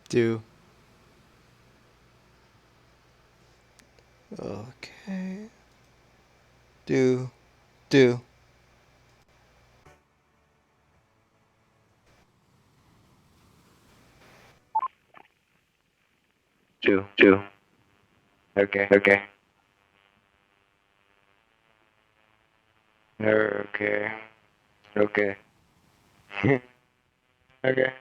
Do. Okay. Do. Do. Two, two. Okay, okay. Okay. Okay. Okay.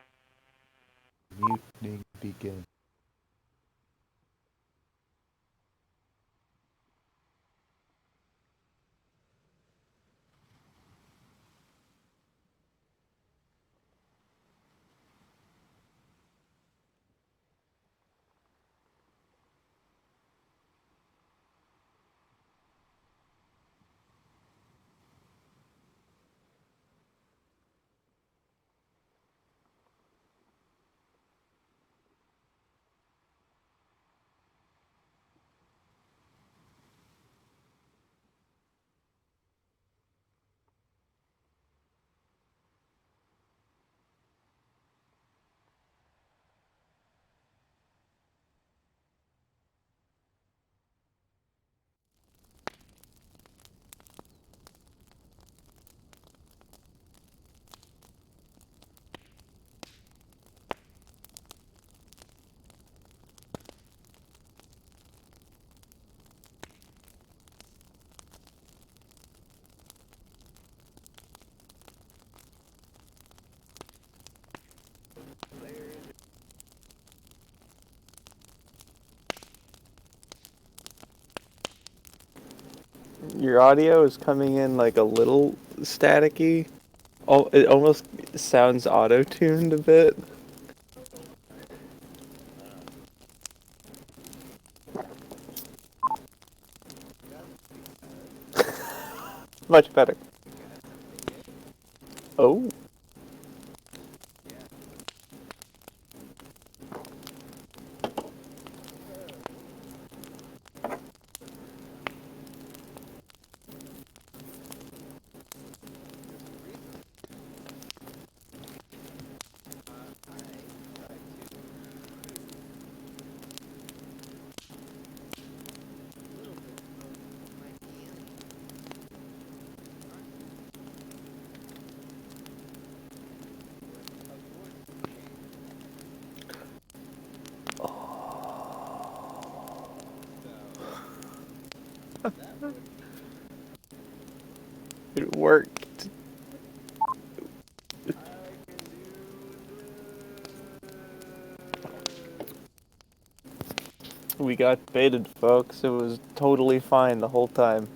Mutiny begin. Your audio is coming in like a little staticky. Oh, it almost sounds auto-tuned a bit. Much better. Oh. It worked. We got baited, folks. It was totally fine the whole time.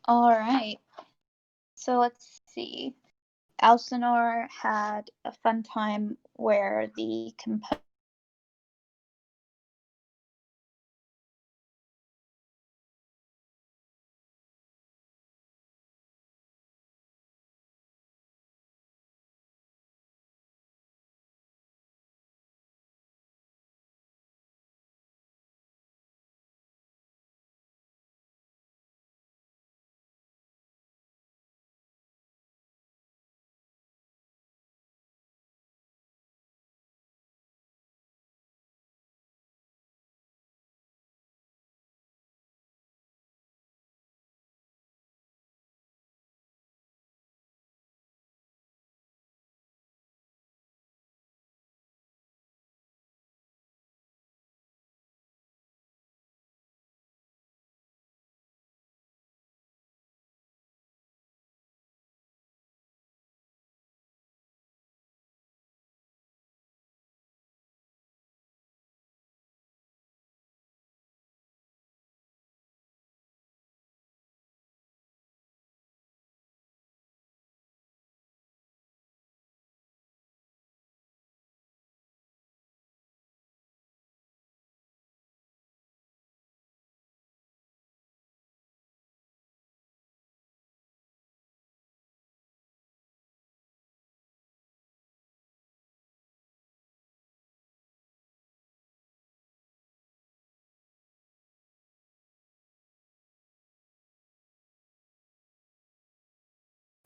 Alright. So let's see. Elsinore had a fun time where the component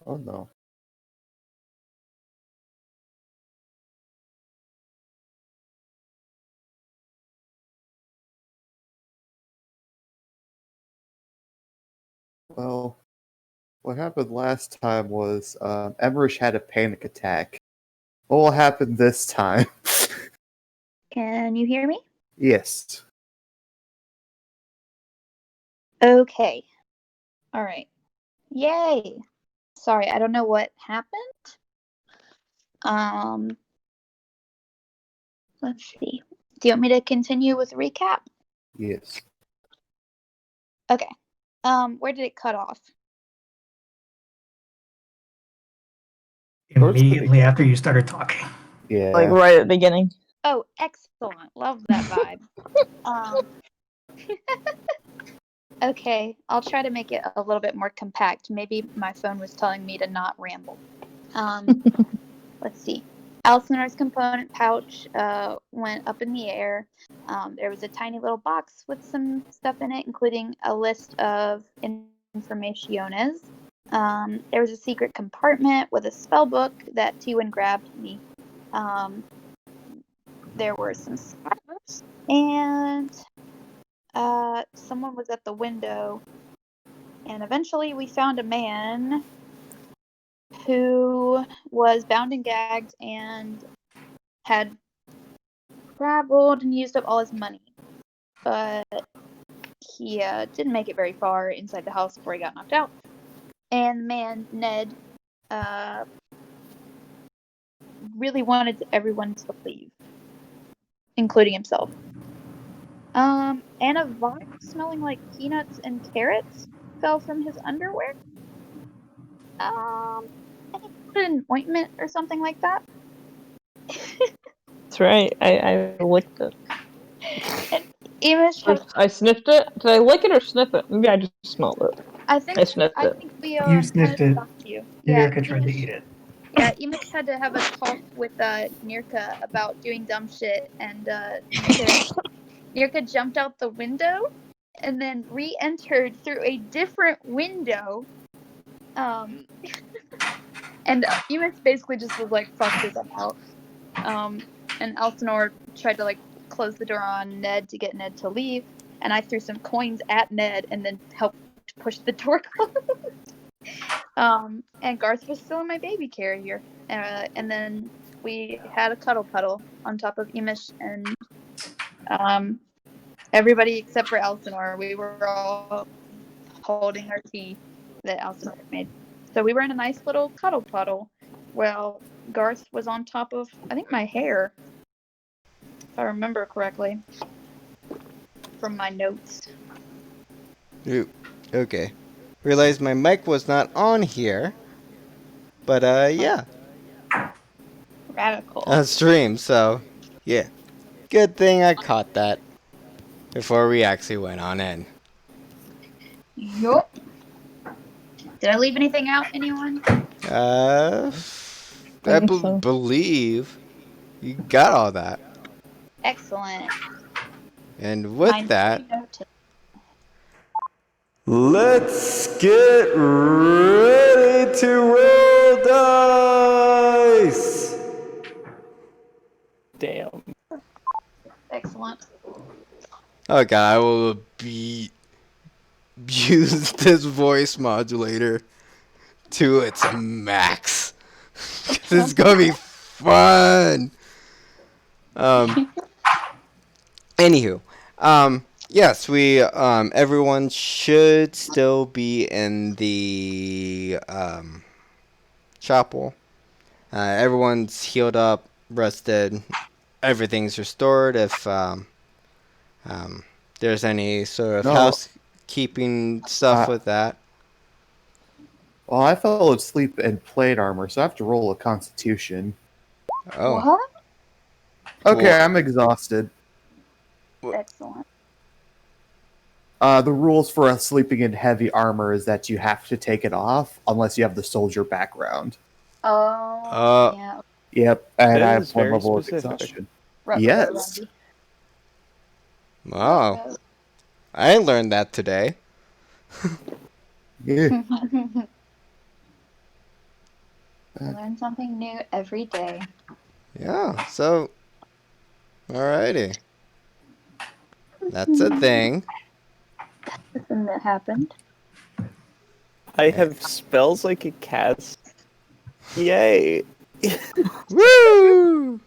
Oh no. Well, what happened last time was Emmerich had a panic attack. What will happen this time? Can you hear me? Yes. Okay. Alright. Yay! Sorry, I don't know what happened. Let's see. Do you want me to continue with recap? Yes. Okay. Where did it cut off? Immediately after you started talking. Yeah. Like right at the beginning. Oh, excellent. Love that vibe. Okay, I'll try to make it a little bit more compact. Maybe my phone was telling me to not ramble. Let's see. Elsinore's component pouch went up in the air. There was a tiny little box with some stuff in it, including a list of informationes. There was a secret compartment with a spell book that T-Win grabbed me. There were some scarves, and someone was at the window. And eventually we found a man who was bound and gagged and had traveled and used up all his money. But he didn't make it very far inside the house before he got knocked out. And the man, Ned, really wanted everyone to leave, including himself. And a vial smelling like peanuts and carrots fell from his underwear. I think he put an ointment or something like that. That's right. I licked it. And Amish Or I sniffed it. Did I lick it or sniff it? Maybe I just smelled it. I think I sniffed it. we You sniffed kinda it. stopped you. Yeah, Nirka tried to eat it. Yeah, Emish had to have a talk with Nirka about doing dumb shit, and Nirka jumped out the window and then re-entered through a different window. And Emish basically just was like, "Fuck this, I'm out." And Elsinore tried to like close the door on Ned to get Ned to leave, and I threw some coins at Ned and then helped push the door closed. And Garth was still in my baby carrier. And then we had a cuddle puddle on top of Emish and everybody except for Elsinore. We were all holding our tea that Elsinore made. So we were in a nice little cuddle puddle. Well, Garth was on top of, I think, my hair, if I remember correctly, from my notes. Ooh, okay. realized my mic was not on here. But yeah, Radical. on stream. So yeah, good thing I caught that before we actually went on in. Yup. Did I leave anything out, anyone? I think so. believe you got all that. Excellent. And with Mine's that, noted. let's get ready to roll dice. Damn. Excellent. Oh god, I will use this voice modulator to its max. This is gonna be fun. Anywho, yes, we everyone should still be in the chapel. Everyone's healed up, rested, everything's restored. If there's any sort of No. housekeeping stuff with that. Well, I fell asleep in plate armor, so I have to roll a constitution. Oh, What? Okay, Well- I'm exhausted. Excellent. The rules for us sleeping in heavy armor is that you have to take it off unless you have the soldier background. Oh, yeah. Yep, and That I is have one very level of specific. exhaustion. Ruh-roh, Yes. Robbie. wow! Ruh-roh. I learned that today. Yeah. Learn something new every day. Yeah. So, alrighty, that's a thing. Something that happened. I have spells I could cast. Yay! Woo!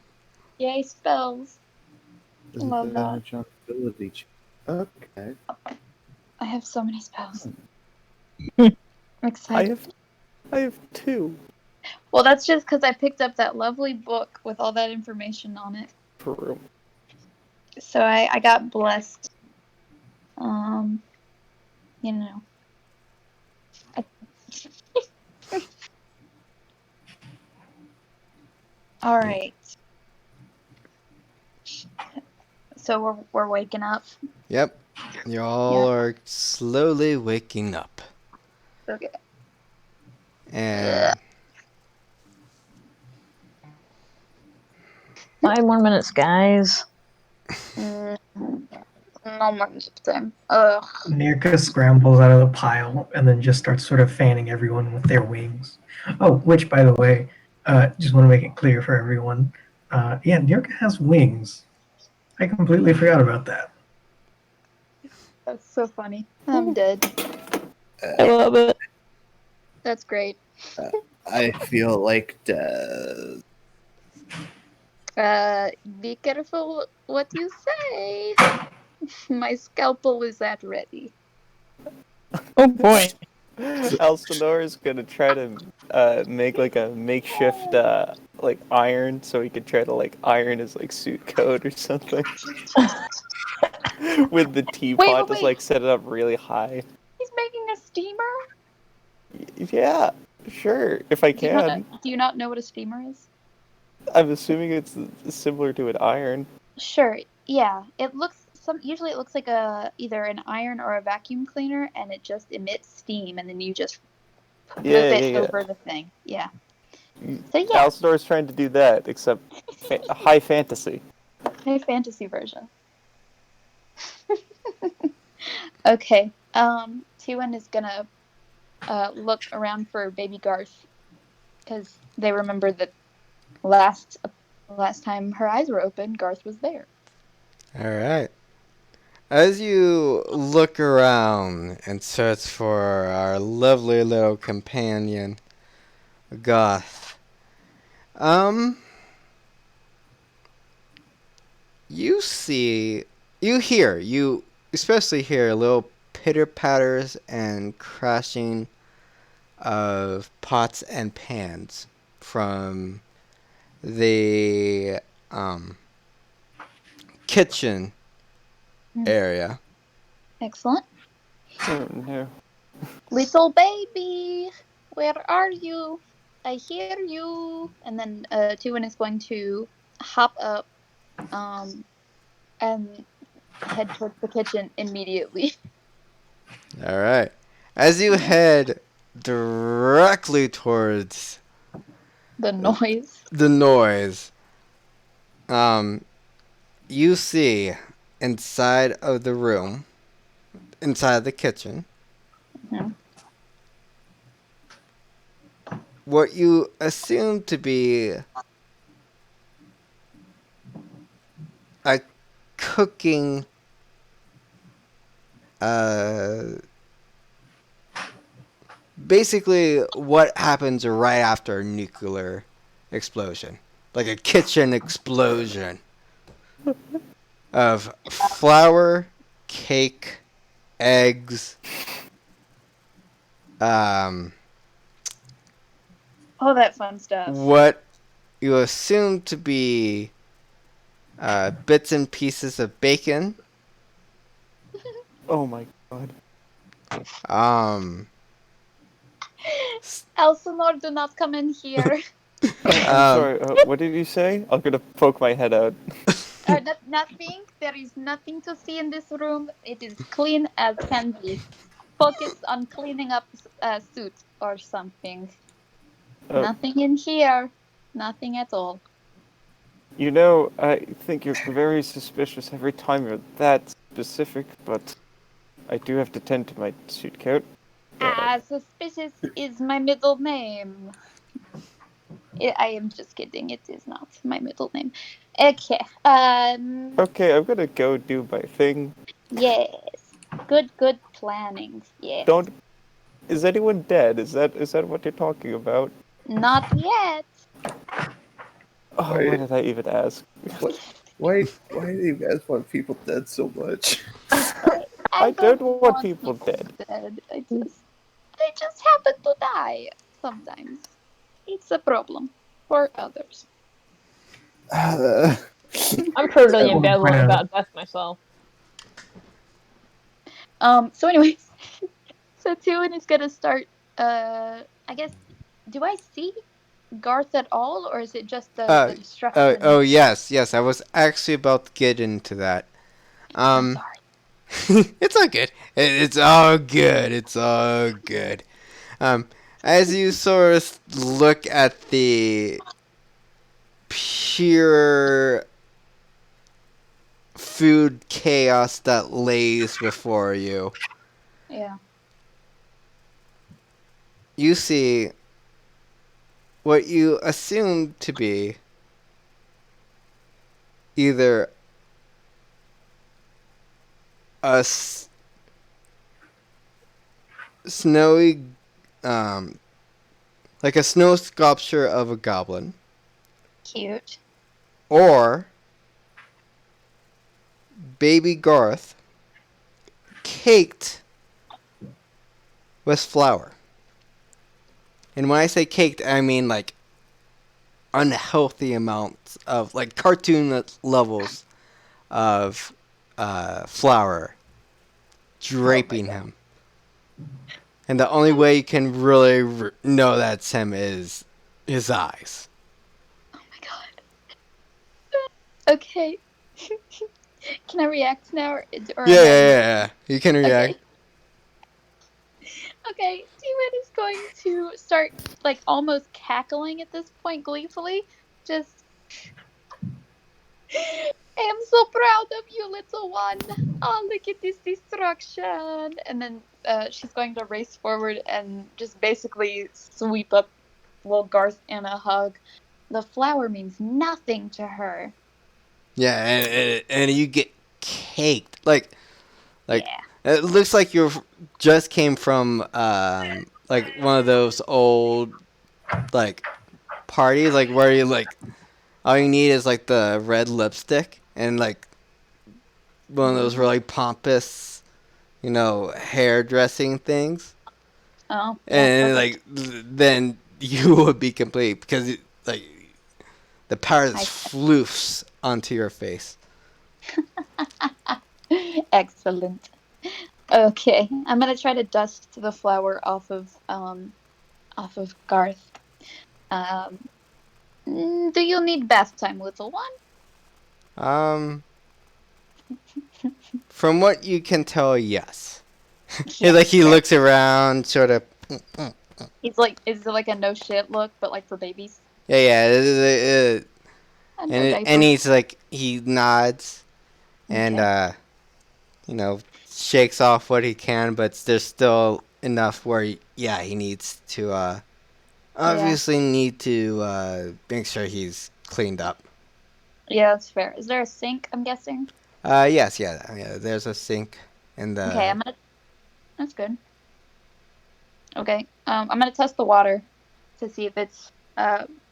Yay, spells. Love that. Disadvantage on ability check. Okay. I have so many spells. Hmm. I'm excited. I have 2. Well, that's just because I picked up that lovely book with all that information on it. Per room. So I got blessed. You know. All right. So we're waking up. Yep. Y'all are slowly waking up. Okay. And 5 more minutes, guys. No more nap time. Ugh. Nirka scrambles out of the pile and then just starts sort of fanning everyone with their wings. Oh, which, by the way, just want to make it clear for everyone. Yeah, Nirka has wings. I completely forgot about that. That's so funny. I'm dead. I love it. That's great. I feel like death. Be careful what you say. My scalpel is at ready. Oh boy. Elsinore is gonna try to make like a makeshift like iron so he could try to like iron his like suit coat or something. With the teapot, just wait. like set it up really high. He's making a steamer? Yeah, sure, if I Do you, not, can. do you not know what a steamer is? I'm assuming it's similar to an iron. Sure. Yeah. Usually it looks like either an iron or a vacuum cleaner, and it just emits steam, and then you just move it over the thing. Yeah. So yeah, Elsinore's trying to do that, except high fantasy. a fantasy version. Okay. Tiwan is gonna look around for baby Garth, because they remember that last time her eyes were open, Garth was there. alright. As you look around and search for our lovely little companion, Goth, you especially hear little pitter patters and crashing of pots and pans from the kitchen area. Excellent. Oh no. Little baby, where are you? I hear you. And then Tuin is going to hop up and head towards the kitchen immediately. All right. As you head directly towards The noise. the noise, you see inside of the room, inside the kitchen, Mhm. what you assume to be a cooking basically what happens right after a nuclear explosion, like a kitchen explosion of flour, cake, eggs, All that fun stuff. what you assume to be bits and pieces of bacon, Oh my god. Elsinore, do not come in here. I'm sorry. What did you say? I'm gonna poke my head out. Nothing. There is nothing to see in this room. It is clean as can be. Focus on cleaning up a suit or something. Oh. Nothing in here. Nothing at all. You know, I think you're very suspicious every time you're that specific, but I do have to tend to my suit coat. Suspicious is my middle name. I am just kidding. It is not my middle name. Okay. Okay, I'm gonna go do my thing. Yes. Good planning. Yes. Don't. Is anyone dead? Is that what you're talking about? Not yet. Oh, why did I even ask? Why do you guys want people dead so much? I don't want people dead. They just happen to die sometimes. It's a problem for others. I'm totally Well, ambivalent yeah. about death myself. So anyways, so Tuin is gonna start. I guess. Do I see Garth at all, or is it just the destruction? Oh yes. I was actually about to get into that. I'm sorry. It's all good. It's all good. It's all good. As you sort of look at the pure food chaos that lays before you, Yeah. you see what you assume to be either a snowy, like a snow sculpture of a goblin, Cute. or baby Garth caked with flour. And when I say caked, I mean like unhealthy amounts of like cartoon levels of flour draping him. And the only way you can really know that's him is his eyes. Oh my god. Okay. Can I react now? Yeah. You can react. Okay, T-Win is going to start like almost cackling at this point gleefully. Just I am so proud of you, little one. Oh, look at this destruction. And then she's going to race forward and just basically sweep up little Garth in a hug. The flower means nothing to her. Yeah, and you get caked. Like Yeah. it looks like you just came from like one of those old like parties like where you like all you need is like the red lipstick and like one of those really pompous, hairdressing things. Oh. Yeah, And perfect. like then you would be complete because like the powder just floofs onto your face. Excellent. Okay, I'm gonna try to dust the flour off of Garth. Do you need bath time, little one? Um, from what you can tell, yes. Yeah, He fair. looks around, sort of. He's like, is it like a no shit look, but like for babies? Yeah. No And diaper. he's like, he nods and Okay. shakes off what he can, but there's still enough where he needs to obviously need to make sure he's cleaned up. Yeah, that's fair. Is there a sink, I'm guessing? Yes, yeah. There's a sink in Okay, the. that's good. Okay, I'm gonna test the water to see if it's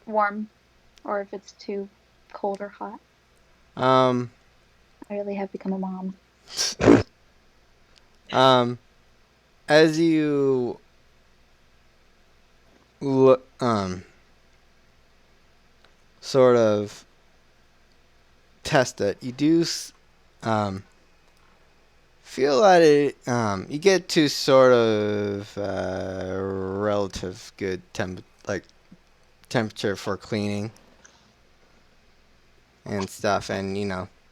warm or if it's too cold or hot. Um, I really have become a mom. as you look, sort of test it, you do, feel that you get to sort of relative good temperature for cleaning and stuff, and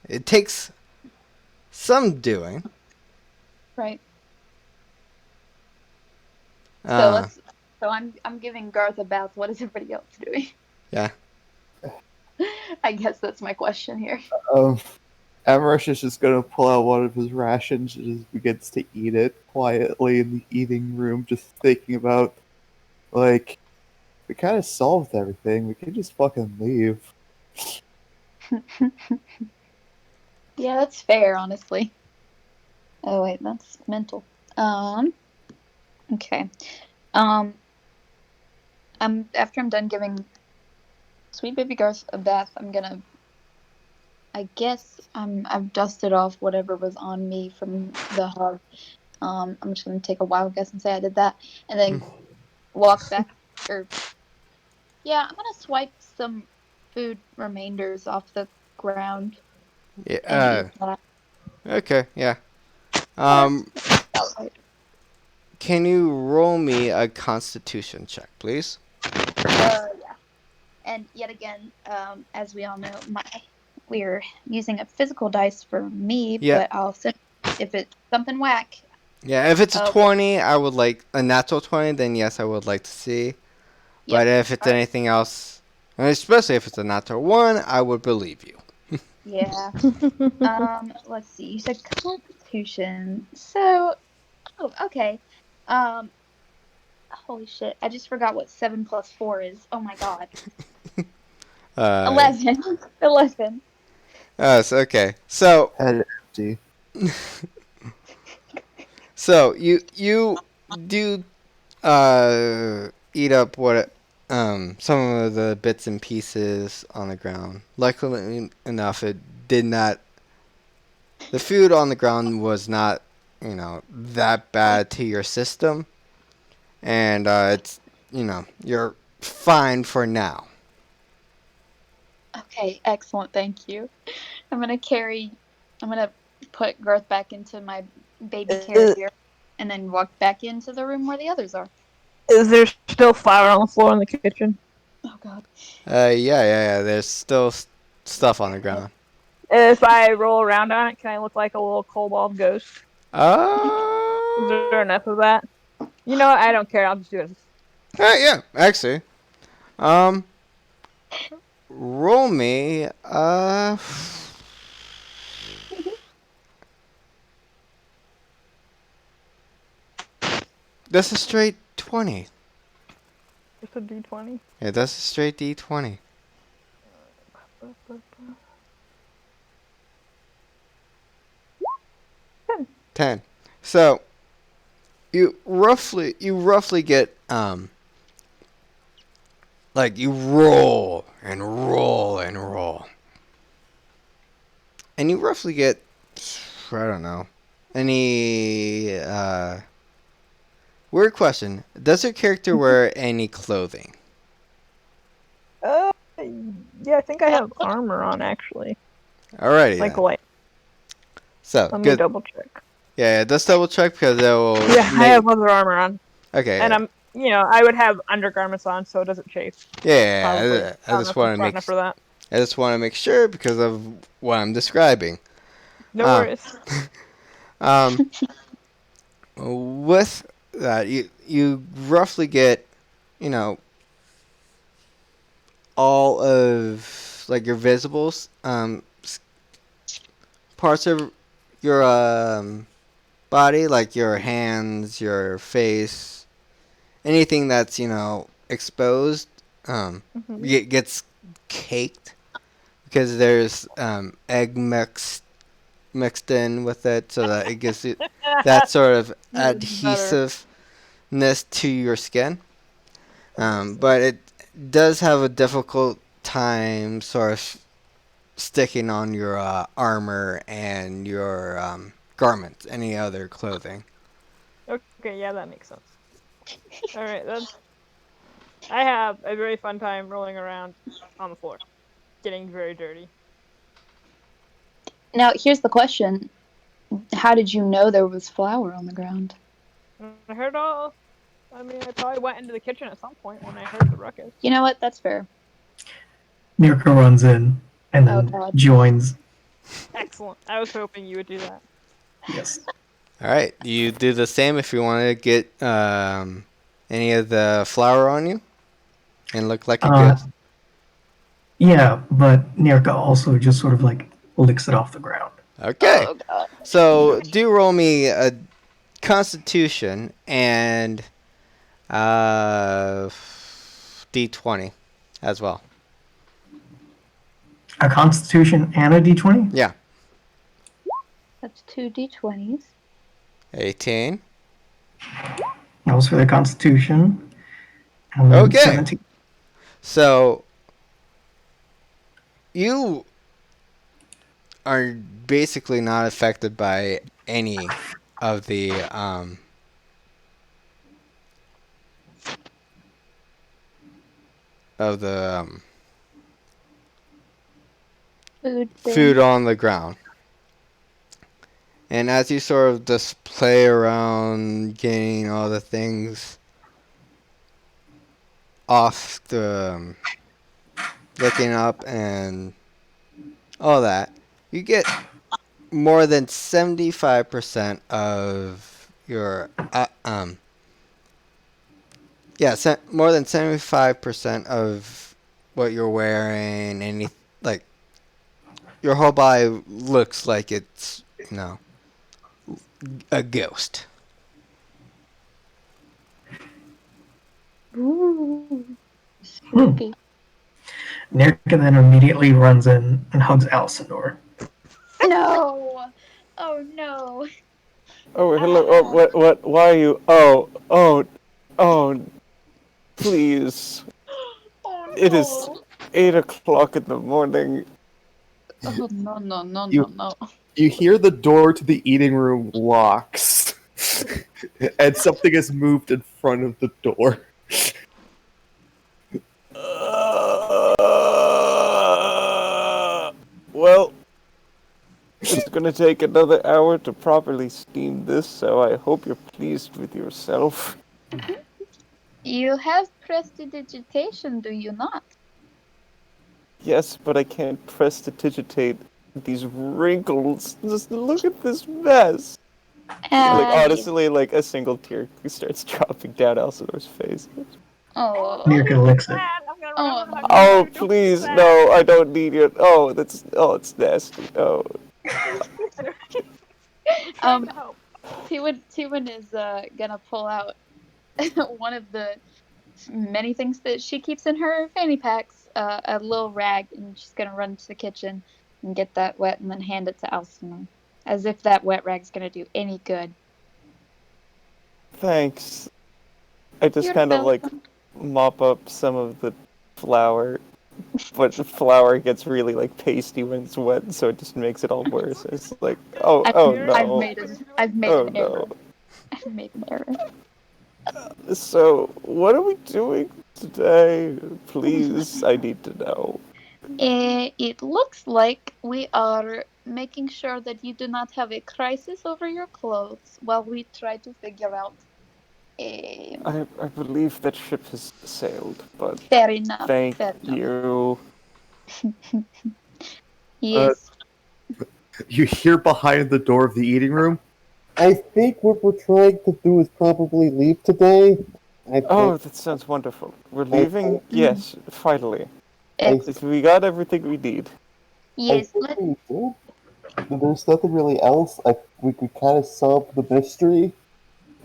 it takes some doing. Right. Uh, So I'm giving Garth a bath. What is everybody else doing? yeah. I guess that's my question here. Amherst is just gonna pull out one of his rations and just begins to eat it quietly in the eating room, just thinking about, like, we kind of solved everything. We can just fucking leave. Yeah, that's fair, honestly. Oh wait, that's mental. Okay. Um, after I'm done giving sweet baby Garth a bath, I guess I've dusted off whatever was on me from the hug. I'm just gonna take a wild guess and say I did that, and then walk back. Or yeah, I'm gonna swipe some food remainders off the ground and eat Yeah. that. Okay. Yeah. Yeah, Um, that's about right. can you roll me a Constitution check, please? Yeah. And yet again, as we all know, we're using a physical dice for me, Yeah. but I'll send if it's something whack. Yeah. If it's a Oh, 20, I would like a natural 20. Then yes, I would like to see. But yep. if it's All right. anything else, and especially if it's a natural 1, I would believe you. Yeah. Let's see. You said Constitution. So, oh, okay. Um, holy shit! I just forgot what 7 + 4 is. Oh my god. Uh, 11. 11. okay. So Head empty. you do eat up what some of the bits and pieces on the ground. Luckily enough, it did not. The food on the ground was not, that bad to your system, and it's, you're fine for now. Okay, excellent. Thank you. I'm gonna carry. I'm gonna put Garth back into my baby carrier, and then walk back into the room where the others are. Is there still flour on the floor in the kitchen? Oh god. Yeah. There's still stuff on the ground. If I roll around on it, can I look like a little kobold ghost? Is there enough of that? You know what? I don't care. I'll just do it. Yeah, actually. Roll me, that's a straight 20. Just a d20. Yeah, that's a straight D20. 10. So, you roughly get, like, you roll and roll and roll. And you roughly get, I don't know, any, weird question. Does your character wear any clothing? Yeah, I think I have armor on actually. Alrighty Like then. light. So, Let me good. double check. Yeah, just double check because it will. Yeah, I have leather armor on, Okay. and I'm, I would have undergarments on so it doesn't chafe. Probably. Yeah, I don't know if I'm smart enough for that. I just want to make sure because of what I'm describing. No worries. With that, you roughly get, you know, all of like your visibles, parts of your body, like your hands, your face, anything that's exposed, gets caked because there's egg mixed in with it, so that it gives it that sort of adhesiveness to your skin. But it does have a difficult time sort of sticking on your armor and your garments, any other clothing. Okay, yeah, that makes sense. All right, I have a very fun time rolling around on the floor, getting very dirty. Now, here's the question. How did you know there was flour on the ground? I heard all. I mean, I probably went into the kitchen at some point when I heard the ruckus. You know what? That's fair. Mirka runs in and then joins. Excellent. I was hoping you would do that. Yes. All right, you do the same if you want to get any of the flour on you and look like a ghost. Yeah, but Nirka also just sort of like licks it off the ground. Okay. Oh, God. So do roll me a Constitution and D20 as well. A Constitution and a D20? Yeah. That's 2 D20s. 18. That was for the Constitution. And then Okay. 17. So you are basically not affected by any of the food on the ground. And as you sort of just play around getting all the things off the looking up and all that, you get more than 75% of your more than 75% of what you're wearing. Any like your whole body looks like it's a ghost. Ooh. Spooky. Nirka then immediately runs in and hugs Alcindor. No! Oh, no. Oh, hello. Oh, what? Why are you? Oh, please. Oh, no. It is 8 o'clock in the morning. Oh, no. You hear the door to the eating room locks, and something has moved in front of the door. Well, it's gonna take another hour to properly steam this, so I hope you're pleased with yourself. You have prestidigitation, do you not? Yes, but I can't prestidigitate these wrinkles. Just look at this mess. Honestly, like a single tear starts dropping down Elsidor's face. Oh. Nirka licks it. Oh, please, no, I don't need it. Oh, it's nasty. Oh. T1 is gonna pull out one of the many things that she keeps in her fanny packs, a little rag, and she's gonna run to the kitchen and get that wet and then hand it to Alcindor, as if that wet rag's gonna do any good. Thanks. I just kind of like mop up some of the flour, but the flour gets really like pasty when it's wet, so it just makes it all worse. It's like, no. I've made an error. I've made an error. So, what are we doing today? Please, I need to know. It looks like we are making sure that you do not have a crisis over your clothes while we try to figure out. I believe that ship has sailed, but Fair enough. thank Fair enough. you. Yes. You hear behind the door of the eating room. I think what we're trying to do is probably leave today. Oh, that sounds wonderful. We're leaving? Yes, finally. Excellent. We got everything we need. Yes. we did. There's nothing really else. We could kind of solve the mystery.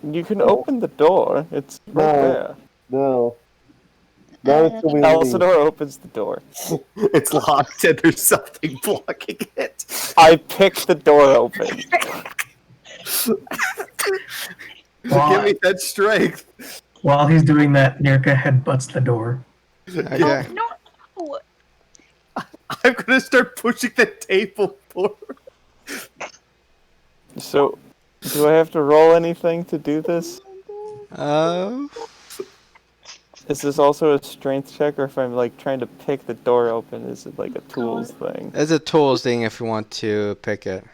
You can open the door. It's right there. No. Not until we leave. Elsinore opens the door. It's locked and there's something blocking it. I pick the door open. Give me that strength. While he's doing that, Nirka headbutts the door. Okay. Oh, no. I'm gonna start pushing the table forward. So, do I have to roll anything to do this? Is this also a strength check, or if I'm like trying to pick the door open, is it like a tools thing? It's a tools thing if you want to pick it.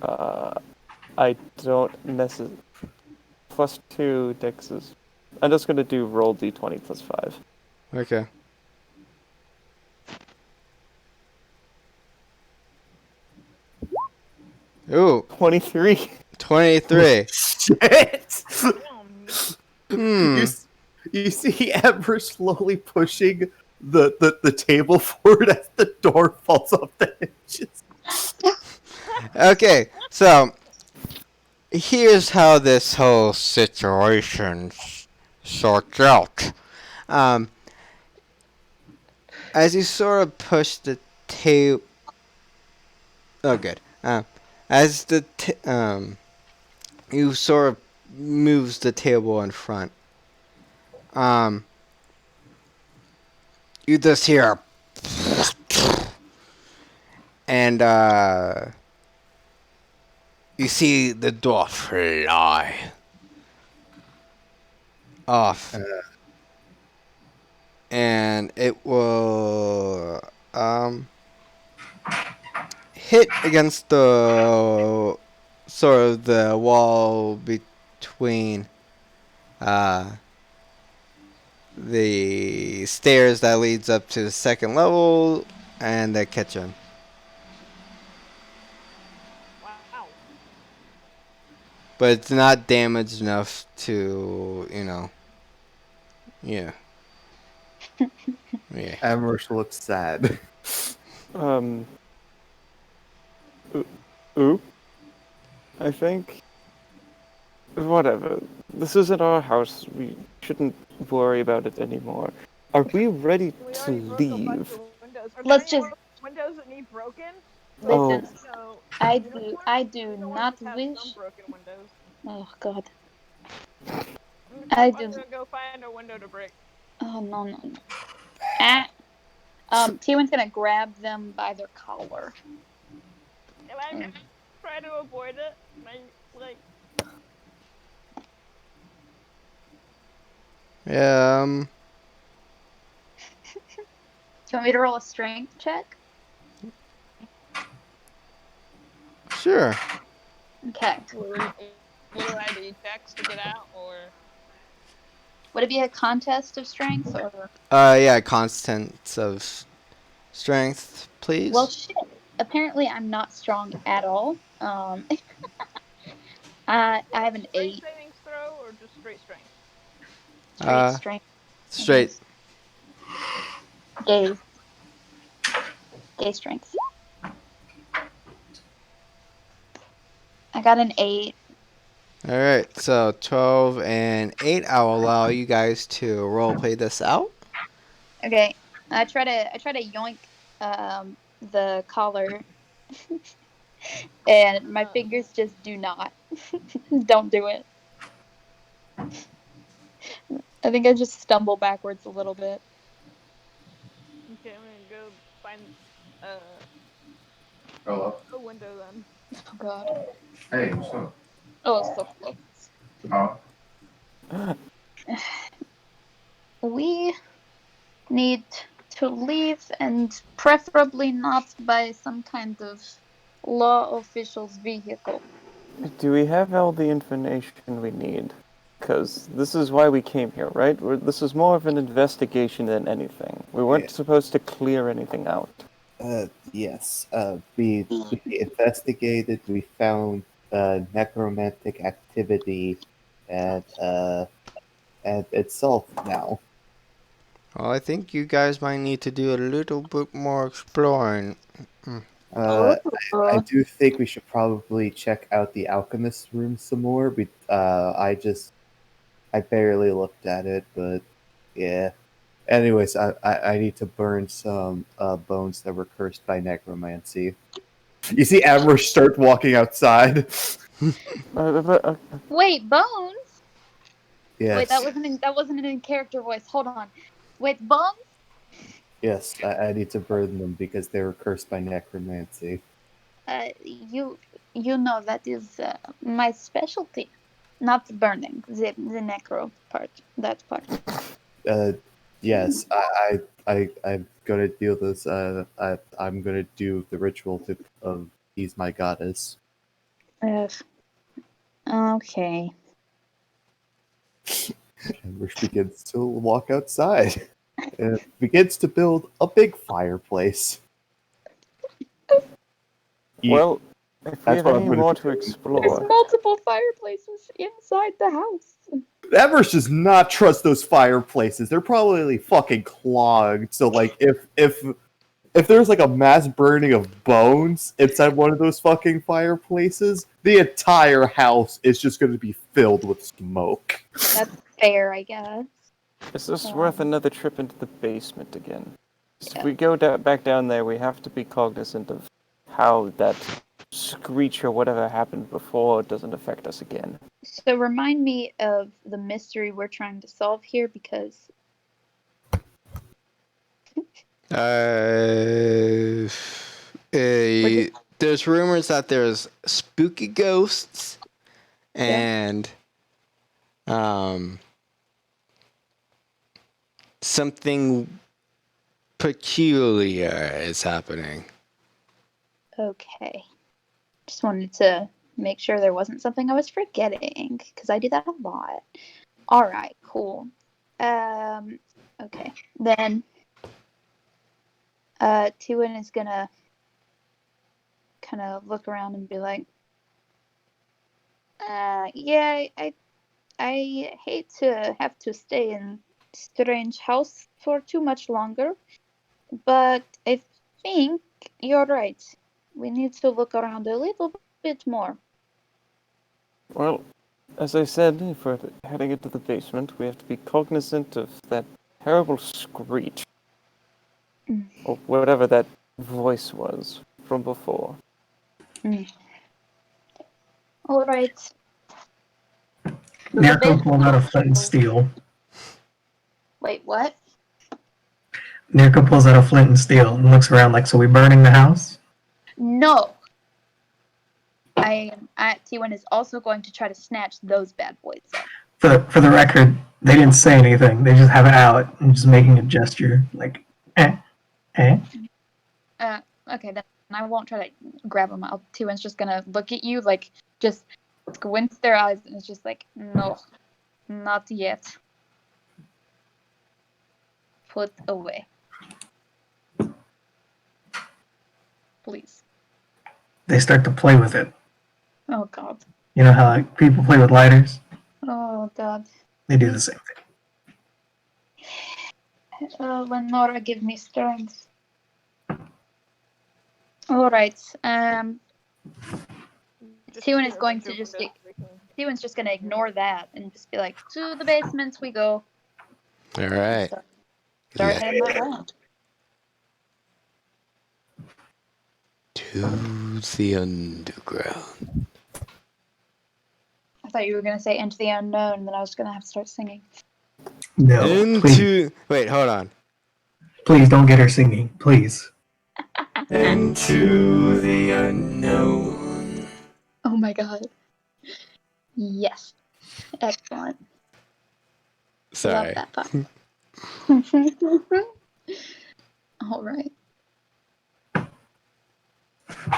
I don't necessarily. +2 dexes. I'm just gonna do roll d20 +5. Okay. Ooh, 23. 23. Shit! Hmm. You see Amber slowly pushing the table forward as the door falls off the hinges. Okay, so here's how this whole situation sorts out. As you sort of push the table. Oh, good. As the you sort of moves the table in front. You just hear, and you see the door fly off, and it will hit against the sort of the wall between the stairs that leads up to the second level and the kitchen. Wow. But it's not damaged enough to, you know. Yeah. Yeah. Amherst looks sad. Oop. I think. Whatever. This isn't our house. We shouldn't worry about it anymore. Are we ready We to already broke a bunch leave? of windows. Are Let's there any just- more windows that need broken? Listen, No. I You know do what? I You do don't not just have wish. some broken windows. Oh God. I'm do- gonna go find a window to break. Oh no. T1's gonna grab them by their collar. Am I gonna try to avoid it? Like, Yeah. Do you want me to roll a strength check? Sure. Okay. what do I do? Checks to get out, or? Would it be a contest of strengths or? Yeah, constants of strength, please. Well, shit. Apparently, I'm not strong at all. I have an 8. Strength savings throw, or just straight strength? Straight strength. Straight. Gay strength. I got an 8. All right, so 12 and 8. I'll allow you guys to roleplay this out. Okay. I try to yoink the collar, and my fingers just do not. Don't do it. I think I just stumble backwards a little bit. Okay, I'm gonna go find Hello. a window then. Oh God. Hey, what's up? Oh, it's so close. We need to leave, and preferably not by some kind of law official's vehicle. Do we have all the information we need? Because this is why we came here, right? This is more of an investigation than anything. We weren't supposed to clear anything out. Yes. We investigated. We found necromantic activity at itself now. Well, I think you guys might need to do a little bit more exploring. I do think we should probably check out the alchemist room some more. I barely looked at it, but yeah. Anyways, I need to burn some bones that were cursed by necromancy. You see Amber start walking outside. Wait, bones? Yes. Wait, that wasn't in character voice. Hold on. Wait, bones? Yes, I need to burn them because they were cursed by necromancy. You know that is my specialty. Not the burning, the necro part. That part. Yes, I'm gonna do this. I'm gonna do the ritual of he's my goddess. Okay. Amber begins to walk outside and begins to build a big fireplace. Well, if we have any more to There's explore, multiple fireplaces inside the house. Amber's does not trust those fireplaces. They're probably fucking clogged. So like if there's like a mass burning of bones inside one of those fucking fireplaces, the entire house is just going to be filled with smoke. That's fair, I guess. is this worth another trip into the basement again? If we go back down there, we have to be cognizant of how that screech or whatever happened before doesn't affect us again. So remind me of the mystery we're trying to solve here, because There's rumors that there's spooky ghosts and something peculiar is happening. okay. Just wanted to make sure there wasn't something I was forgetting, because I do that a lot. All right, cool. Okay. Then Tuin is gonna kind of look around and be like, yeah, I hate to have to stay in strange house for too much longer, but I think you're right. We need to look around a little bit more. Well, as I said, if we're heading into the basement, we have to be cognizant of that terrible screech. Or whatever that voice was from before. All right. Nirko pulled out a flint and steel. Wait, what? Nirko pulls out a flint and steel and looks around like, so we burning the house? No. T1 is also going to try to snatch those bad boys up. For the record, they didn't say anything. They just have it out and just making a gesture like, eh. Okay, then I won't try to grab them. T1's just gonna look at you, like, just squints their eyes, and it's just like, no, not yet. Put away. Please. They start to play with it. Oh, God. You know how like, people play with lighters? Oh, God. They do the same thing. Lenora, give me strength. All right. T1 is going to just... T1's just going to ignore that and just be like, to the basement we go. All right. Start heading that way. To the underground. I thought you were going to say Into the Unknown, and then I was going to have to start singing. No, please. Wait, hold on. Please don't get her singing, please. Into the unknown. Oh my god. Yes. Excellent. Sorry. Love that part. All right.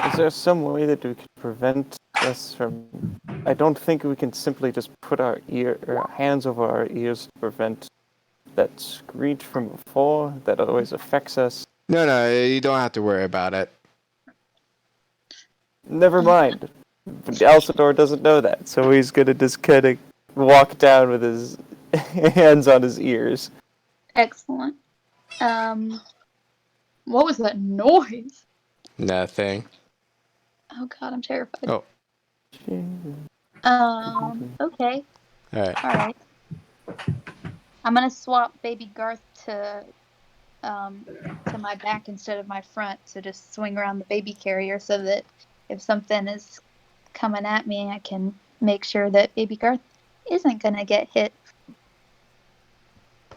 Is there some way that we could prevent us from? I don't think we can simply just put our hands over our ears to prevent that screech from before that always affects us. No, you don't have to worry about it. Never mind. But Alcindor doesn't know that, so he's gonna just kind of walk down with his hands on his ears. Excellent. What was that noise? Nothing. Oh God, I'm terrified. Oh. Okay. All right. All right. I'm gonna swap Baby Garth to my back instead of my front, so just swing around the baby carrier so that if something is coming at me, I can make sure that Baby Garth isn't gonna get hit.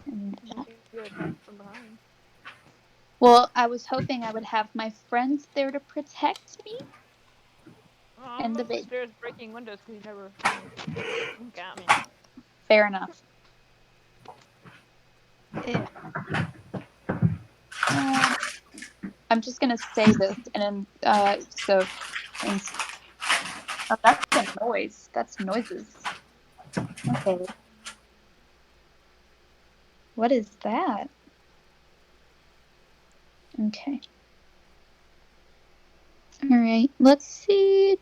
And, You can get attacked from behind. well, I was hoping I would have my friends there to protect me. Oh, And I'm the up the stairs breaking windows because you never got me. Fair enough. Yeah. I'm just gonna say this, and so. Oh, that's a noise. That's noises. Okay. What is that? Okay. All right. Let's see.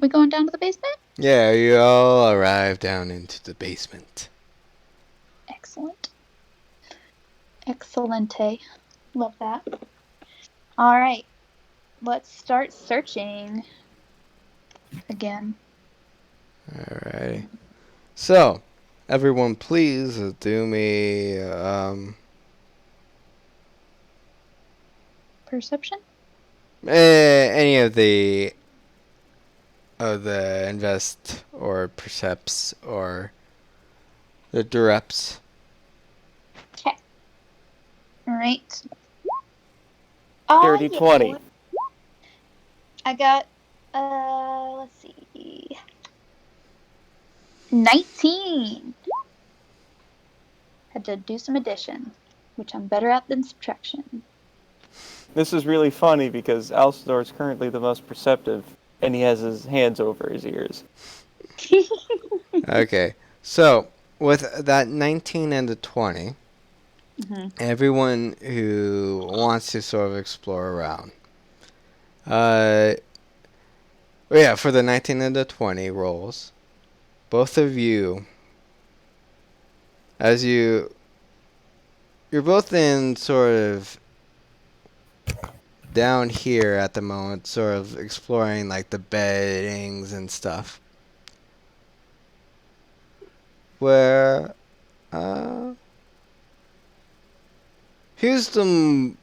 We going down to the basement? Yeah, you all arrive down into the basement. Excellent. Excellente. Love that. All right. Let's start searching again. Alrighty. So, everyone, please do me Perception? any of the invest or percepts or the directs. Okay. All right. Dirty 20. I got let's see. 19. Had to do some addition, which I'm better at than subtraction. This is really funny because Alcindor is currently the most perceptive, and he has his hands over his ears. Okay, so with that 19 and the 20, everyone who wants to sort of explore around. Yeah, for the 19 and the 20 rolls, both of you, as you're both in sort of down here at the moment, sort of exploring like the beddings and stuff. Where, here's the,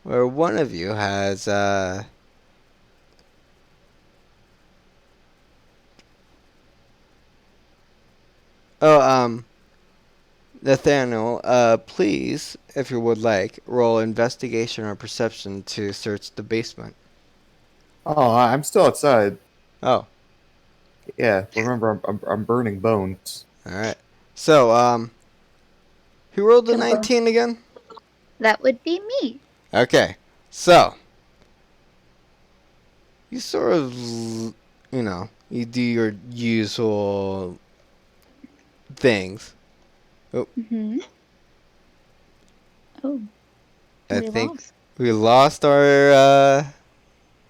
where one of you has, Nathaniel, please, if you would like, roll investigation or perception to search the basement. Oh, I'm still outside. Oh. Yeah, remember, I'm burning bones. Alright. So, who rolled the 19 again? That would be me. Okay. So, you sort of, you do your usual things. Oh. Oh. I think we lost our,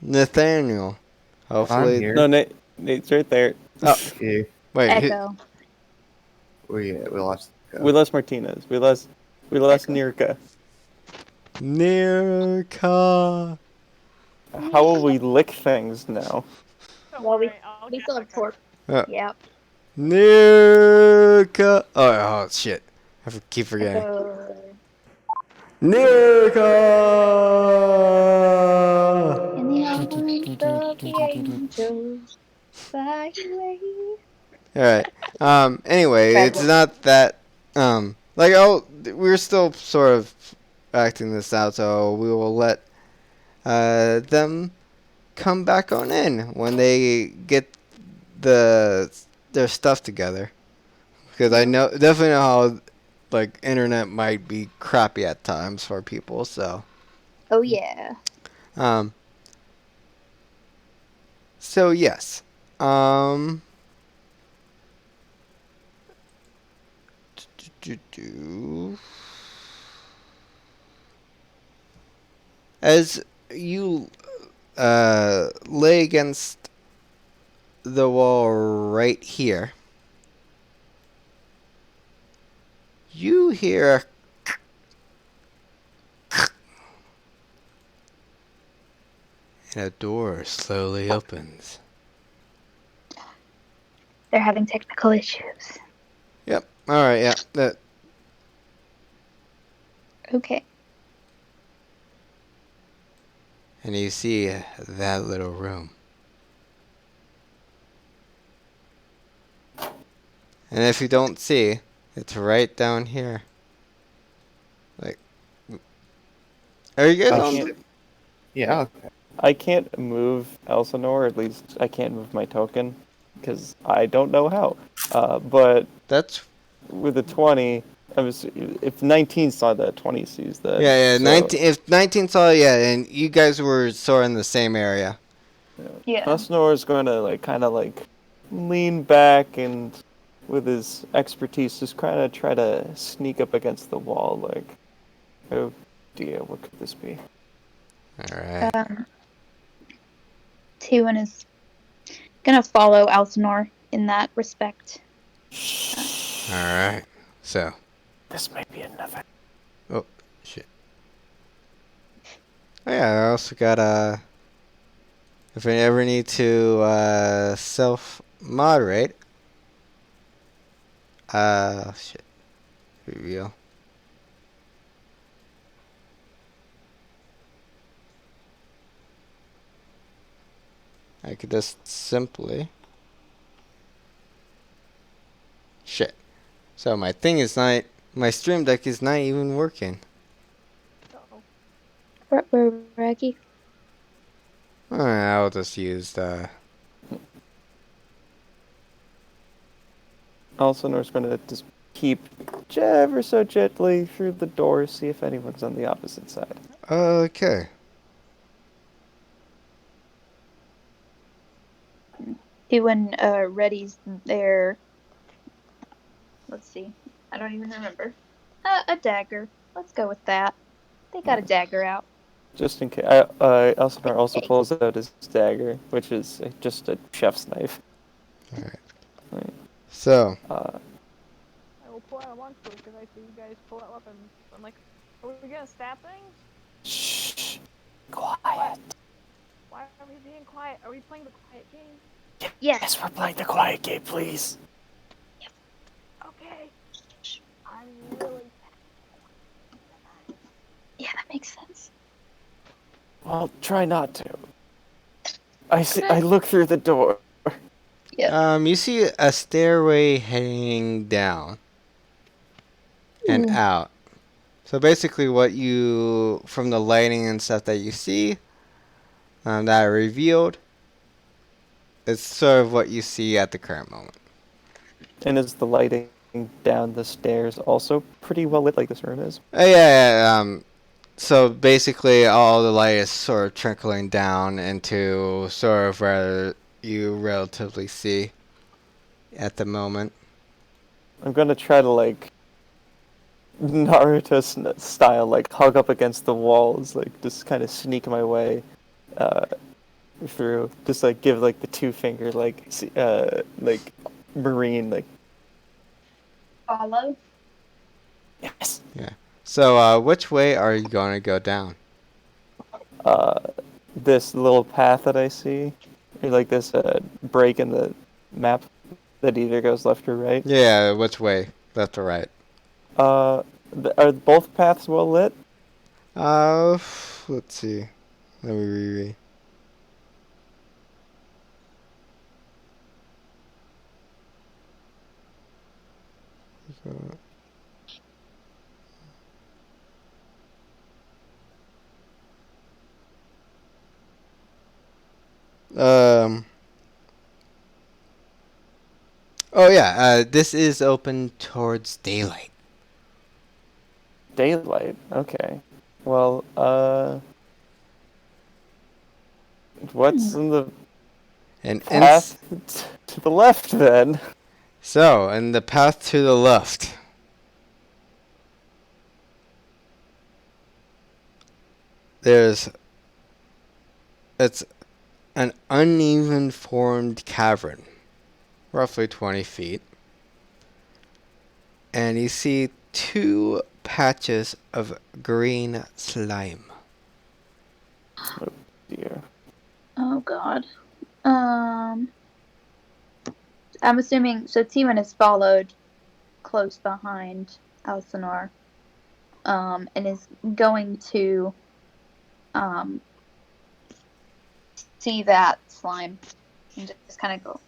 Nathaniel. Hopefully. I'm here. No, Nate's right there. Oh. Yeah. Wait. Echo. We lost. We lost Martinez. We lost Nirka. Nirka. How will we lick things now? Well, we still have torque. Yep. Nirka. Oh shit! Keep forgetting. Nirka. In the arms of the angels, fly away. All right. Anyway, it's not that. We're still sort of acting this out, so we will let them come back on in when they get their stuff together, because I definitely know how like internet might be crappy at times for people. So. Oh yeah. So yes. As you lay against the wall right here, you hear and a door slowly opens. They're having technical issues. Yep. All right. Yeah. That. Okay. And you see that little room. And if you don't see, it's right down here. Like, are you guys on? Yeah. Okay. I can't move Elsinore, or at least I can't move my token, because I don't know how. But That's with a 20, if 19 saw that, 20 sees that. yeah. So, 19. If 19 saw, yeah, and you guys were sort of in the same area. Yeah. Elsinore is going to kind of lean back and, with his expertise, just kind of try to sneak up against the wall. Like, oh dear, what could this be? All right. Tuin is gonna follow Elsinore in that respect. All right. So. This might be enough. Oh shit. Oh yeah. I also got if I ever need to self moderate. Shit. Reveal. I could just simply. Shit. So my thing is not. My stream deck is not even working. Uh-oh. Raggy. Alright, I'll just use the. Elsinore's going to just peep ever so gently through the door, see if anyone's on the opposite side. Okay. Tuin readies their. Let's see. I don't even remember. A dagger. Let's go with that. They got a dagger out. Just in case. Elsinore also pulls out his dagger, which is just a chef's knife. Alright. So. Uh, I will pull out a longbow because I see you guys pull out weapons. I'm like, are we gonna stab things? Shh. Quiet. Why are we being quiet? Are we playing the quiet game? Yes, we're playing the quiet game, please. Okay. I'm really. Yeah, that makes sense. Well, try not to. I look through the door. You see a stairway heading down and out. So basically, what you from the lighting and stuff that you see, that I revealed, is sort of what you see at the current moment. And is the lighting down the stairs also pretty well lit, like this room is? Yeah. So basically, all the light is sort of trickling down into sort of where you relatively see at the moment. I'm gonna try to Naruto style, hug up against the walls, just kind of sneak my way through. Just give the 2-finger marine Follow. Yes. Yeah. So which way are you going to go down? This little path that I see, or this break in the map that either goes left or right. Yeah, which way? Left or right? Are both paths well lit? Let's see. Let me reread. Oh yeah, this is open towards daylight. Daylight. Okay. Well, what's in the And path to the left then? so, in the path to the left, it's an uneven formed cavern, roughly 20 feet. And you see 2 patches of green slime. Dear. Oh God. I'm assuming so. T1 is followed close behind Elsinore, and is going to see that slime and just kind of go.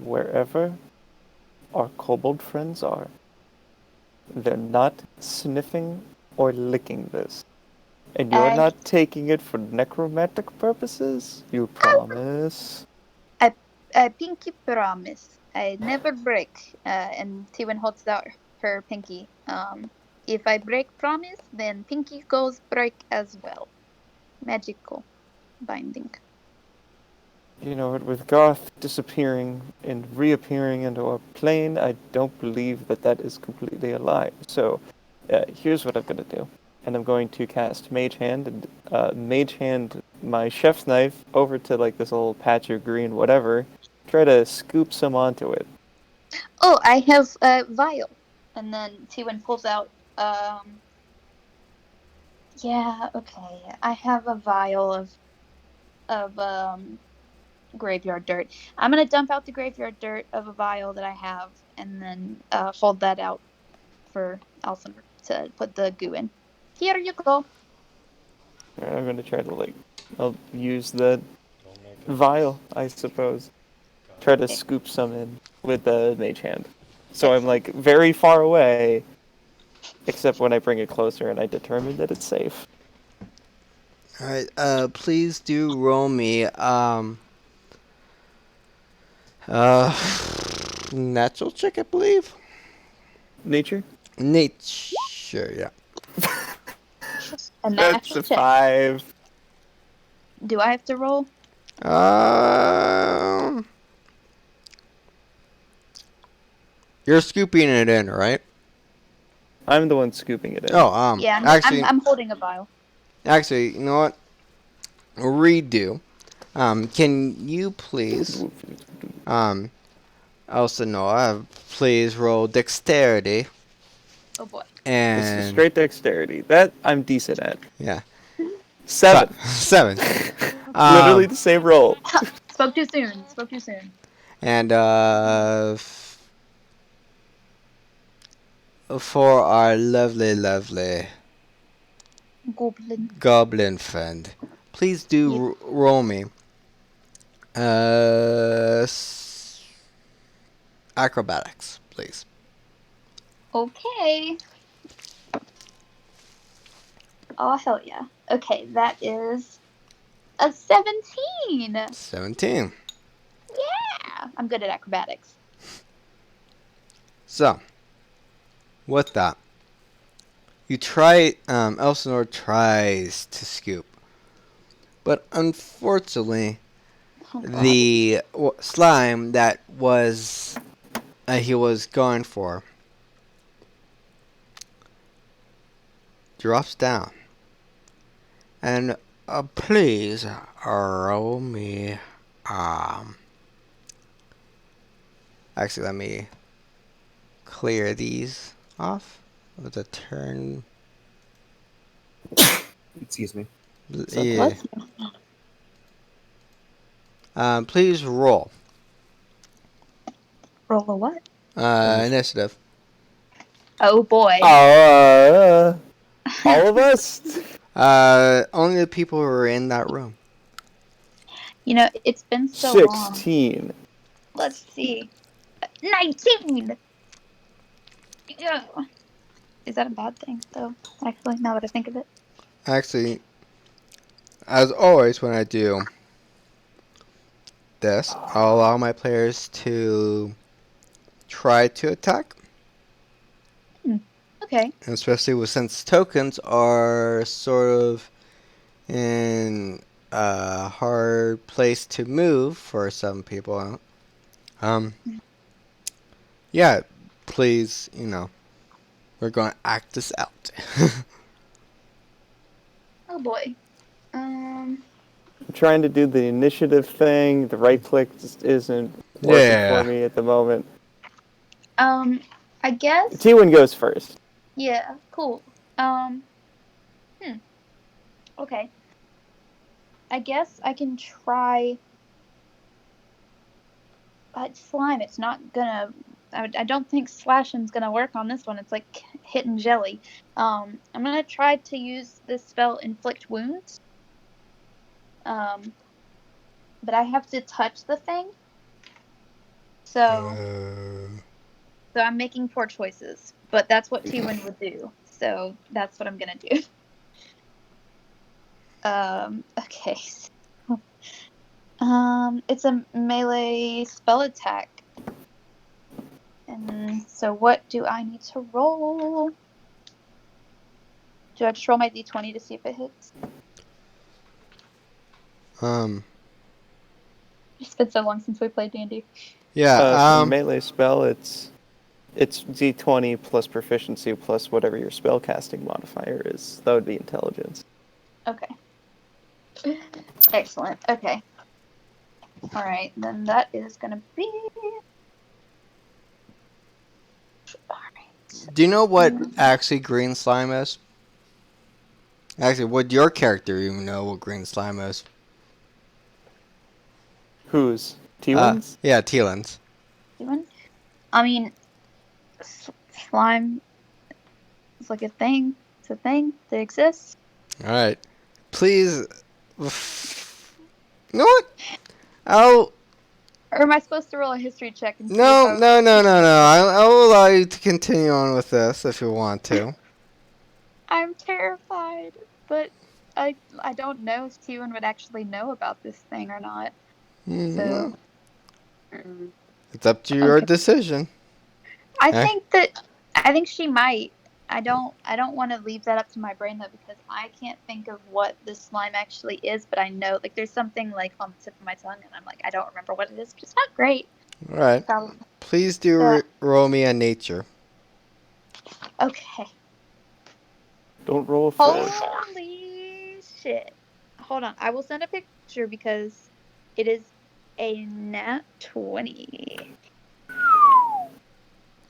Wherever our kobold friends are, they're not sniffing or licking this. And you're not taking it for necromantic purposes? You promise? I pinky promise. I never break. And T1 holds out her pinky. If I break promise, then pinky goes break as well. Magical binding. You know, with Garth disappearing and reappearing into our plane, I don't believe that is completely a lie. So, here's what I'm going to do. And I'm going to cast Mage Hand and Mage Hand my chef's knife over to like this little patch of green whatever. Try to scoop some onto it. Oh, I have a vial. And then T1 pulls out, yeah, okay. I have a vial of graveyard dirt. I'm gonna dump out the graveyard dirt of a vial that I have, and then hold that out for Elsinore to put the goo in. Here you go. I'm going to try to I'll use the vial, I suppose. Try to scoop some in with the Mage Hand. So I'm like very far away, except when I bring it closer and I determine that it's safe. Alright, please do roll me, natural check, I believe? Nature? Nature, yeah. A That's natural a check. 5. Do I have to roll? You're scooping it in, right? I'm the one scooping it in. Oh, Yeah, actually, I'm holding a vial. Actually, you know what? Redo. Can you please, Elsinore, please roll dexterity? Oh boy. This is And straight dexterity. That I'm decent at. yeah, 7. 7. Literally the same roll. Spoke too soon. Spoke too soon. And for our lovely goblin friend, please do roll me acrobatics, please. Okay. Oh, hell yeah. Okay, that is a 17. 17. Yeah. I'm good at acrobatics. So, with that, you try, Elsinore tries to scoop, but unfortunately, the slime that was he was going for drops down. And please roll me. Actually, let me clear these off with a turn. Excuse me. Yeah. Please roll. Roll a what? Initiative. Oh boy. All of us? Only the people who are in that room. You know, it's been so 16. long. Let's see. 19! Yeah. Is that a bad thing, though? Actually, now that I think of it. Actually, as always, when I do this, I'll allow my players to try to attack. Okay. And especially since tokens are sort of in a hard place to move for some people. Yeah, please, we're going to act this out. Oh boy. I'm trying to do the initiative thing. The right click just isn't working Yeah. for me at the moment. I guess. T1 goes first. Yeah. Cool. Okay. I guess I can try. Slime. It's not gonna. I don't think slashing's gonna work on this one. It's like hitting jelly. I'm gonna try to use this spell, inflict wounds. But I have to touch the thing. So I'm making poor choices. But that's what T-Win would do. So that's what I'm gonna do. Okay. It's a melee spell attack. And so what do I need to roll? Do I just roll my d20 to see if it hits? It's been so long since we played D&D. For melee spell, it's d20 plus proficiency plus whatever your spell casting modifier is. That would be intelligence. Okay. Excellent. Okay. All right, then that is gonna be. All right. Do you know what actually green slime is? Actually, would your character even know what green slime is? Whose? T1's? Yeah, Teelan's. T-Win? I mean, slime is like a thing. It's a thing that exists. All right. Please. You know what? I'll. Or am I supposed to roll a history check? And see No. if I I'll allow you to continue on with this if you want to. I'm terrified, but I don't know if T-Win would actually know about this thing or not. So It's up to your decision. I think she might. I don't want to leave that up to my brain though, because I can't think of what this slime actually is, but I know like there's something like on the tip of my tongue and I'm like I don't remember what it is, but it's not great. All right. Please do roll me a nature. Okay. Don't roll a 4. Holy shit. Hold on. I will send a picture because it is a nat 20.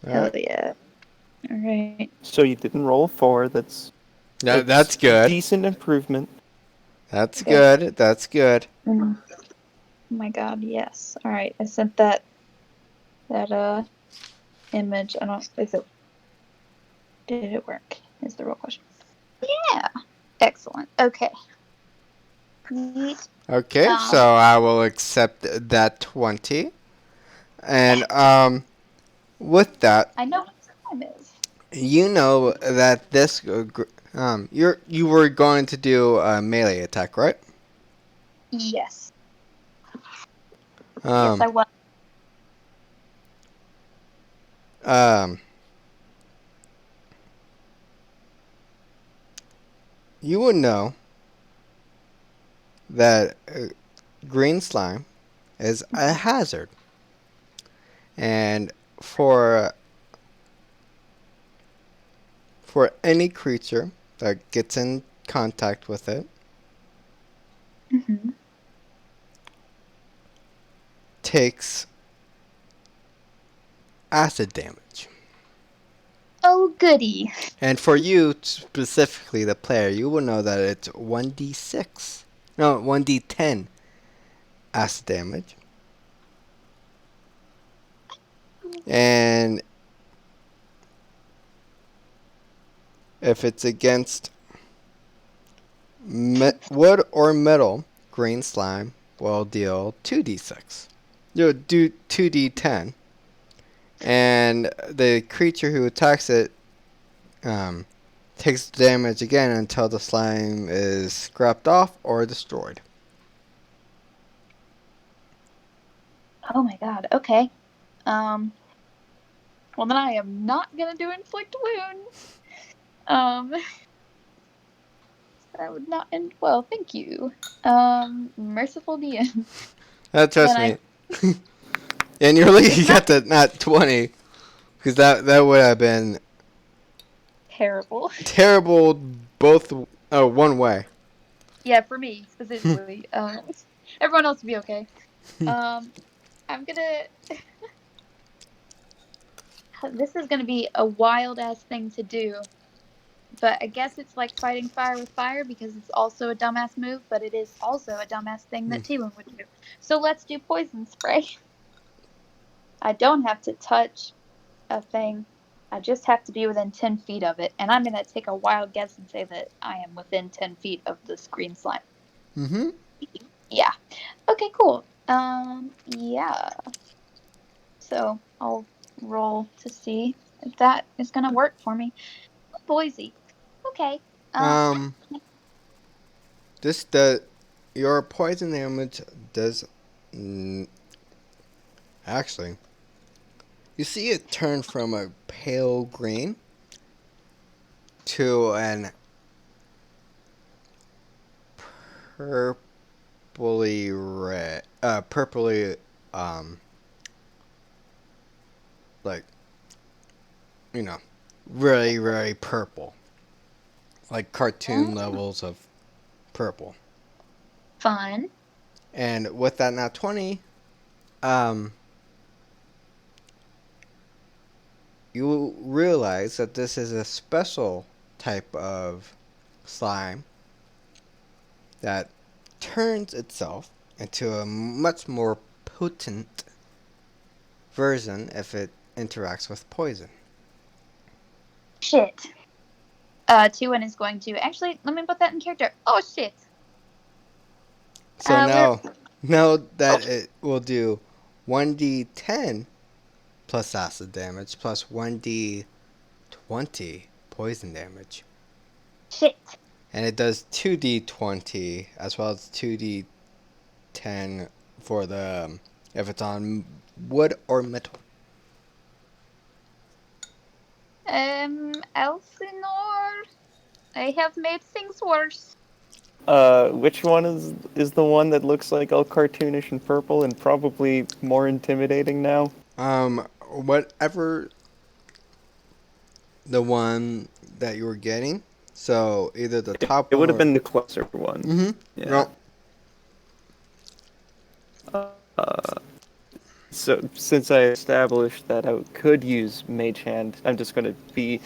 Hell yeah. All right. So you didn't roll a 4. That's good. Decent improvement. That's good. That's good. Oh my god, yes. All right. I sent that image. I don't did it work? Is the real question. Yeah. Excellent. Okay. Neat. Okay, so I will accept that 20. And with that, I know what time is. you know that this you were going to do a melee attack, right? Yes. Yes, I was. You would know that green slime is a hazard. And for any creature that gets in contact with it, takes acid damage. Oh, goody. And for you, specifically the player, you will know that it's 1d6. No, 1d10 acid damage. And if it's against wood or metal, green slime will deal 2d6. You'll do 2d10. And the creature who attacks it takes damage again until the slime is scrapped off or destroyed. Oh my god. Okay. Well, then I am not gonna do inflict wound. That would not end well. Thank you. Merciful DM. Trust Can me. And you're lucky It's you got the not 20. Because that would have been terrible. terrible both one way. Yeah, for me specifically. Everyone else would be okay. I'm gonna. This is gonna be a wild ass thing to do, but I guess it's like fighting fire with fire because it's also a dumbass move, but it is also a dumbass thing that T1 would do. So let's do poison spray. I don't have to touch a thing. I just have to be within 10 feet of it, and I'm gonna take a wild guess and say that I am within 10 feet of this green slime. Mm-hmm. Yeah. Okay, cool. Yeah. So I'll roll to see if that is gonna work for me. Boise. Okay. Your poison damage does actually. You see it turn from a pale green to an purpley red, purpley like really really purple, like cartoon levels of purple. Fun. And with that nat 20, you realize that this is a special type of slime that turns itself into a much more potent version if it interacts with poison. Shit. T1 is going to actually let me put that in character. Oh shit. So now that it will do 1d10 plus acid damage plus 1d20 poison damage. Shit. And it does 2d20 as well as 2d10 for the if it's on wood or metal. Elsinore, I have made things worse. Which one is the one that looks like all cartoonish and purple and probably more intimidating now? Whatever the one that you were getting. So either the top It one would have or... been the closer one. Mm-hmm. Yeah. No. So since I established that I could use Mage Hand, I'm just going to be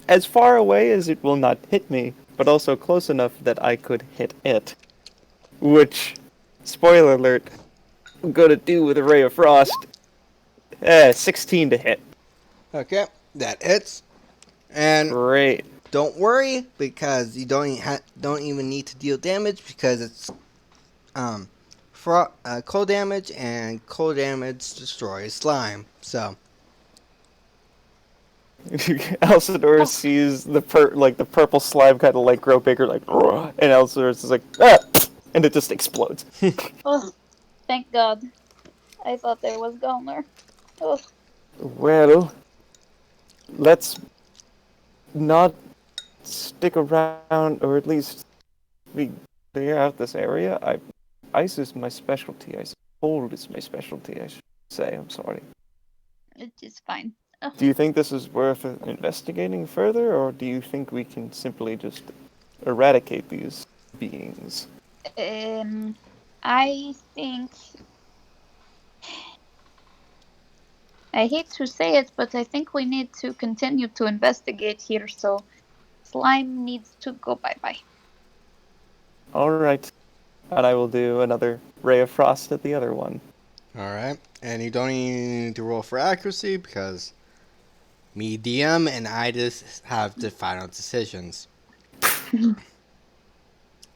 as far away as it will not hit me, but also close enough that I could hit it. Which, spoiler alert, I'm going to do with a Ray of Frost. 16 to hit. Okay, that hits. And Great. don't worry, because you don't even need to deal damage, because it's cold damage, and cold damage destroys slime. So Elsinore sees the purple slime kind of like grow bigger, like, and Elsinore is like, ah! And it just explodes. Oh, thank God. I thought there was Gomer. Oh. Well, let's not stick around, or at least we clear out this area. Ice is my specialty. Cold is my specialty, I should say. I'm sorry. It is fine. Oh. Do you think this is worth investigating further, or do you think we can simply just eradicate these beings? I think... I hate to say it, but I think we need to continue to investigate here, so slime needs to go bye-bye. Alright. And I will do another Ray of Frost at the other one. alright. And you don't even need to roll for accuracy, because me DM and I just have the final decisions.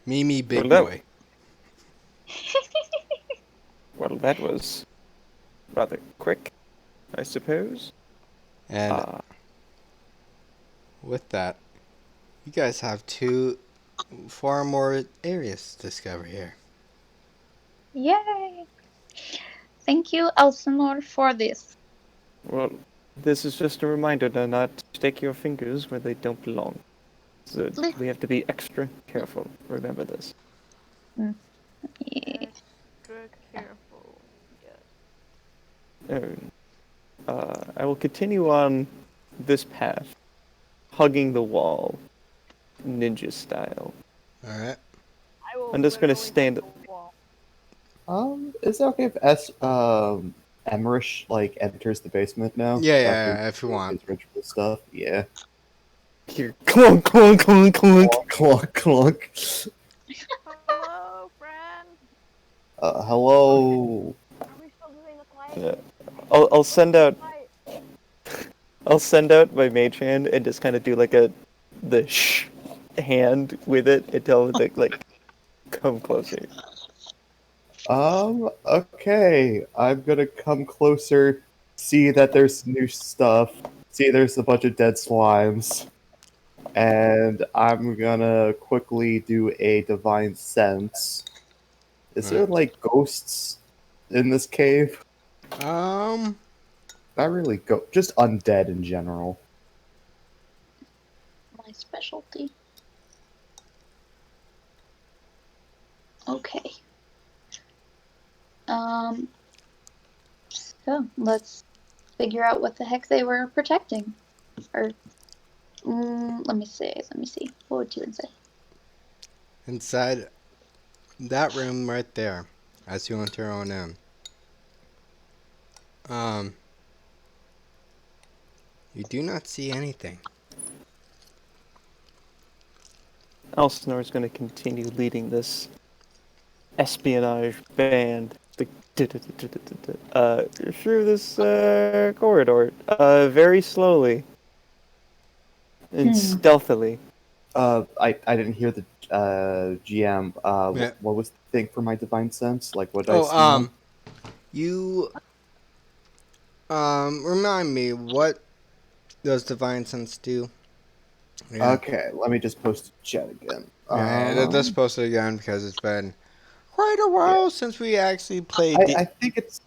me big boy. Well, that was rather quick, I suppose. And with that, you guys have 4 more areas to discover here. Yay! Thank you, Elsinore, for this. Well, This is just a reminder to not stick your fingers where they don't belong. So we have to be extra careful. Remember this. Yeah. Extra careful. Yes. I will continue on this path, hugging the wall, ninja style. Alright. I will I'm just gonna literally stand. hug the wall. Is it okay if Emmerich like enters the basement now? Yeah, if you doing want. his ritual stuff. Yeah. Here, clunk, clunk, clunk, clunk. Clunk, clunk. Hello, friend. Hello. Are we still doing the quiet? Yeah. I'll send out. Quiet. I'll send out my mage hand and just kind of do like the shh hand with it and tell it to like come closer. Okay. I'm gonna come closer, see that there's new stuff, see there's a bunch of dead slimes, and I'm gonna quickly do a divine sense. Is there Right. like ghosts in this cave? Um, Not really just undead in general. My specialty. Okay. So let's figure out what the heck they were protecting. Or, let me see. What would you say? inside that room right there, as you enter on in. You do not see anything. Elsinore is going to continue leading this espionage band through this corridor very slowly and stealthily. I didn't hear the GM. Yeah. What was the thing for my divine sense? Like what did I Oh, smell? you remind me, what does divine sense do? Yeah. Okay, let me just post a chat again. Yeah, let's post it again because it's been quite a while since we actually played. I think it's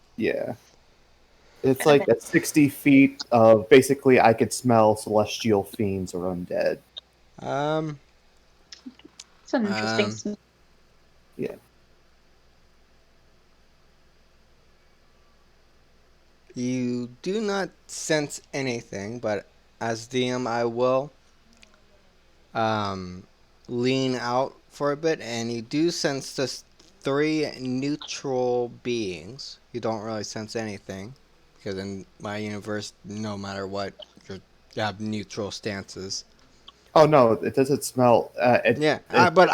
It's like at 60 feet of basically I could smell celestial fiends or undead. It's an interesting smell. Yeah. You do not sense anything, but as DM, I will lean out for a bit, and you do sense just 3 neutral beings. You don't really sense anything, because in my universe, no matter what, you have neutral stances. Oh no, it doesn't smell. But does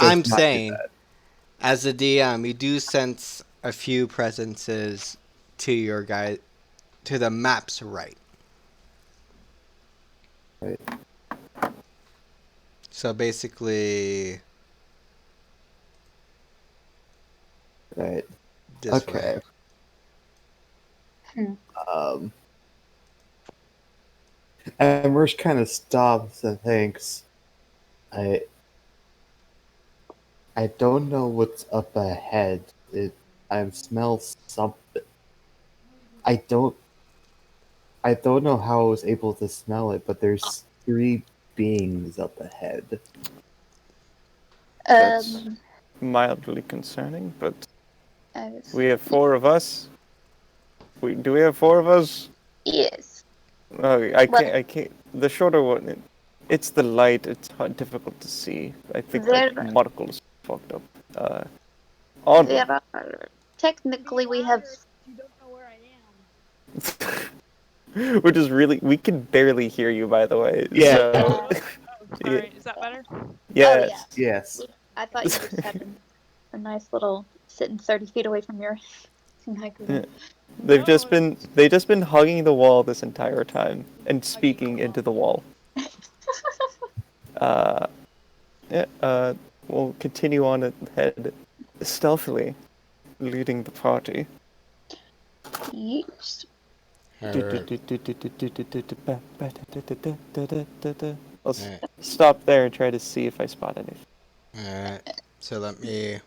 I'm not do saying, that. as a DM, you do sense a few presences to your guy, to the map's right. Right. So basically, Right. this Okay. way. And Mersh kind of stops and thinks, I don't know what's up ahead. I smell something. I don't know how I was able to smell it, but there's 3 beings up ahead. That's mildly concerning, but we have 4 of us. Do we have 4 of us? Yes. Oh, I can't. The shorter one, it's the light. It's difficult to see. I think that Markle's fucked up. Technically, we have. You don't know where I am. Which is really, we can barely hear you, by the way. Yeah. So, Oh, sorry. Is that better? yes. Oh, Yes. I thought you just had a nice little sitting 30 feet away from your microphone. They've just been hugging the wall this entire time and speaking into the wall. We'll continue on ahead stealthily, leading the party. Yes. I'll stop there and try to see if I spot anything. Alright, so let me...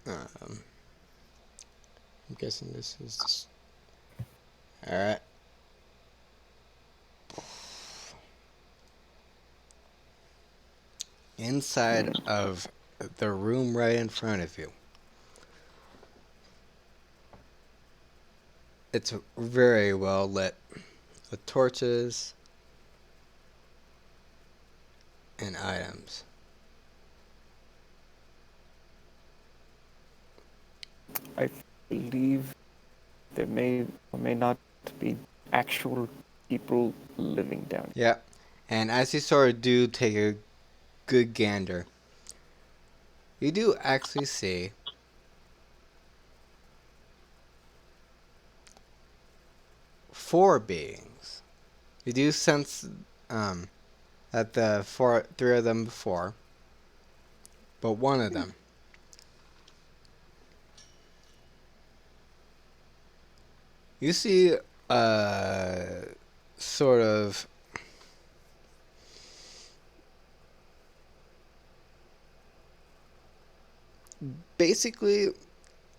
I'm guessing this is... All right. Inside of the room right in front of you. It's very well lit with torches and items. I believe there may or may not be actual people living down here. Yeah. And as you sort of do take a good gander, you do actually see four beings. You do sense that the three of them before, but one of them. You see sort of basically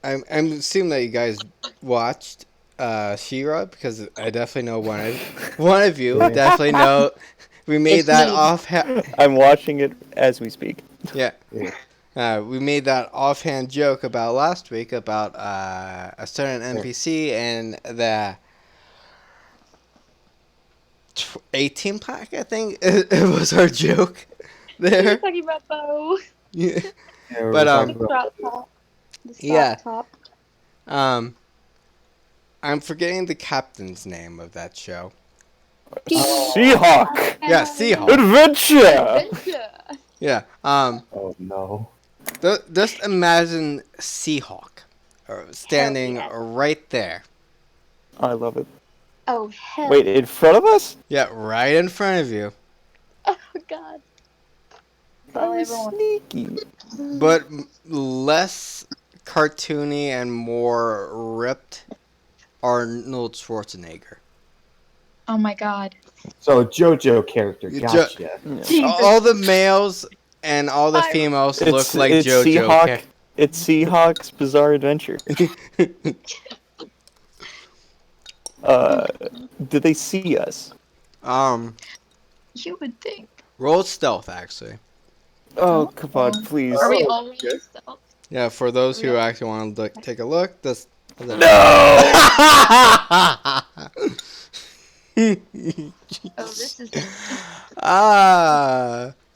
I'm assuming that you guys watched She-Ra, because I definitely know one of you Yeah. definitely know. We made It's that me. I'm watching it as we speak. Yeah. We made that offhand joke about last week about a certain NPC and the 18 pack, I think. It was our joke You're there. talking about Bo. Yeah. Yeah, we But, were talking The about crop top. The stock Yeah. top. I'm forgetting the captain's name of that show. Seahawk! Yeah, Seahawk. Adventure! Adventure. Yeah. oh no. Just imagine Seahawk standing yes. right there. I love it. Oh hell. Wait, in front of us? Yeah, right in front of you. Oh god. That's all I ever wanted. Sneaky. But less cartoony and more ripped Arnold Schwarzenegger. Oh my god. So JoJo character, Jo- gotcha. Yeah. Jesus. All the males and all the I- females look like it's JoJo. Seahawk. It's Seahawk's Bizarre Adventure. Do they see us? You would think. Roll stealth, actually. Oh, come on, please. Are we Oh, all really stealth? Yeah, for those who Really? actually want to take a look, this. No! Oh, this is.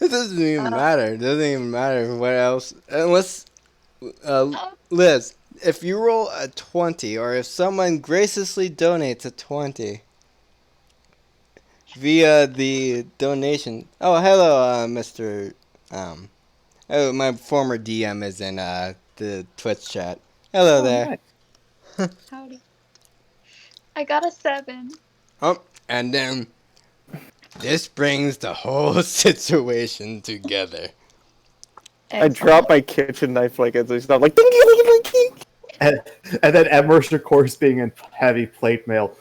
It doesn't even matter. It doesn't even matter what else. Unless, Liz, if you roll a 20, or if someone graciously donates a 20 via the donation. Oh, hello, Mr. Oh, my former DM is in the Twitch chat. Hello there. Nice. Howdy. I got a 7. Oh, and then this brings the whole situation together. I drop my kitchen knife like as I stop, like ding, ding, ding, ding, ding. And then Emmer's, of course, being in heavy plate mail.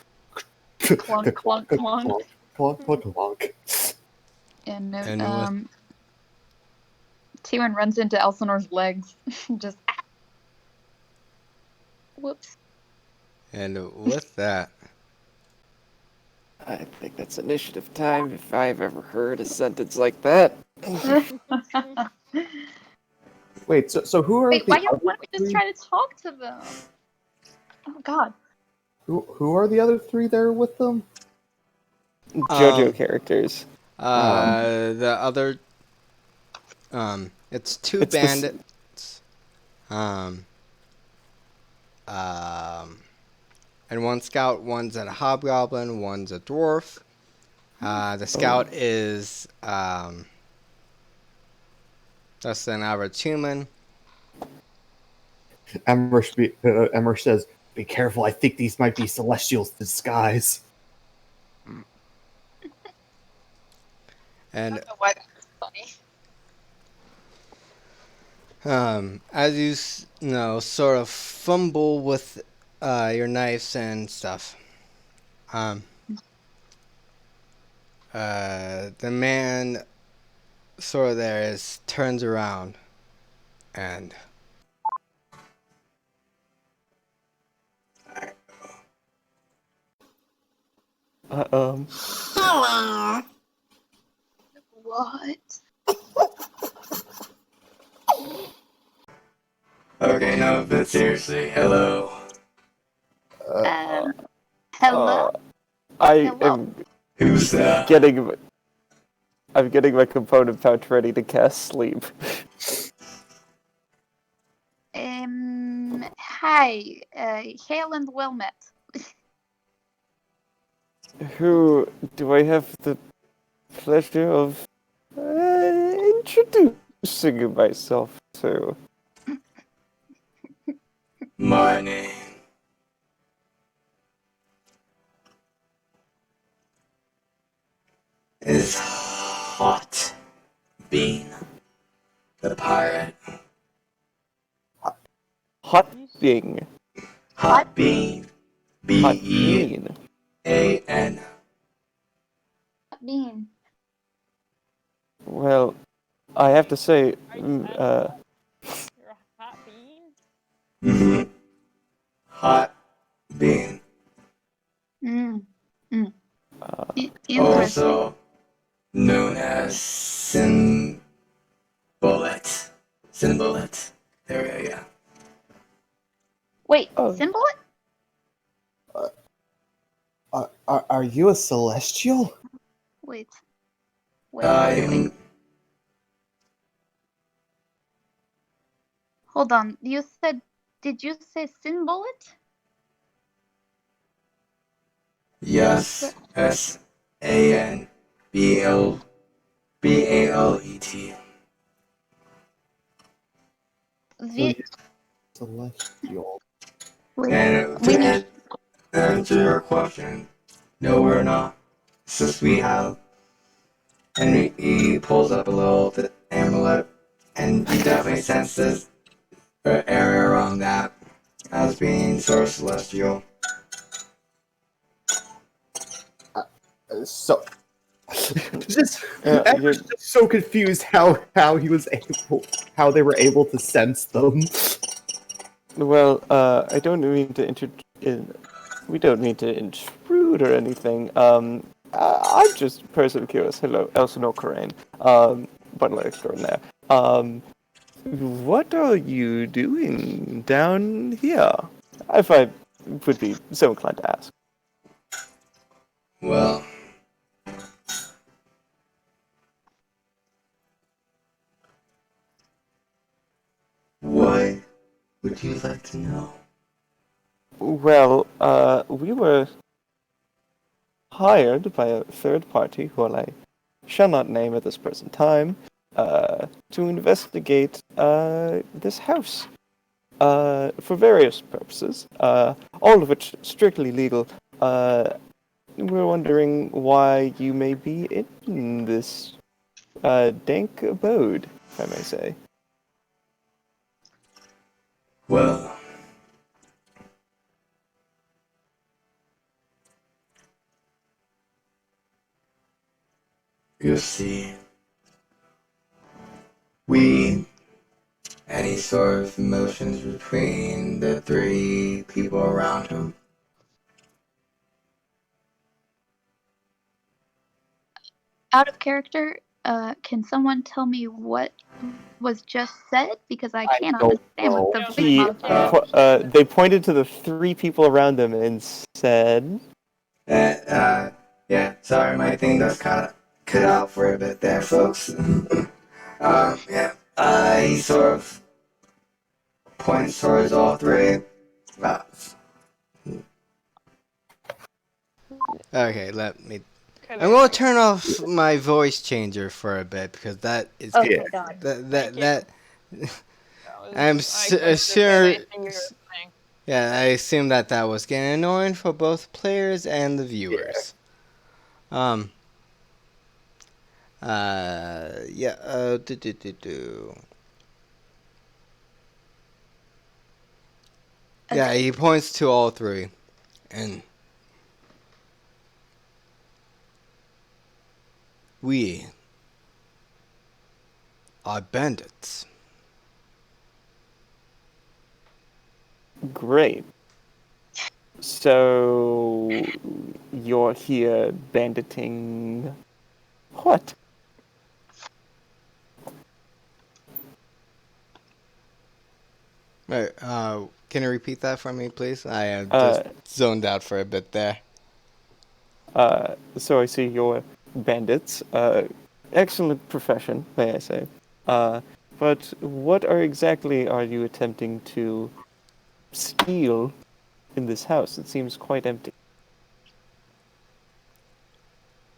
Clunk, clunk, clunk. Clunk, clunk, clunk. And And T1 runs into Elsinore's legs. Just. Whoops. And with that, I think that's initiative time if I've ever heard a sentence like that. Wait, so who are Wait, the why don't other we just three? try to talk to them? Oh god. Who are the other three there with them? JoJo characters. the other, it's two It's the s- bandits, and one scout. One's a hobgoblin. One's a dwarf. The scout is less than average human. Emmer says, "Be careful. I think these might be Celestials' disguise." And Why that's funny. as you sort of fumble with your knives and stuff, the man sort of there turns around and Hello. What? Okay, no, but seriously, hello. Hello? I Hello? am Who's that? I'm getting my component pouch ready to cast sleep. Hi. Hail and well met. Who do I have the pleasure of introducing myself to? My name is Hot Bean, the pirate. Hot Bing. Hot Bean. Hot B-E-A-N. Bean. Bean. Well, I have to say, You're a hot bean? Mm-hmm. Hot Bean. Interesting. Also known as Symbullet. Symbullet. There we go. Wait, Oh. symbol it? Are you a celestial? Wait. I'm Hold on. Did you say symbol it? yes. S-A-N-B-L-B-A-L-E-T. Celestial. And to answer your question, no, we're not. Since we have, and he pulls up a little amulet, and he definitely senses the area around that as being sort of celestial. So, just Yeah, I was just so confused how they were able to sense them. Well, I don't mean to we don't mean to intrude or anything. I'm just a person curious. Hello, Elsinore Corain, butler extraordinaire. What are you doing down here? If I would be so inclined to ask. Well, what would you like to know? Well, we were hired by a third party who I shall not name at this present time, to investigate this house for various purposes, all of which strictly legal. We're wondering why you may be in this dank abode, if I may say. Well, you see, any sort of emotions between the three people around him. Out of character, can someone tell me what was just said? Because I can't don't understand what know. the big mom said. They pointed to the three people around them and said, Yeah, sorry, my thing does cut out for a bit there, folks. Yeah, he sort of points towards all three. Okay, let me. Can I'm going to turn off my voice changer for a bit because that is Oh my god. that. I I'm couldn't sure. understand anything you were saying. Yeah, I assume that was getting annoying for both players and the viewers. Yeah. Yeah, he points to all three, and we are bandits. great. So you're here banditing what? Right, can you repeat that for me, please? I just Uh, zoned out for a bit there. so I see you're bandits. Excellent profession, may I say. But what exactly are you attempting to steal in this house? It seems quite empty.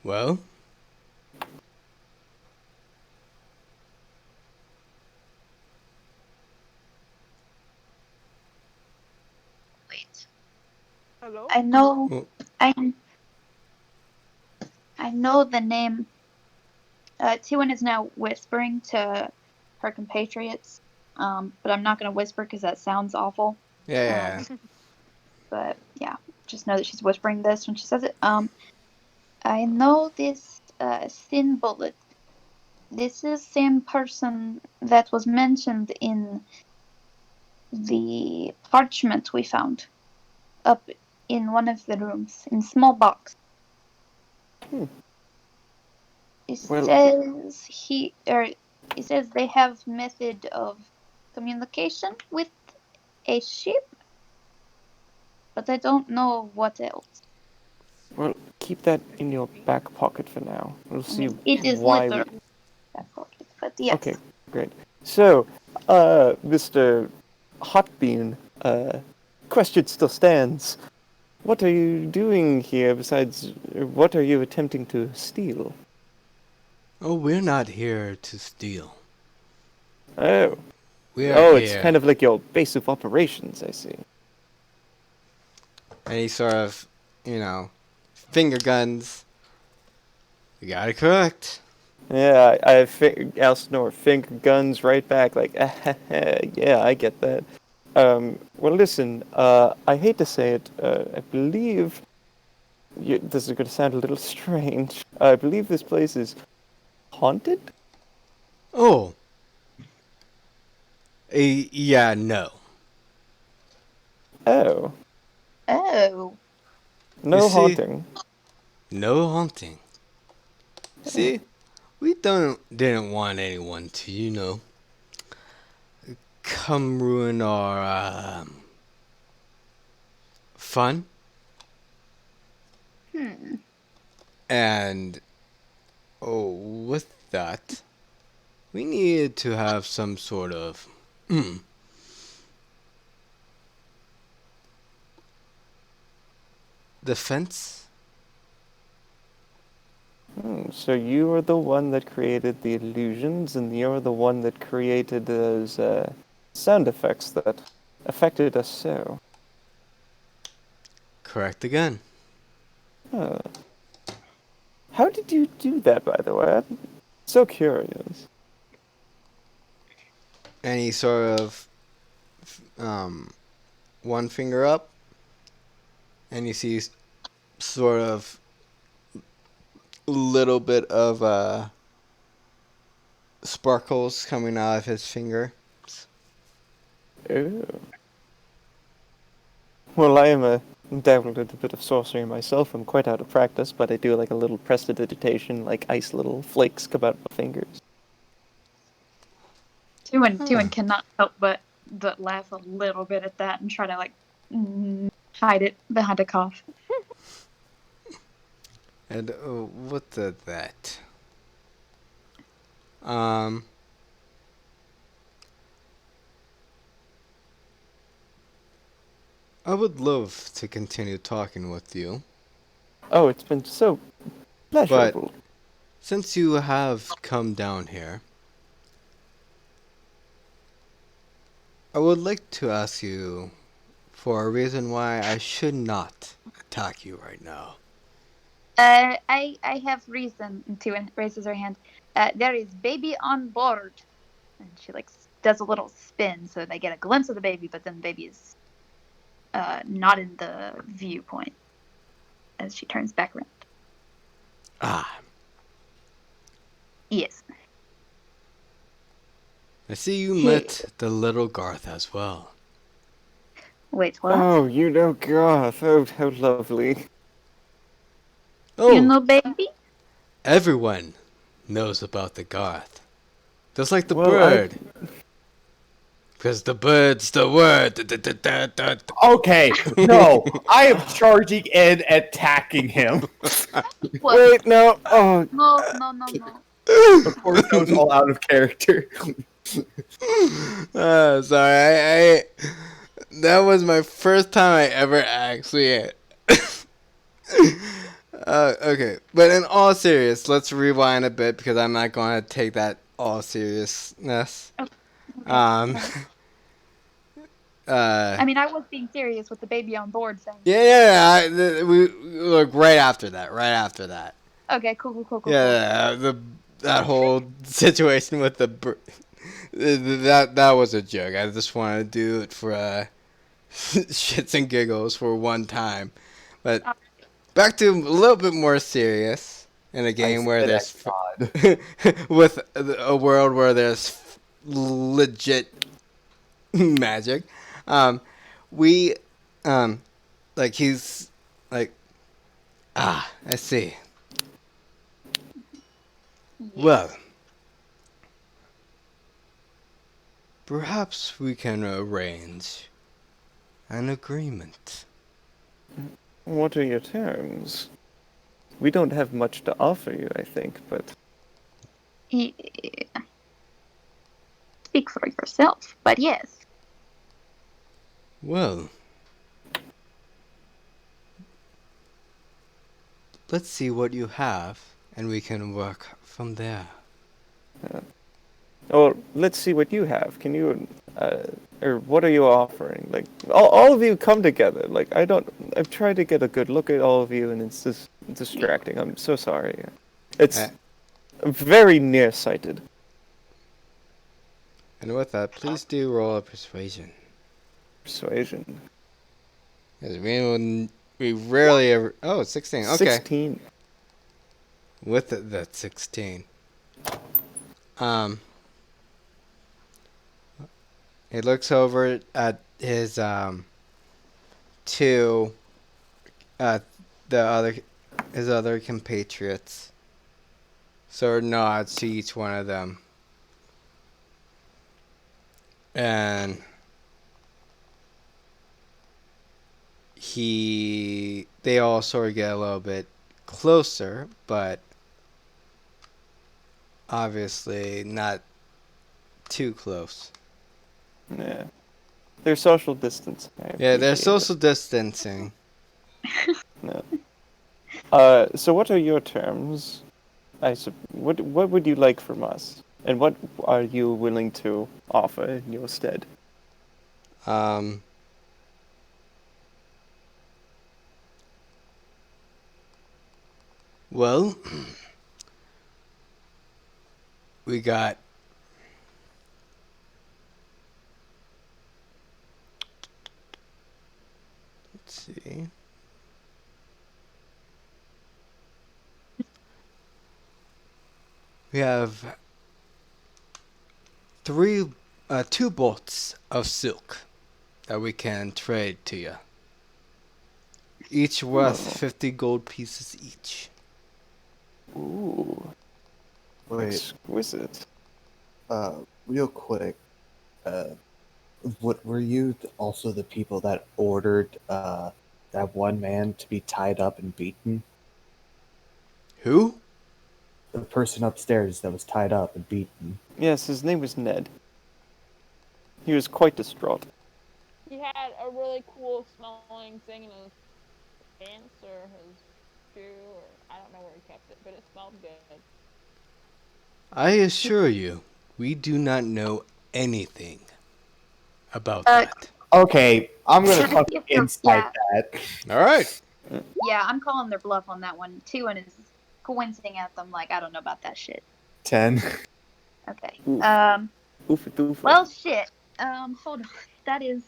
Well, Wait. Hello? I know. oh, I I know the name. Tiwin is now whispering to her compatriots, but I'm not going to whisper because that sounds awful. yeah, Um, but yeah, just know that she's whispering this when she says it. I know this thin bullet. This is the same person that was mentioned in the parchment we found up in one of the rooms in small box. Hmm. It Well, says it says they have method of communication with a ship, but I don't know what else. well, keep that in your back pocket for now. We'll I see mean, it is why we. literally that pocket, but Okay, yes. great. So, Mr. Hotbean, question still stands. What are you doing here besides, what are you attempting to steal? oh, we're not here to steal. Oh, We are oh, it's here. kind of like your base of operations, I see. And he sort of, you know, finger guns. You got it correct. Yeah, Elsinore finger guns right back, like, yeah, I get that. Well, listen, I hate to say it, I believe this is going to sound a little strange. I believe this place is haunted? Oh, yeah, no. Oh, Oh, You no see, haunting. no haunting. See, we didn't want anyone to, come ruin our fun. hmm. And oh, with that, we needed to have some sort of defense. So you are the one that created the illusions, and you're the one that created those sound effects that affected us so. Correct again. Huh. How did you do that, by the way? I'm so curious. And he sort of one finger up, and you see sort of a little bit of sparkles coming out of his finger. Oh. Well, I am a dabbled in a bit of sorcery myself. I'm quite out of practice, but I do like a little prestidigitation, like ice little flakes come out of my fingers. Huh. Tiwin cannot help but laugh a little bit at that and try to like hide it behind a cough. And what did that? Um, I would love to continue talking with you, Oh, it's been so but pleasurable. since you have come down here, I would like to ask you for a reason why I should not attack you right now. I have reason. Tiwin raises her hand. There is baby on board, and she like does a little spin so they get a glimpse of the baby, but then the baby is not in the viewpoint as she turns back around. Ah, Yes. I see you He, met the little Garth as well. Wait, what? Oh, you know Goth. Oh, how lovely. Oh, You know, baby? everyone knows about the Garth. Just like the Well, bird. Because the bird's the word. Okay, no, I am charging and attacking him. What? Wait, no. Oh, No. Of course, goes all out of character. Sorry, I that was my first time I ever actually. Okay, but in all serious, let's rewind a bit because I'm not going to take that all seriousness. Okay. Um. I mean, I was being serious with the baby on board saying. Yeah. We look right after that. Okay, cool. Yeah, that whole situation with the that was a joke. I just wanted to do it for shits and giggles for one time. But back to a little bit more serious in a game where there's with a world where there's legit magic. We like he's like I see. Yes. Well, perhaps we can arrange an agreement. what are your terms? We don't have much to offer you, I think, but Yeah. Speak for yourself, but yes. Well, let's see what you have, and we can work from there. oh, let's see what you have. Can you, or what are you offering? Like, all of you come together. Like, I've tried to get a good look at all of you, and it's just distracting. I'm so sorry. It's very nearsighted. And with that, please do roll a persuasion. Persuasion. Because we rarely ever. Oh, 16. Okay. 16. With that 16. He looks over at his two his other compatriots. Sort of nods to each one of them. And they all sort of get a little bit closer, but obviously not too close. Yeah. They're social distancing. Yeah, they're social distancing. No. So what are your terms? What would you like from us? And what are you willing to offer in your stead? Well, we got let's see. We have two bolts of silk that we can trade to you. Each worth 50 gold pieces each. Ooh. Wait, Exquisite. real quick. What were you also the people that ordered that one man to be tied up and beaten? Who? The person upstairs that was tied up and beaten. Yes, his name was Ned. He was quite distraught. He had a really cool smelling thing in his pants or his shoe, or I don't know where he kept it, but it smelled good. I assure you, we do not know anything about that. Okay, I'm gonna talk inside that. All right. Yeah, I'm calling their bluff on that one. Two and is squinting at them like I don't know about that shit. 10. Okay. Oof. Oofa doofa. Well, shit. Hold on. That is.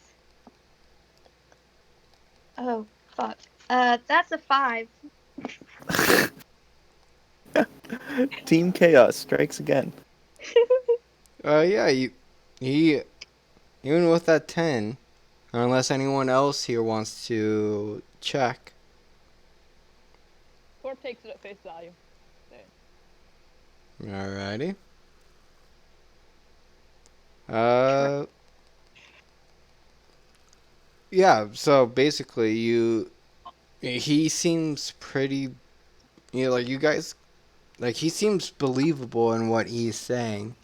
Oh fuck. That's a 5. Team Chaos strikes again. Yeah, he even with that 10, Unless anyone else here wants to check. Thorpe takes it at face value. Alrighty. Yeah, so basically he seems pretty, like you guys, like he seems believable in what he's saying.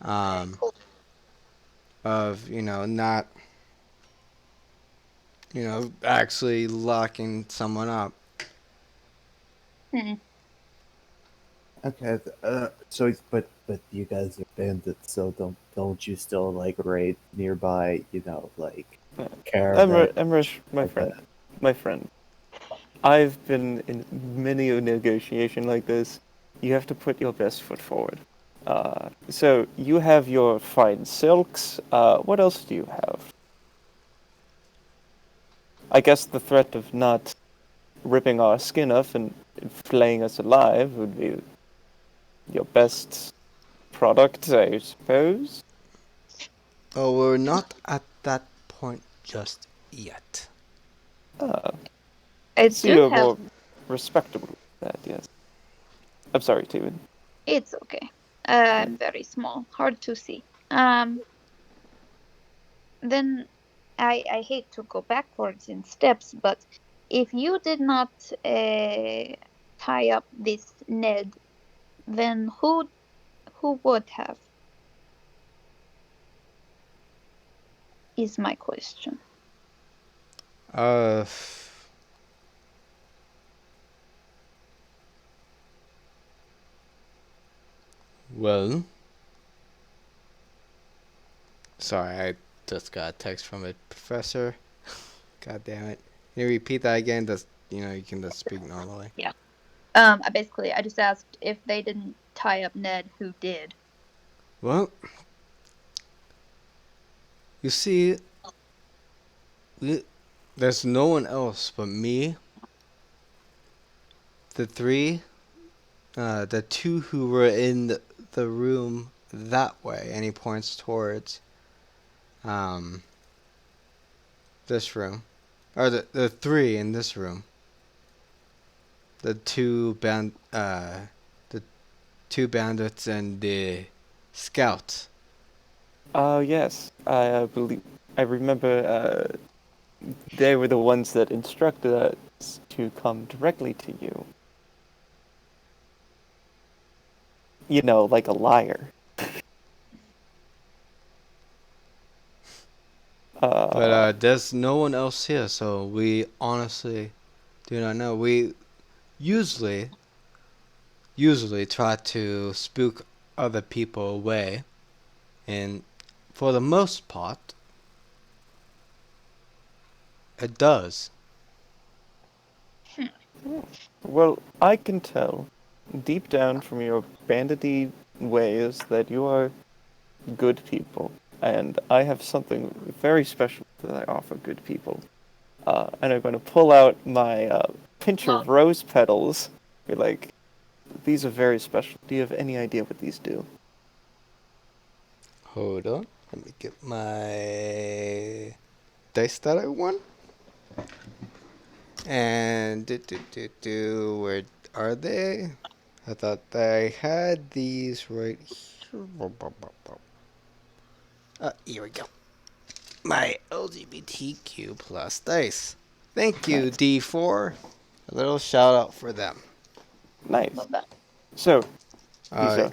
Of, not, actually locking someone up. Okay, but you guys are bandits, so don't you still like raid nearby? Caravan. Emrys, my friend. I've been in many a negotiation like this. You have to put your best foot forward. So you have your fine silks. What else do you have? I guess the threat of not ripping our skin off and flaying us alive would be your best product, I suppose. Oh, we're not at that point just yet. I So do you're have. more respectable than that, yes. I'm sorry, Steven. It's okay. I'm very small, hard to see. Then I hate to go backwards in steps, but if you did not tie up this Ned, then who would have? Is my question. Well, sorry, I just got a text from a professor. God damn it. Can you repeat that again? Just, you can just speak normally. Yeah. I just asked if they didn't tie up Ned, who did? Well, you see, there's no one else but me, the two who were in the room that way, and he points towards this room, or the three in this room. The two bandits and the scout. Yes. I believe I remember they were the ones that instructed us to come directly to you. Like a liar. But there's no one else here, so we honestly do not know. We usually try to spook other people away, and for the most part, it does. Well, I can tell deep down from your bandity ways that you are good people, and I have something very special that I offer good people. And I'm going to pull out my pinch of rose petals. Be like, these are very special. Do you have any idea what these do? Hold on. Let me get my dice that I won. And where are they? I thought I had these right here. Here we go. My LGBTQ plus dice. Thank you, Nice. D4. A little shout out for them. Nice. Love that. So, these are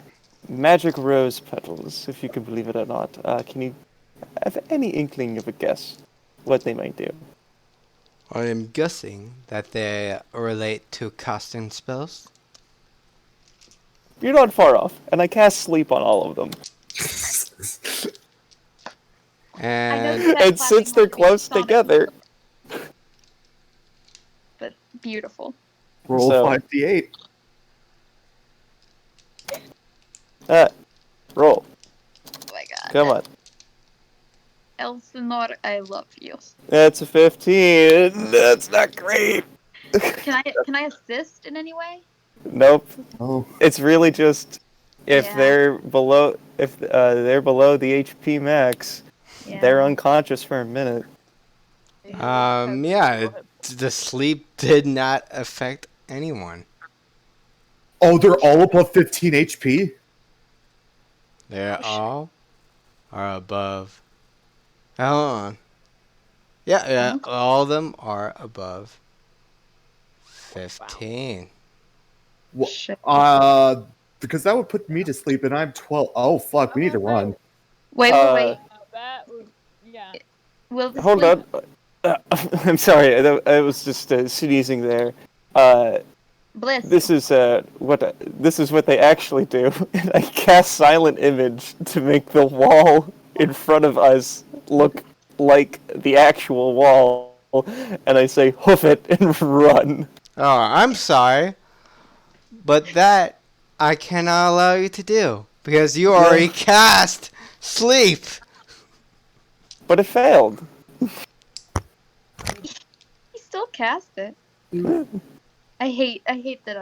magic rose petals, if you can believe it or not. Can you have any inkling of a guess what they might do? I am guessing that they relate to casting spells. You're not far off, and I cast sleep on all of them. And since they're close together. But beautiful. Roll So- 5d8. Roll. Oh my god. Come on. Elsinore, I love you. That's a 15. That's not great. Can I assist in any way? Nope. Oh, It's really just if Yeah. they're below the HP max, Yeah. They're unconscious for a minute. The sleep did not affect anyone. Oh, they're all above 15 HP? They all are above. Hold on. Yeah, Okay. all of them are above 15. Shit. Because that would put me to sleep, and I'm 12. Oh, fuck, we need to run. Wait. That was yeah. Will the Hold sleep... on. I'm sorry. I was just sneezing there. Bliss. This is what they actually do. And I cast Silent Image to make the wall in front of us look like the actual wall, and I say hoof it and run. Oh, I'm sorry, but that I cannot allow you to do because you already cast sleep. But it failed. He still cast it. I hate that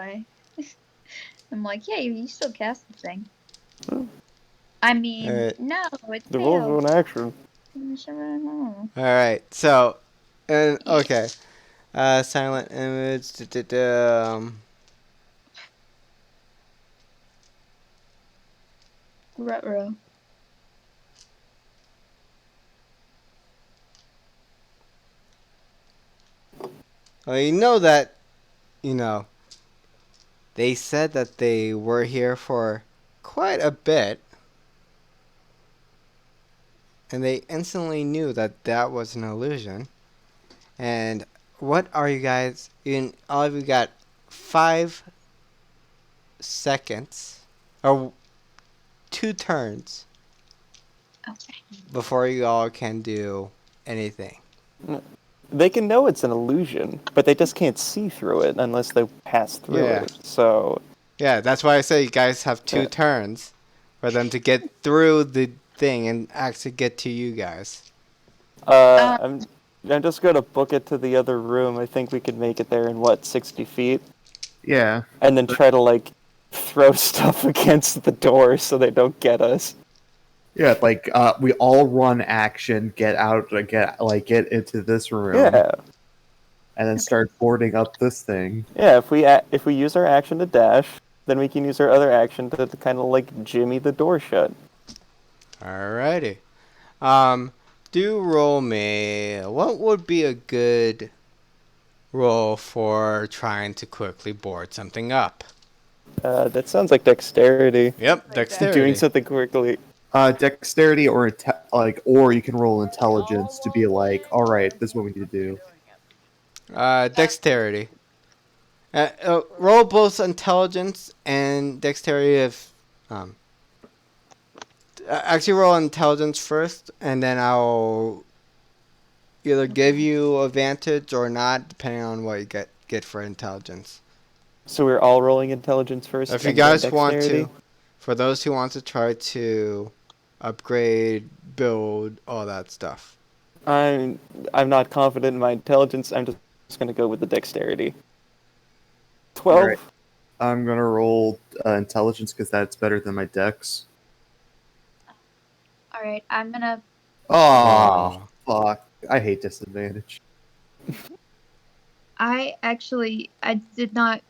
I'm like, yeah, you still cast the thing. I mean, Alright. no, it The rules failed. of an action. All right, so and okay, silent image. Ruh-roh. Well, you know that, they said that they were here for quite a bit, and they instantly knew that that was an illusion. And what are you guys? All of you got 5 seconds, or 2 turns Okay. before you all can do anything. They can know it's an illusion, but they just can't see through it unless they pass through Yeah. it. So Yeah, that's why I say you guys have 2 turns for them to get through the thing and actually get to you guys. I'm just gonna book it to the other room. I think we could make it there in 60 feet, Yeah. and then try to throw stuff against the door so they don't get us. Yeah, we all run action, get into this room, Yeah, and then start boarding up this thing. yeah. If we use our action to dash, then we can use our other action to kind of jimmy the door shut. Alrighty. Do roll me. What would be a good roll for trying to quickly board something up? That sounds like dexterity. Yep, dexterity. Doing something quickly. Dexterity or you can roll intelligence to be like, all right, this is what we need to do. Dexterity. Roll both intelligence and dexterity if actually roll intelligence first, and then I'll either give you advantage or not, depending on what you get for intelligence. So we're all rolling intelligence first. If you guys want to, for those who want to try to upgrade, build, all that stuff. I'm not confident in my intelligence. I'm just gonna go with the dexterity. 12. Right. I'm gonna roll intelligence because that's better than my dex. All right, I'm gonna. Oh, fuck! I hate disadvantage. I did not.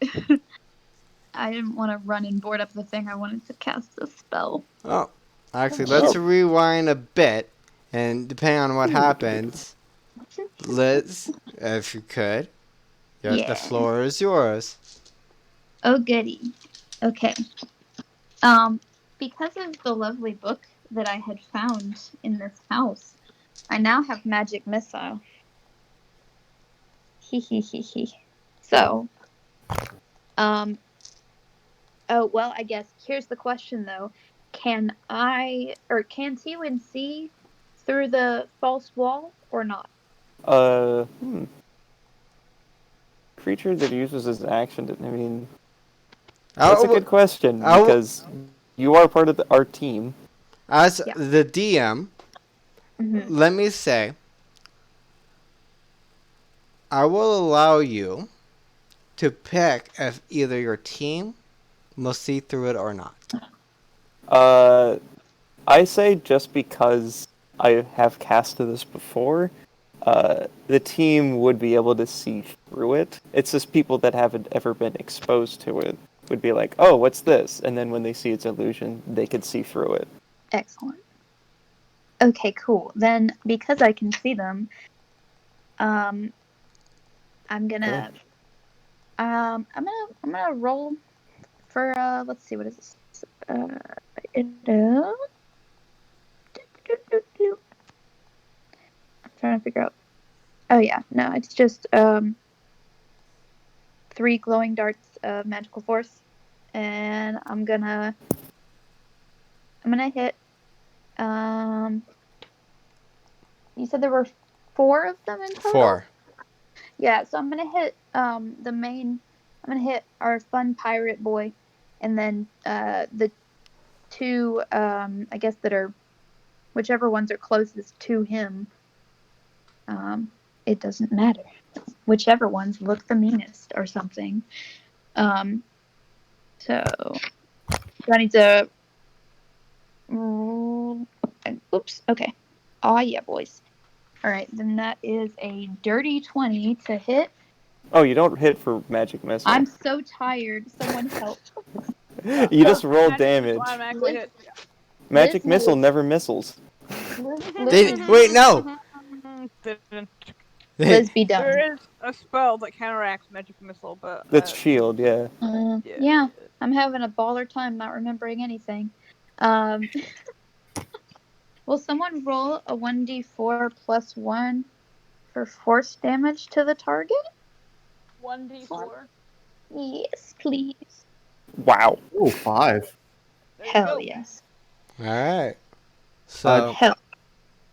I didn't want to run and board up the thing. I wanted to cast a spell. Oh, actually, let's rewind a bit, and depending on what happens, Liz, if you could, the floor is yours. Oh, goody. Okay. Because of the lovely book that I had found in this house, I now have magic missile. So, oh, well, I guess here's the question though. Can T-Win see through the false wall or not? Creature that uses his action that's a good question because you are part of our team. As the DM, let me say, I will allow you to pick if either your team will see through it or not. I say just because I have cast this before, the team would be able to see through it. It's just people that haven't ever been exposed to it would be like, oh, what's this? And then when they see its illusion, they could see through it. Excellent. Okay, cool. Then because I can see them, I'm gonna roll for let's see, what is this? I'm trying to figure out. Oh yeah, no, it's just 3 glowing darts of magical force, and I'm gonna hit. You said there were 4 of them in total. 4. Yeah, so I'm gonna hit the main. I'm gonna hit our fun pirate boy, and then the 2 I guess that are whichever ones are closest to him. It doesn't matter. Whichever ones look the meanest or something. So do I need to? Oops. Okay. Oh yeah, boys. All right, then that is a dirty 20 to hit. Oh, you don't hit for magic missile. I'm so tired. Someone help. You just roll Magic damage. missile automatically hit. Magic Liz missile knows. never missiles. Wait, no. Didn't. Liz be done. There is a spell that counteracts magic missile, but That's shield, yeah. Yeah, I'm having a baller time not remembering anything. Will someone roll a 1d4 plus 1 for force damage to the target? 1d4. Yes, please. Wow. Oh, 5. Hell yes. All right. So Hell.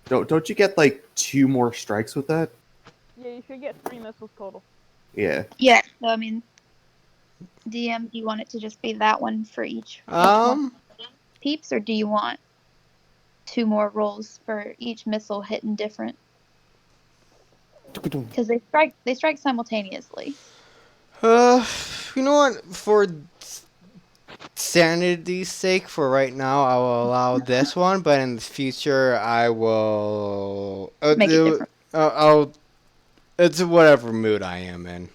Don't you get like 2 more strikes with that? Yeah, you should get 3 missiles total. Yeah. Yeah, so I mean, DM, do you want it to just be that one for each one peeps, or do you want 2 more rolls for each missile hitting different? Because they strike simultaneously. you know what? For sanity's sake, for right now, I will allow this one, but in the future, I will Make it different. I'll. It's whatever mood I am in.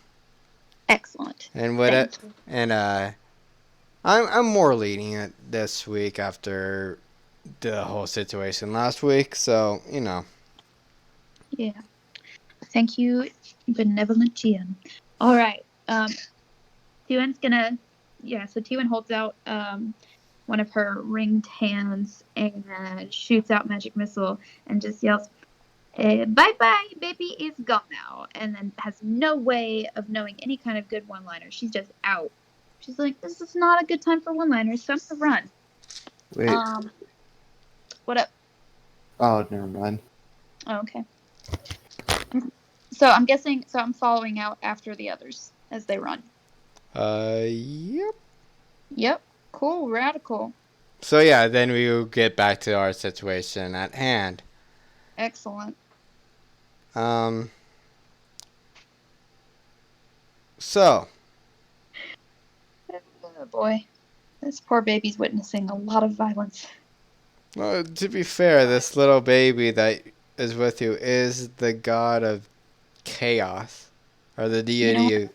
Excellent. And I'm more lenient this week after the whole situation last week, so you know. Yeah. Thank you, benevolent GM. All right. Tiwen's gonna. Yeah. So Tiwen holds out one of her ringed hands and shoots out magic missile and just yells, "Bye bye, baby is gone now," and then has no way of knowing any kind of good one-liner. She's just out. She's like, "This is not a good time for one-liners, so I'm gonna run." Wait. What up? Oh, never mind. Oh, okay. So I'm guessing. So I'm following out after the others as they run. Yep. Yep. Cool. Radical. So yeah, then we will get back to our situation at hand. Excellent. So. Oh boy, this poor baby's witnessing a lot of violence. Well, to be fair, this little baby that is with you is the god of chaos, or the deity.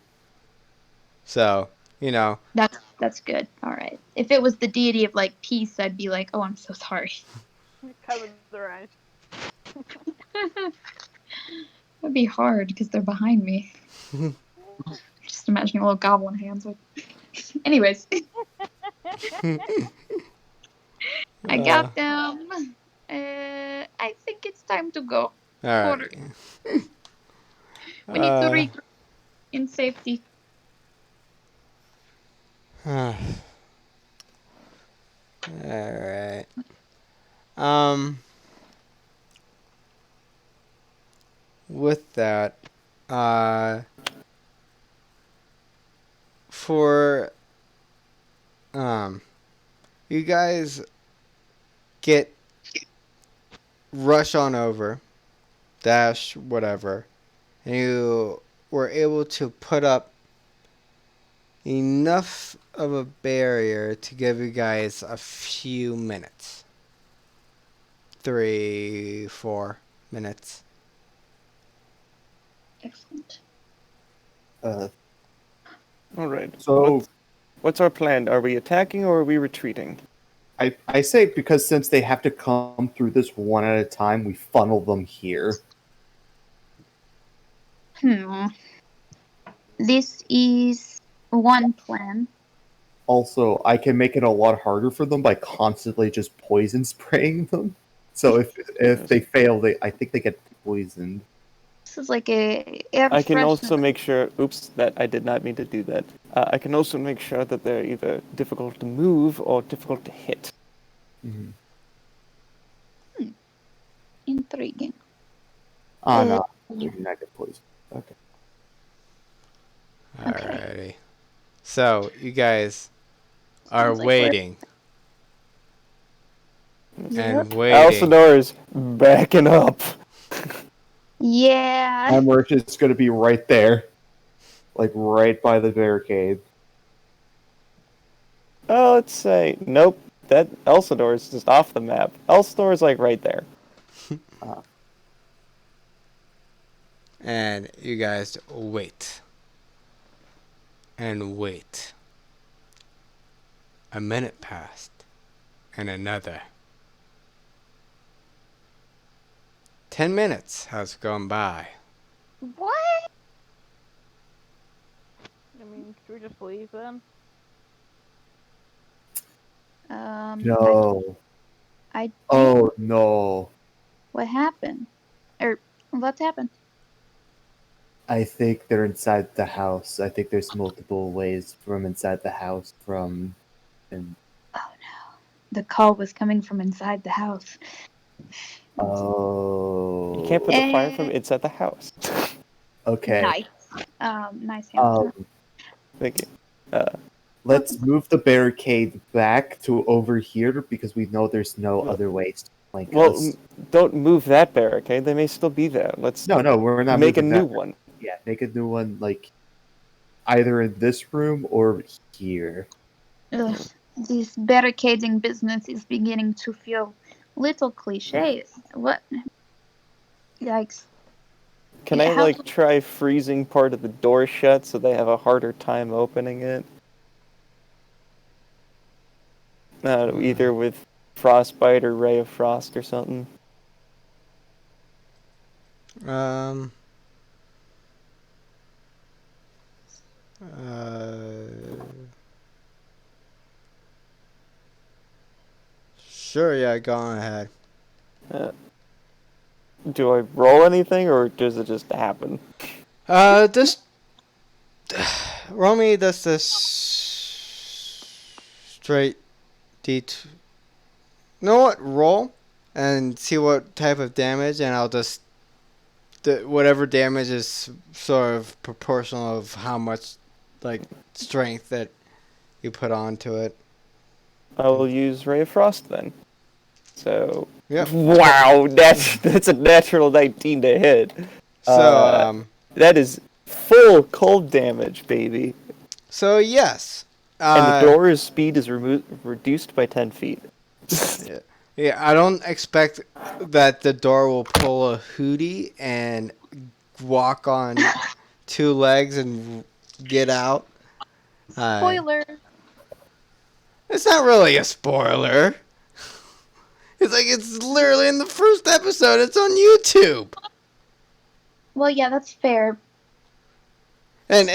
So, you know. That's good. All right. If it was the deity of like peace, I'd be like, oh, I'm so sorry. Cover their eyes. That'd be hard because they're behind me. Just imagining little goblin hands. Like... Anyways. I got them. I think it's time to go. All right. We need to regroup in safety. All right. With that, for you guys rush on over, dash whatever, and you were able to put up enough of a barrier to give you guys a few minutes. 3-4 minutes. Excellent. All right. So What's our plan? Are we attacking or are we retreating? I say because since they have to come through this one at a time, we funnel them here. This is one plan. Also, I can make it a lot harder for them by constantly just poison spraying them. So if they fail, I think they get poisoned. This is like a I can also make sure. Oops, that I did not mean to do that. I can also make sure that they're either difficult to move or difficult to hit. Mm-hmm. Intriguing. Oh no, you do not get poisoned. Okay. Alrighty. So you guys are Sounds like waiting and waiting. Elsinore is backing up. Yeah. Amherst is going to be right there, like right by the barricade. Oh, let's say nope. That Elsinore is just off the map. Elsinore is like right there. And you guys wait. And wait. A minute passed. And another. 10 minutes has gone by. What? I mean, should we just leave then? No. I Oh no. What happened? Or what's happened? I think they're inside the house. I think there's multiple ways from inside the house and Oh no. The call was coming from inside the house. oh. You can't put the fire from inside the house. Okay. Nice. Nice answer. Thank you. Let's move the barricade back to over here because we know there's no other ways to flank us. Don't move that barricade. They may still be there. Let's No, we're not make a moving new that. one. Yeah, make a new one like either in this room or here. Ugh, this barricading business is beginning to feel little cliches. What? Yikes. Can I How- try freezing part of the door shut so they have a harder time opening it? Either with frostbite or ray of frost or something. Uh, sure, yeah, go on ahead. Do I roll anything or does it just happen? This roll me this straight D2. You know what? Roll and see what type of damage, and I'll just whatever damage is sort of proportional of how much strength that you put onto it. I will use ray of frost then. So Yep. wow, that's a natural 19 to hit. So that is full cold damage, baby. So yes. And the door's speed is reduced by 10 feet. Yeah, I don't expect that the door will pull a hootie and walk on two legs and get out. Spoiler. It's not really a spoiler. It's literally in the first episode. It's on YouTube. Well, yeah, that's fair. And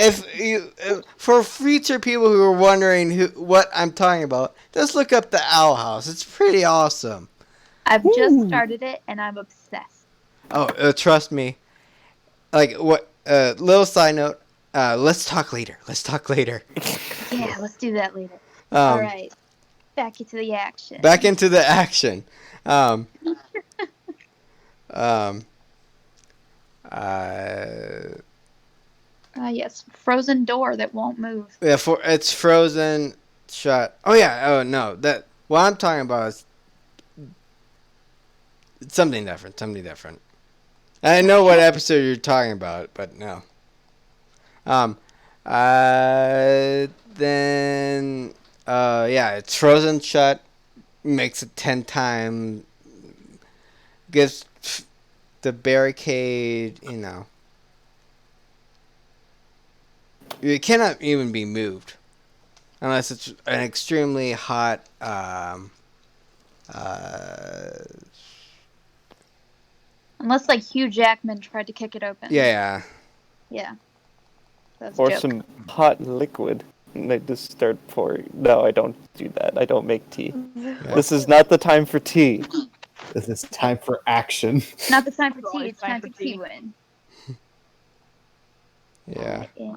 for future people who are wondering what I'm talking about, just look up the Owl House. It's pretty awesome. I've just started it, and I'm obsessed. Oh, trust me. Little side note. Let's talk later. Yeah, let's do that later. All right. Back into the action. Back into the action. Yes, frozen door that won't move. Yeah, it's frozen shut. Oh yeah. Oh no. What I'm talking about is something different. I know what episode you're talking about, but no. It's frozen shut. Makes it 10 times gives the barricade, it cannot even be moved unless it's an extremely hot. Unless like Hugh Jackman tried to kick it open. Yeah. Yeah. That's a Or joke. some hot liquid. And I just start pouring. No, I don't do that. I don't make tea. This is not the time for tea. This is time for action. Not the time for It's tea. always It's time for tea win. Yeah. Yeah.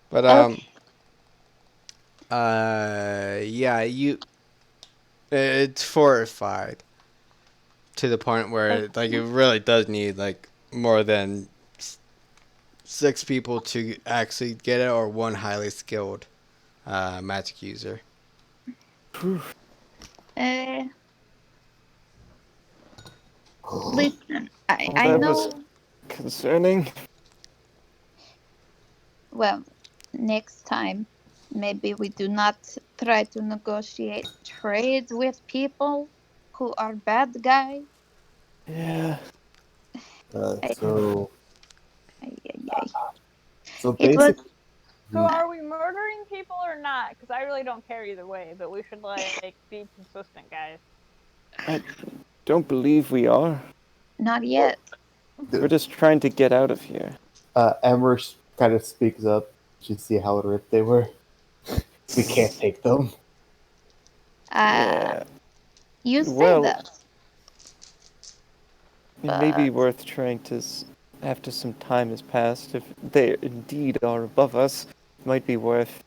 But Okay. yeah, it's fortified to the point where like it really does need like more than 6 people to actually get it, or one highly skilled magic user. Listen, I That was know. concerning. Well, next time, maybe we do not try to negotiate trade with people who are bad guys. Yeah. So Ay, ay, ay. so It was. basically, So are we murdering people or not? Because I really don't care either way, but we should like be consistent, guys. I don't believe we are. Not yet. We're just trying to get out of here. Emmerich kind of speaks up. Did you see how ripped they were? We can't take them. Yeah. You say Well, that. It may be worth trying to, after some time has passed, if they indeed are above us, it might be worth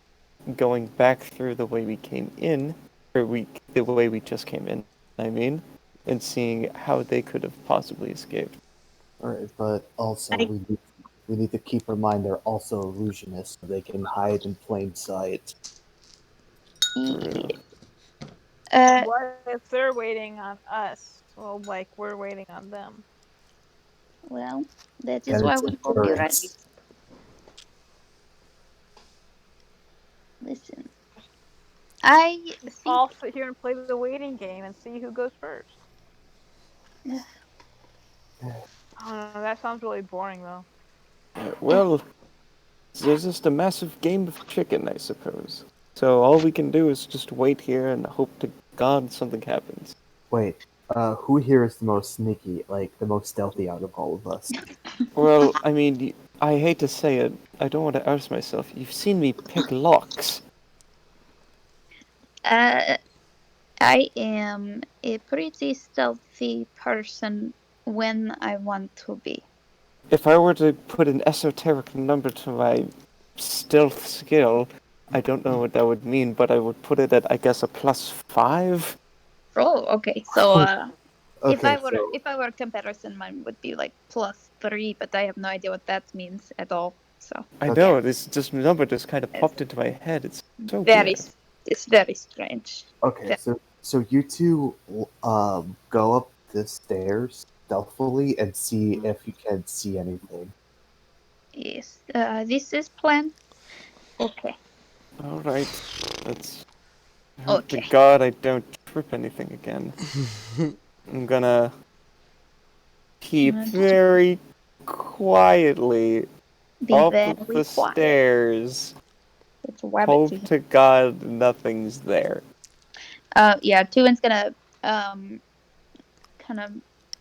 going back through the way we came in, or the way we just came in, I mean, and seeing how they could have possibly escaped. Alright, but also we need to keep in mind they're also illusionists, so they can hide in plain sight. True. What if they're waiting on us? Well, like we're waiting on them. Well, that is And why it's we will be ready. endurance. Listen, I think. I'll sit here and play the waiting game and see who goes first. I don't know, that sounds really boring though. Well, there's just a massive game of chicken, I suppose. So all we can do is just wait here and hope to God something happens. Wait, who here is the most sneaky, like the most stealthy out of all of us? Well, I mean, I hate to say it, I don't want to oust myself. You've seen me pick locks. I am a pretty stealthy person when I want to be. If I were to put an esoteric number to my stealth skill, I don't know what that would mean, but I would put it at, I guess, a +5. Oh, okay. So, Okay, if I were a comparison, mine would be like +3, but I have no idea what that means at all. So I know, this number just kind of popped into my head. It's so weird. It's very strange. Okay, so you two go up the stairs stealthily and see if you can see anything. Yes, this is plan. Okay. All right, let's. Okay. Thank God I don't trip anything again. I'm gonna keep very quietly Be up very the quiet. stairs. It's rabbit Hope season. to God nothing's there. Yeah, Tuin's gonna kind of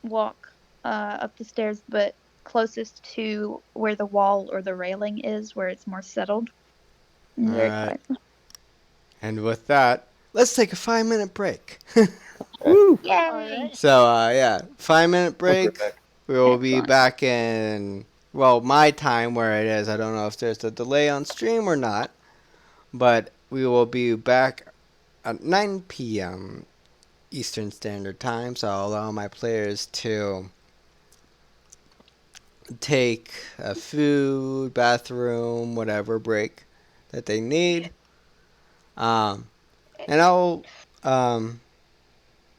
walk up the stairs, but closest to where the wall or the railing is, where it's more settled. Very Alright. quiet. And with that, let's take a 5-minute break. Woo! Yay! Alright. So, yeah, 5-minute break. back. We will be Excellent. back in, well, my time where it is. I don't know if there's a delay on stream or not, but we will be back at 9 p.m. Eastern Standard Time, so I'll allow my players to take a food, bathroom, whatever break that they need. And I'll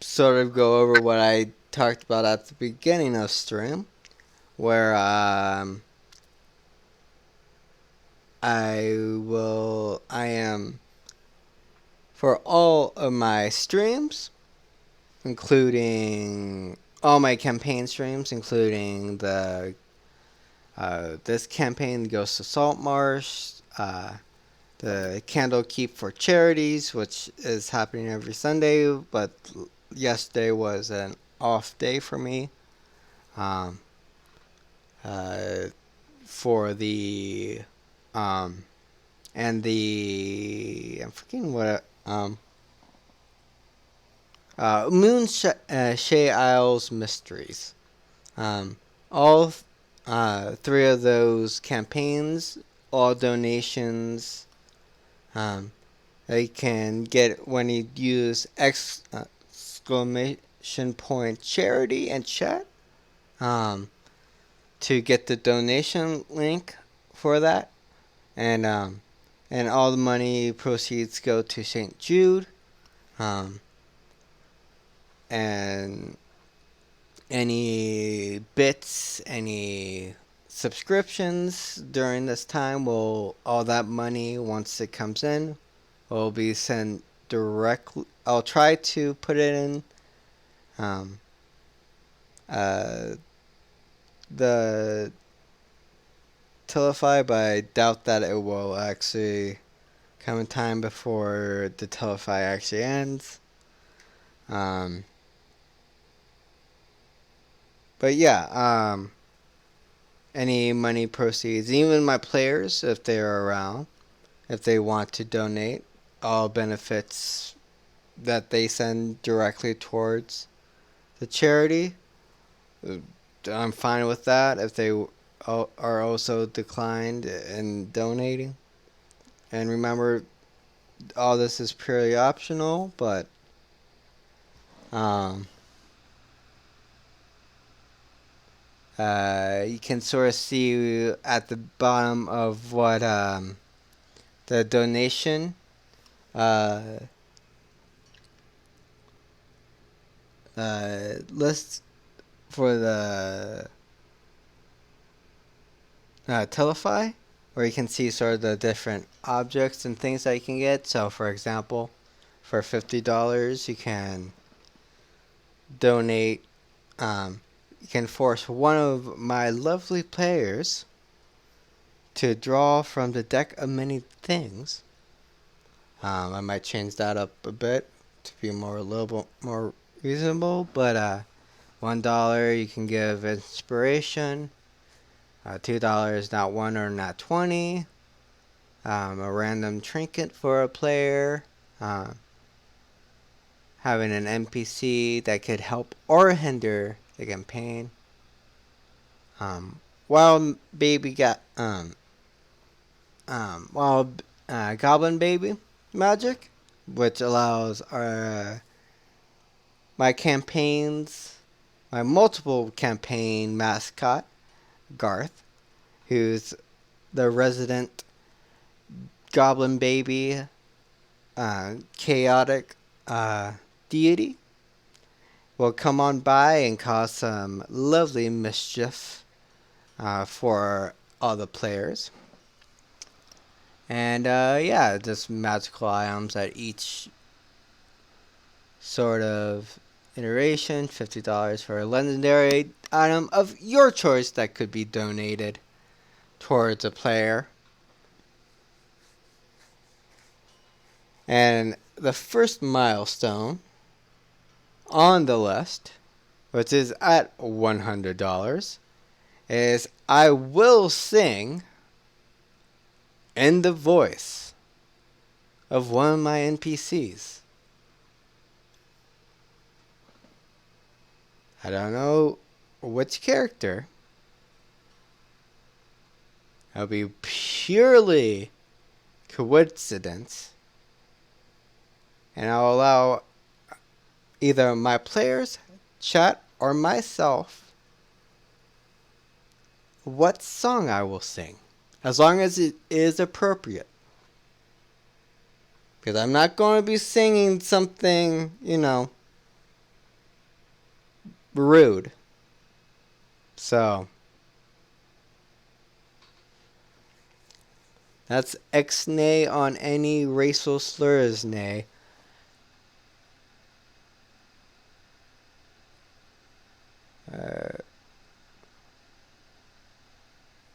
sort of go over what I talked about at the beginning of stream, where I am for all of my streams, including all my campaign streams, including the this campaign goes to Saltmarsh, the Candle Keep for Charities, which is happening every Sunday, but yesterday was an off day for me. For the and the I'm forgetting what Shay Isles Mysteries. All three of those campaigns, all donations, they can get when you use exclamation point charity and chat to get the donation link for that, and all the money proceeds go to St. Jude, and any bits, any subscriptions during this time all that money, once it comes in, will be sent directly. I'll try to put it in the Telefy, but I doubt that it will actually come in time before the Telefy actually ends. But yeah, any money proceeds, even my players, if they're around, if they want to donate, all benefits that they send directly towards the charity, I'm fine with that. If they are also declined in donating. And remember, all this is purely optional, but you can sort of see at the bottom of what the donation list for the Telefy, where you can see sort of the different objects and things that you can get. So, for example, for $50, you can donate. You can force one of my lovely players to draw from the deck of many things. I might change that up a bit to be a little bit more reasonable, but $1 you can give inspiration. $2 not 1 or not 20. A random trinket for a player. Having an NPC that could help or hinder the campaign. Wild Goblin Baby magic, which allows my campaigns, my multiple campaign mascot, Garth, who's the resident Goblin Baby chaotic deity, will come on by and cause some lovely mischief for all the players. And yeah, just magical items at each sort of iteration. $50 for a legendary item of your choice that could be donated towards a player. And the first milestone on the list, which is at $100, is I will sing in the voice of one of my NPCs. I don't know which character. It'll be purely coincidence. And I'll allow either my players, chat, or myself what song I will sing, as long as it is appropriate. Because I'm not going to be singing something, rude. So, that's X-nay on any racial slurs, nay.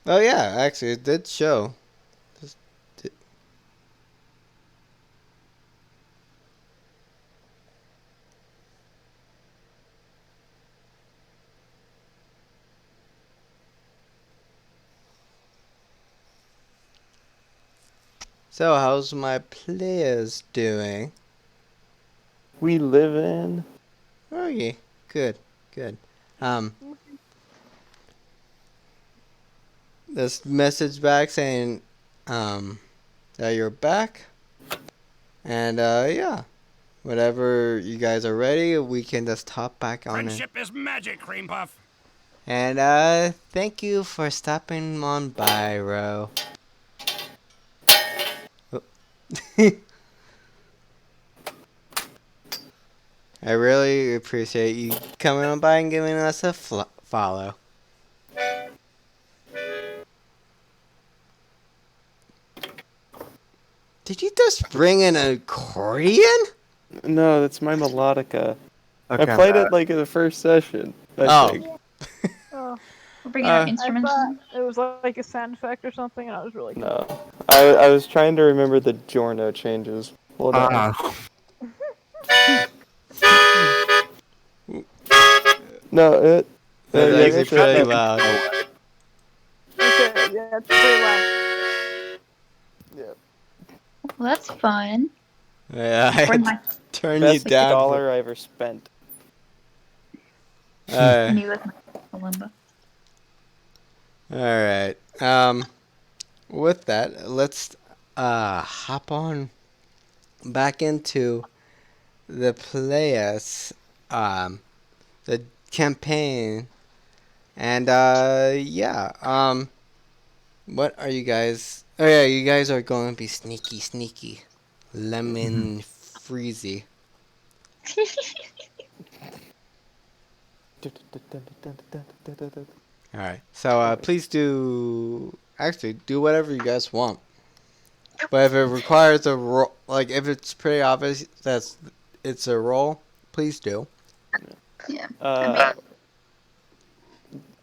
Oh yeah, actually, it did show. So, how's my players doing? We live in. Okay, good. This message back saying, that you're back, and yeah, whenever you guys are ready, we can just hop back on it. Friendship is magic, Cream Puff. And thank you for stopping on by, Ro. Oh. I really appreciate you coming on by and giving us a follow. Did you just bring an accordion? No, that's my melodica. Okay, I played it like in the first session. I think. Oh, We're bringing our Uh, I instruments. thought it was like a sound effect or something, and I was really No, I was trying to remember the Giorno changes. Hold on. No, it. That's Yeah, actually shut pretty up. loud. Okay, yeah, it's pretty loud. Yeah. Well, that's fun. Yeah, I Bring had to turn Best you down. dollar I ever spent. me with my kalimba. Alright. With that, let's hop on back into the players, the campaign. And yeah, what are you guys? Oh yeah, you guys are going to be sneaky, lemon freezy. All right, so please do whatever you guys want. But if it requires a roll, like if it's pretty obvious that it's a roll, please do. Yeah. I mean,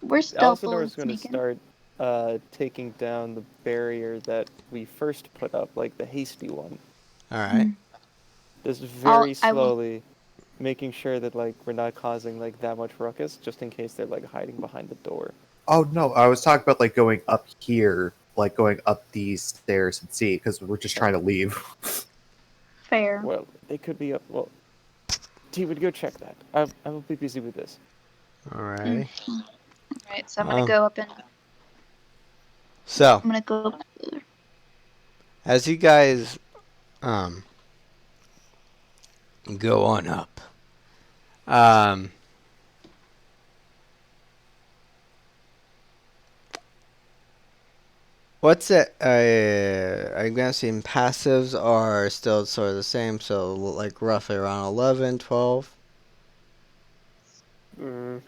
we're Alcinor stealthily is going to sneaking. start taking down the barrier that we first put up, like the hasty one. All right. Just very I will- slowly, making sure that like we're not causing like that much ruckus, just in case they're like hiding behind the door. Oh no, I was talking about like going up here, like going up these stairs and see, because we're just trying to leave. Fair. Well, they could be up. Well, T would go check that. I will be busy with this. All right. Alright, so I'm gonna go up and So I'm gonna go up. as you guys go on up, what's it? I'm guessing passives are still sort of the same, so like roughly around 11, 12. I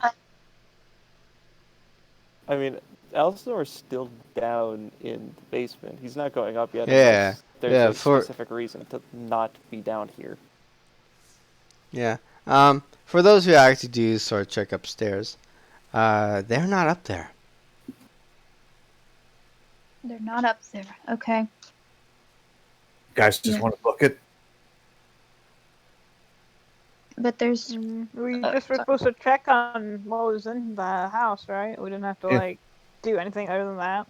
mean, Elsinor's still down in the basement. He's not going up yet. Yeah, Unless there's yeah, a specific reason to not be down here. Yeah. For those who actually do sort of check upstairs, they're not up there. They're not up there. Okay. Guys just want to book it. But there's We just were supposed to check on what was in the house, right? We didn't have to like do anything other than that.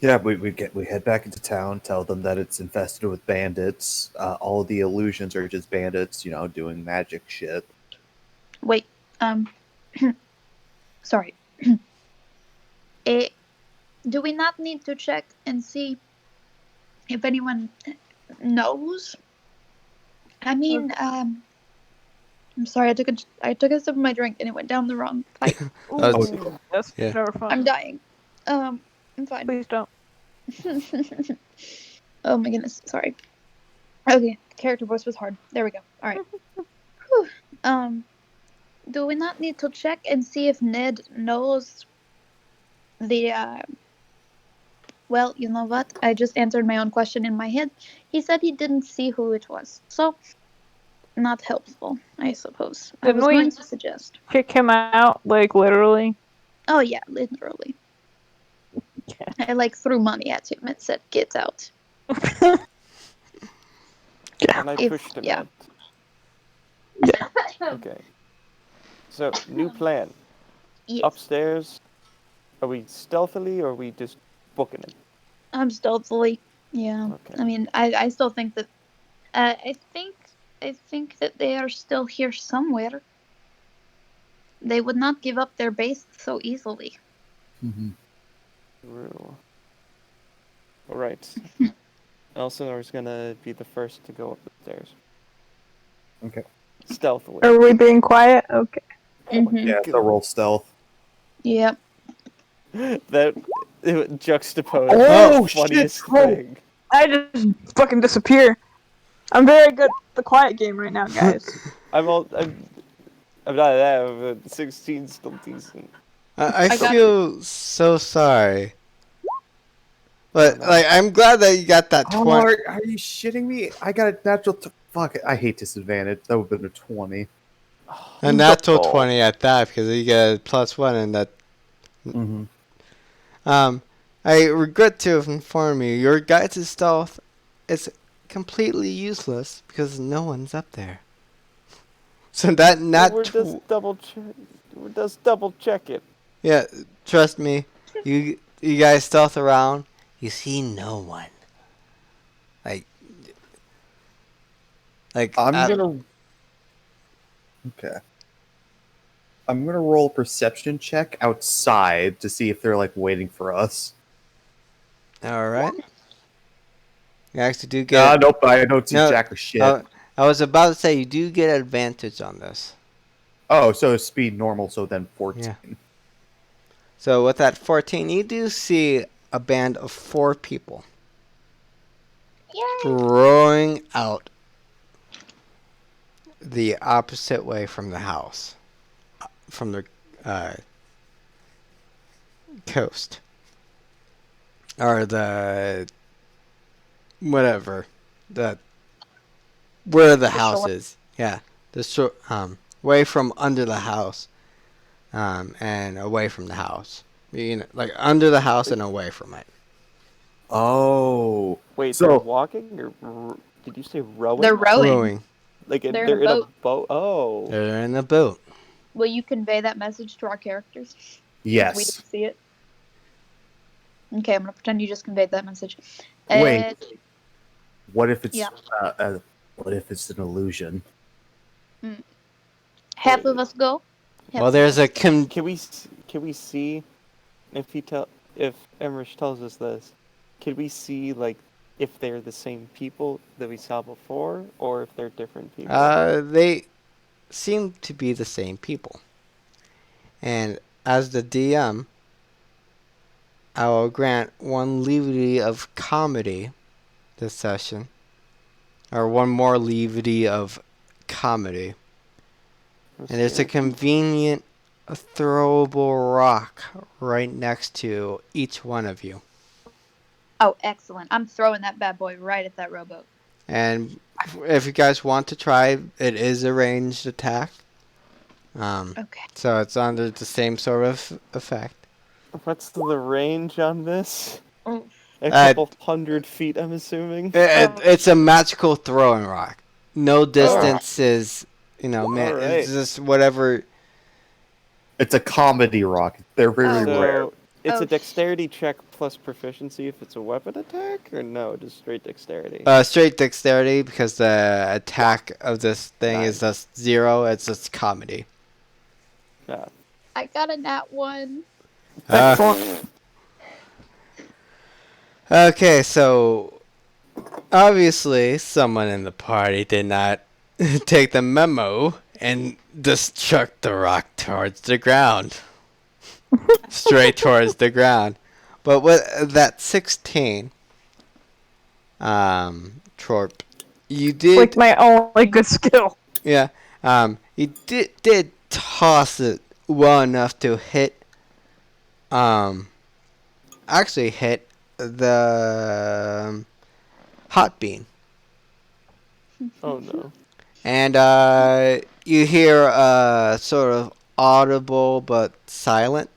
Yeah, we head back into town, tell them that it's infested with bandits. All the illusions are just bandits, doing magic shit. wait, sorry. Do we not need to check and see if anyone knows? I mean, I'm sorry, I took a sip of my drink and it went down the wrong pipe. That's Yeah. never fun. I'm dying. I'm fine. Please don't. Oh my goodness, sorry. Okay, character voice was hard. There we go. All right. Whew. Do we not need to check and see if Ned knows the? Well, you know what? I just answered my own question in my head. He said he didn't see who it was, so not helpful, I suppose. I was going to suggest. Kick him out, like literally. Oh yeah, literally. I threw money at him and said, "Get out." And I pushed him out. Okay. So, new plan. Yes. Upstairs, are we stealthily or are we just booking it? I'm stealthily. Yeah. Okay. I mean, I still think that. I think that they are still here somewhere. They would not give up their base so easily. True. Alright. Elsinore's gonna be the first to go up the stairs. Okay. Stealthily. Are we being quiet? Okay. Yeah, so roll stealth. Yep. That juxtaposed Oh, the funniest shit, bro. thing. I just fucking disappear. I'm very good at the quiet game right now, guys. I'm not that, but 16's still decent. I feel so sorry. But like, I'm glad that you got that 20. Are you shitting me? I got a natural. Fuck it. I hate disadvantage. That would have been a 20. A natural 20 at that because you get a +1 and that. I regret to inform you, your guide's stealth is completely useless because no one's up there. So that We're just double check it. Yeah, trust me. You guys stealth around. You see no one. Like I'm gonna. Okay. I'm gonna roll a perception check outside to see if they're like waiting for us. All right. You actually do get. Nope. I don't see jack or shit. I was about to say you do get advantage on this. Oh, so speed normal. So then 14. Yeah. So with that 14, you do see a band of 4 people. Yay. Rowing out the opposite way from the house, from the coast, or the whatever where the house is. Yeah, the way from under the house, and away from the house. You know, like under the house and away from it. Oh, wait. So they're walking, or did you say rowing? They're rowing. Rowing. Like they're in a boat. Oh. They're in a boat. Will you convey that message to our characters? Yes. We didn't see it. Okay, I'm gonna pretend you just conveyed that message. Wait. What if it's yeah. What if it's an illusion? Half of us go. Well, there's a Can we see if Emmerich tells us this? Can we see like if they're the same people that we saw before, or if they're different people? They seem to be the same people. And as the DM, I will grant one levity of comedy this session. Or one more levity of comedy. And there's a convenient throwable rock right next to each one of you. Oh, excellent. I'm throwing that bad boy right at that rowboat. And if you guys want to try, it is a ranged attack. Okay. So it's under the same sort of effect. What's the range on this? Oh. A couple 100 feet, I'm assuming. It's a magical throwing rock. No distance is, it's just whatever. It's a comedy rock. They're very rare. It's a dexterity check plus proficiency if it's a weapon attack, or no, just straight dexterity? Straight dexterity, because the attack of this thing is just 0. It's just comedy. Yeah. I got a nat 1. Okay, so obviously someone in the party did not take the memo and just chucked the rock towards the ground. Straight towards the ground. But with that 16, Torp, you did... Like my only good skill. Yeah, you did toss it well enough to hit... actually hit the hot bean. Oh no. And you hear a sort of audible but silent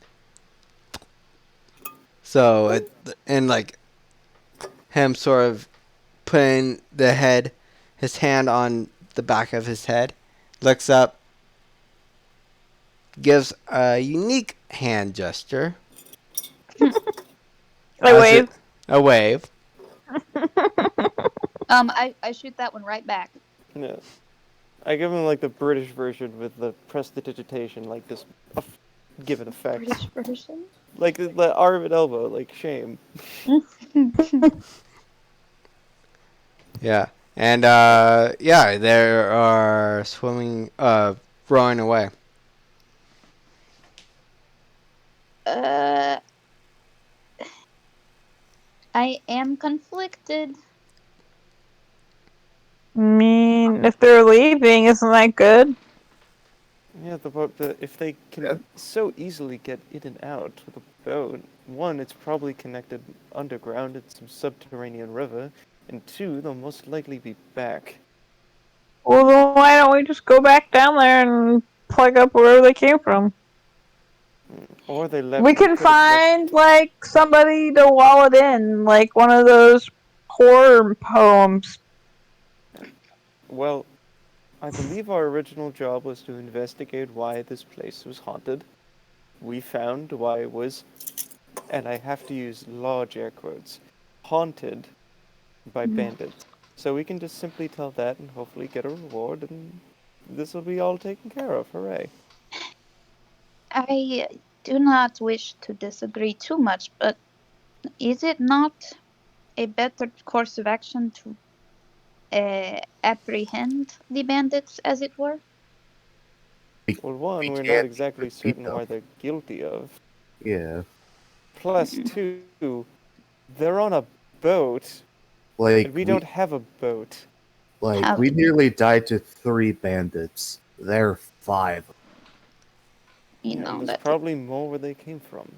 So and like him sort of putting his hand on the back of his head, looks up, gives a unique hand gesture. I wave. A wave. I shoot that one right back. Yeah. I give him like the British version with the prestidigitation, like this given effect. British version. Like the arm and elbow, like shame. Yeah. And yeah, they are rowing away. I am conflicted. I mean, if they're leaving, isn't that good? Yeah, if they can so easily get in and out with a boat, one, it's probably connected underground in some subterranean river, and two, they'll most likely be back. Well, then why don't we just go back down there and plug up wherever they came from? Or they left. We can find like somebody to wall it in, like one of those horror poems. Well, I believe our original job was to investigate why this place was haunted. We found why it was, and I have to use large air quotes, haunted by bandits. So we can just simply tell that and hopefully get a reward, and this will be all taken care of. Hooray. I do not wish to disagree too much, but is it not a better course of action to apprehend the bandits, as it were? Well, one, we're not can't exactly beat certain them. why they're guilty of. Yeah. Plus, two, they're on a boat, Like and we don't have a boat. How- we nearly died to 3 bandits. They're 5. You Yeah, know there's that. probably more where they came from.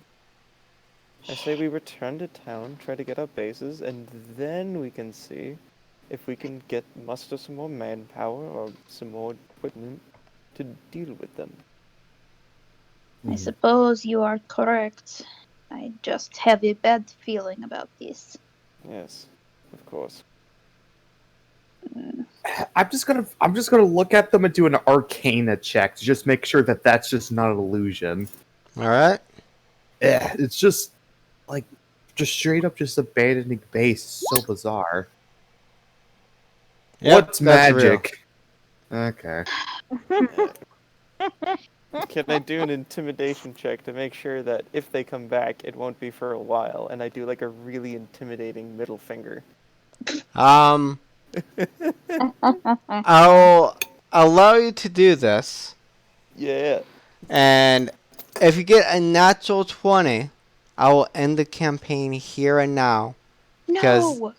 I say we return to town, try to get our bases, and then we can see if we can muster some more manpower or some more equipment to deal with them. I suppose you are correct. I just have a bad feeling about this. Yes, of course. I'm just gonna look at them and do an Arcana check to just make sure that that's just not an illusion. All right. Yeah, it's just like just straight up just abandoning base. So bizarre. Yep, What's that's magic? Okay. Can I do an intimidation check to make sure that if they come back, it won't be for a while, and I do like a really intimidating middle finger? I'll allow you to do this, Yeah. and if you get a natural 20, I will end the campaign here and now. Because No!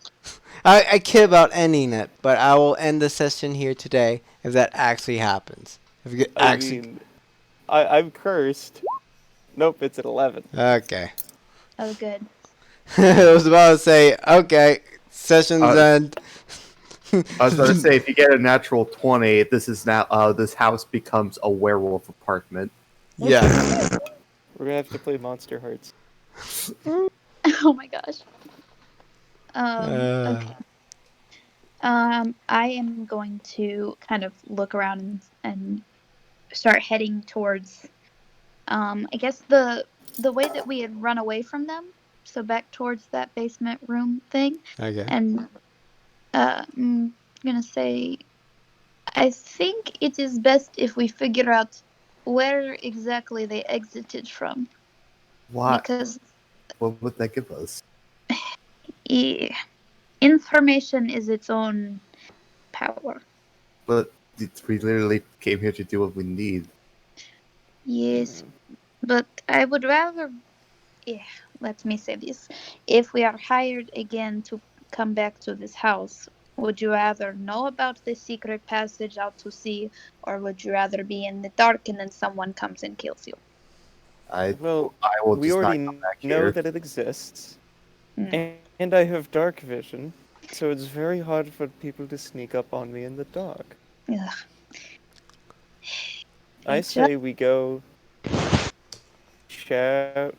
I kid about ending it, but I will end the session here today if that actually happens. If you I'm cursed. Nope, it's at 11. Okay. Oh, good. I was about to say, okay, session's end. I was gonna say if you get a natural 20, this is now this house becomes a werewolf apartment. Yeah. We're gonna have to play Monster Hearts. Oh my gosh. Okay. I am going to kind of look around and start heading towards, I guess the way that we had run away from them. So back towards that basement room thing. Okay. And I'm gonna say, I think it is best if we figure out where exactly they exited from. Why? Because What would that give us? information is its own power. But we literally came here to do what we need. Yes, but I would rather, let me say this. If we are hired again to come back to this house, would you rather know about the secret passage out to sea, or would you rather be in the dark and then someone comes and kills you? I Well, will we just already not come back know here. that it exists, Mm. and I have dark vision, so it's very hard for people to sneak up on me in the dark. Ugh. I say we go shout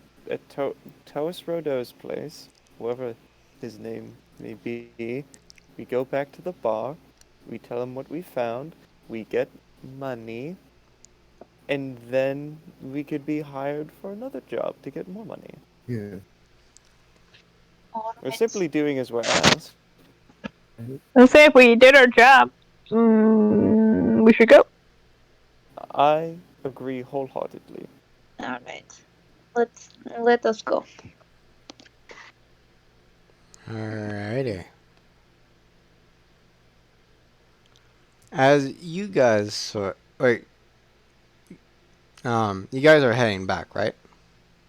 Toast Rodeau's place, whoever his name may be. We go back to the bar. We tell him what we found. We get money. And then we could be hired for another job to get more money. Yeah. All We're right. simply doing as we're asked. Let's say if we did our job, we should go. I agree wholeheartedly. All right. Let us go. Alrighty. As you guys wait, you guys are heading back, right?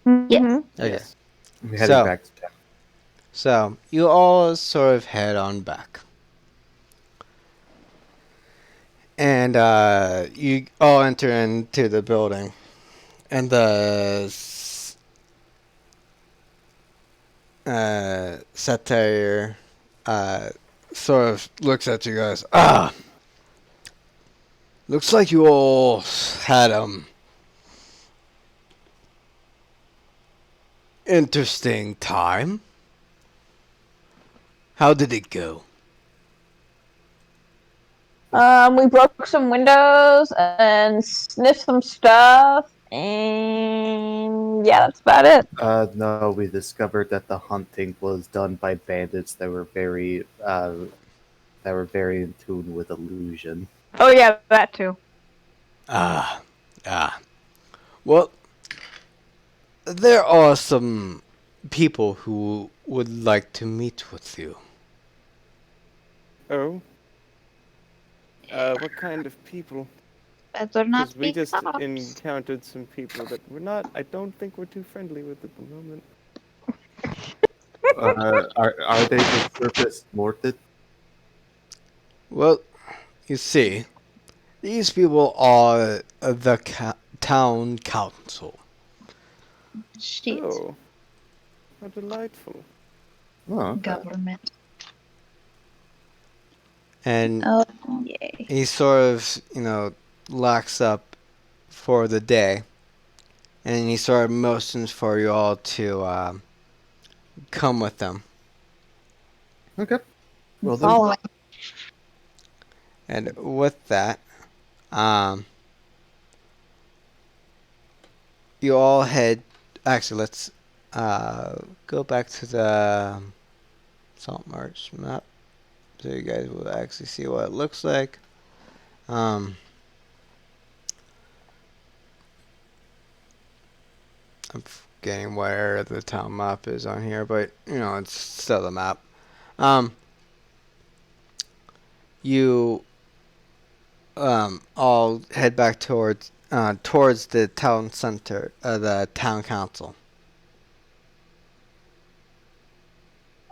Yes. Okay. Yes. I'm heading So- back to town. So you all sort of head on back, and you all enter into the building, and the satire sort of looks at you guys. Looks like you all had interesting time. How did it go? We broke some windows and sniffed some stuff, and yeah, that's about it. No, we discovered that the hunting was done by bandits that were very in tune with illusion. Oh yeah, that too. Well, there are some people who would like to meet with you. Oh? What kind of people? Better not Because we be just cops. encountered some people that I don't think we're too friendly with at the moment. Are they the surface morted? Well, you see, these people are the town council. Shit. Oh. How delightful. Oh, okay. Government. And Oh, yay. he sort of, locks up for the day. And he sort of motions for you all to come with them. Okay. Well then. Following. And with that, you all head. Actually, let's go back to the Saltmarsh map so you guys will actually see what it looks like. I'm forgetting where the town map is on here, but it's still the map. You all head back towards the town center, the town council,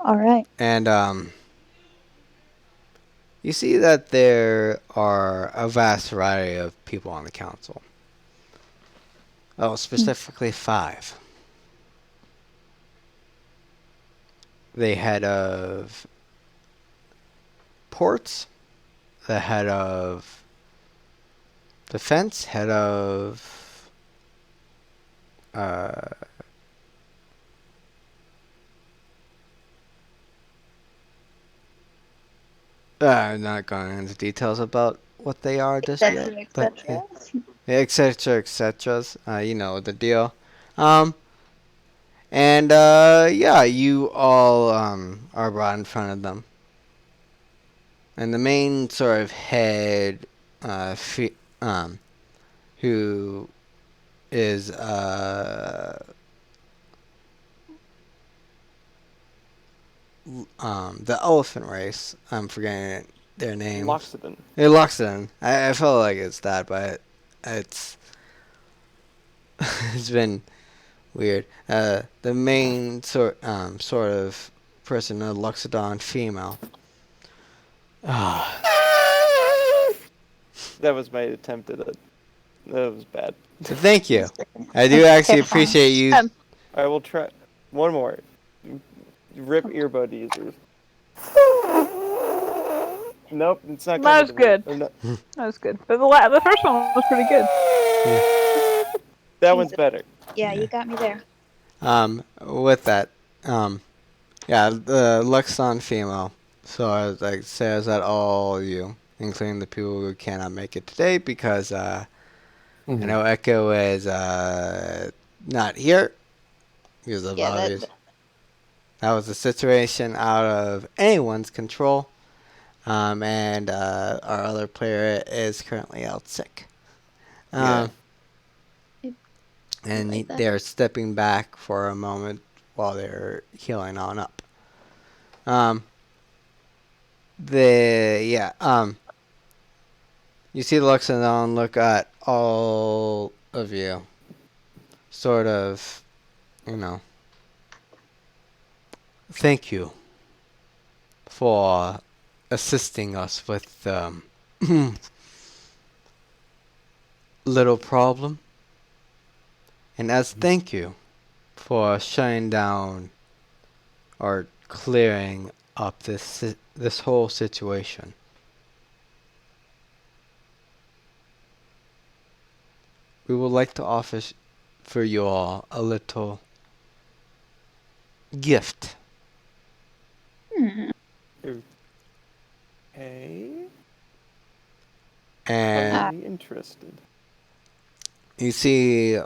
All right. and you see that there are a vast variety of people on the council. Oh, specifically 5. The head of ports, the head of defense, head of I'm not going into details about what they are just yet, but etc. etc. You know the deal. And yeah, you all are brought in front of them. And the main sort of head, who is the elephant race. I'm forgetting their name. Loxodon. Hey, Loxodon. I felt like it's that, but it's it's been weird. The main sort of person, a Loxodon female. That was my attempt at it. That was bad. Thank you. I do actually appreciate you. I will try one more. Rip earbud users. Nope, it's not. That was good. No. That was good. But the first one was pretty good. That one's better. Yeah, you got me there. With that, yeah, the Luxon female. So I was like, says that all of you, including the people who cannot make it today, because I know Echo is not here because of Yeah, obvious. That was a situation out of anyone's control. And our other player is currently out sick. Yeah. And like that. they're stepping back for a moment while they're healing on up. You see the Luxodon look at all of you, sort of, thank you for assisting us with little problem. And as thank you for shutting down or clearing up this whole situation, we would like to offer for you all a little gift. Okay. And Highly interested. you see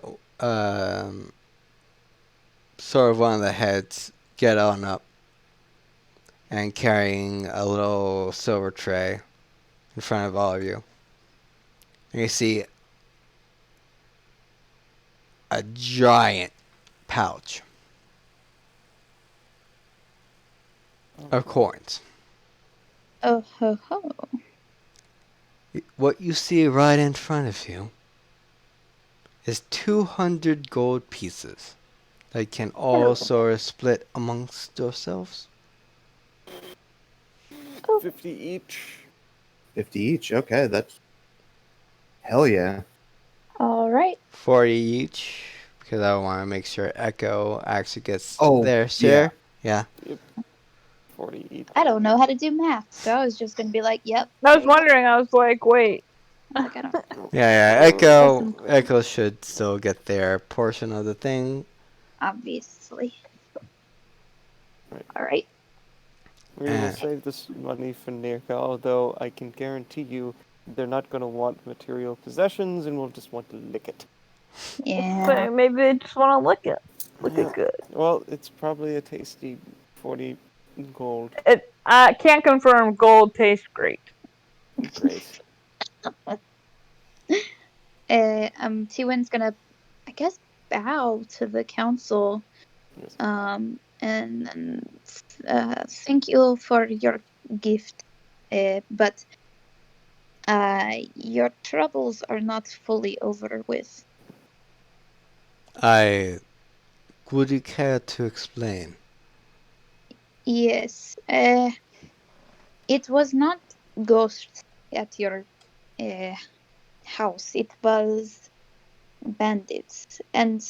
sort of one of the heads get on up and carrying a little silver tray in front of all of you. And you see a giant pouch of coins. Oh ho ho. What you see right in front of you is 200 gold pieces that can all sort of split amongst yourselves. 50 each. 50 each. Okay, that's hell yeah. All right. 40 each, because I want to make sure Echo actually gets Oh, their share. Yeah. Yep. 40 each. I don't know how to do math, so I was just gonna be like, "Yep." I was wondering. I was like, wait. Like, I don't. Yeah. Echo should still get their portion of the thing. Obviously. Right. All right. We will save this money for Nirka, although I can guarantee you they're not going to want material possessions and will just want to lick it. Yeah. So maybe they just want to lick it. Look Yeah. it good. Well, it's probably a tasty 40 gold. I can't confirm gold tastes great. Great. T-Win's gonna, I guess, bow to the council. Yes. And then thank you for your gift. But your troubles are not fully over with. Would you care to explain? Yes. It was not ghosts at your house. It was bandits. And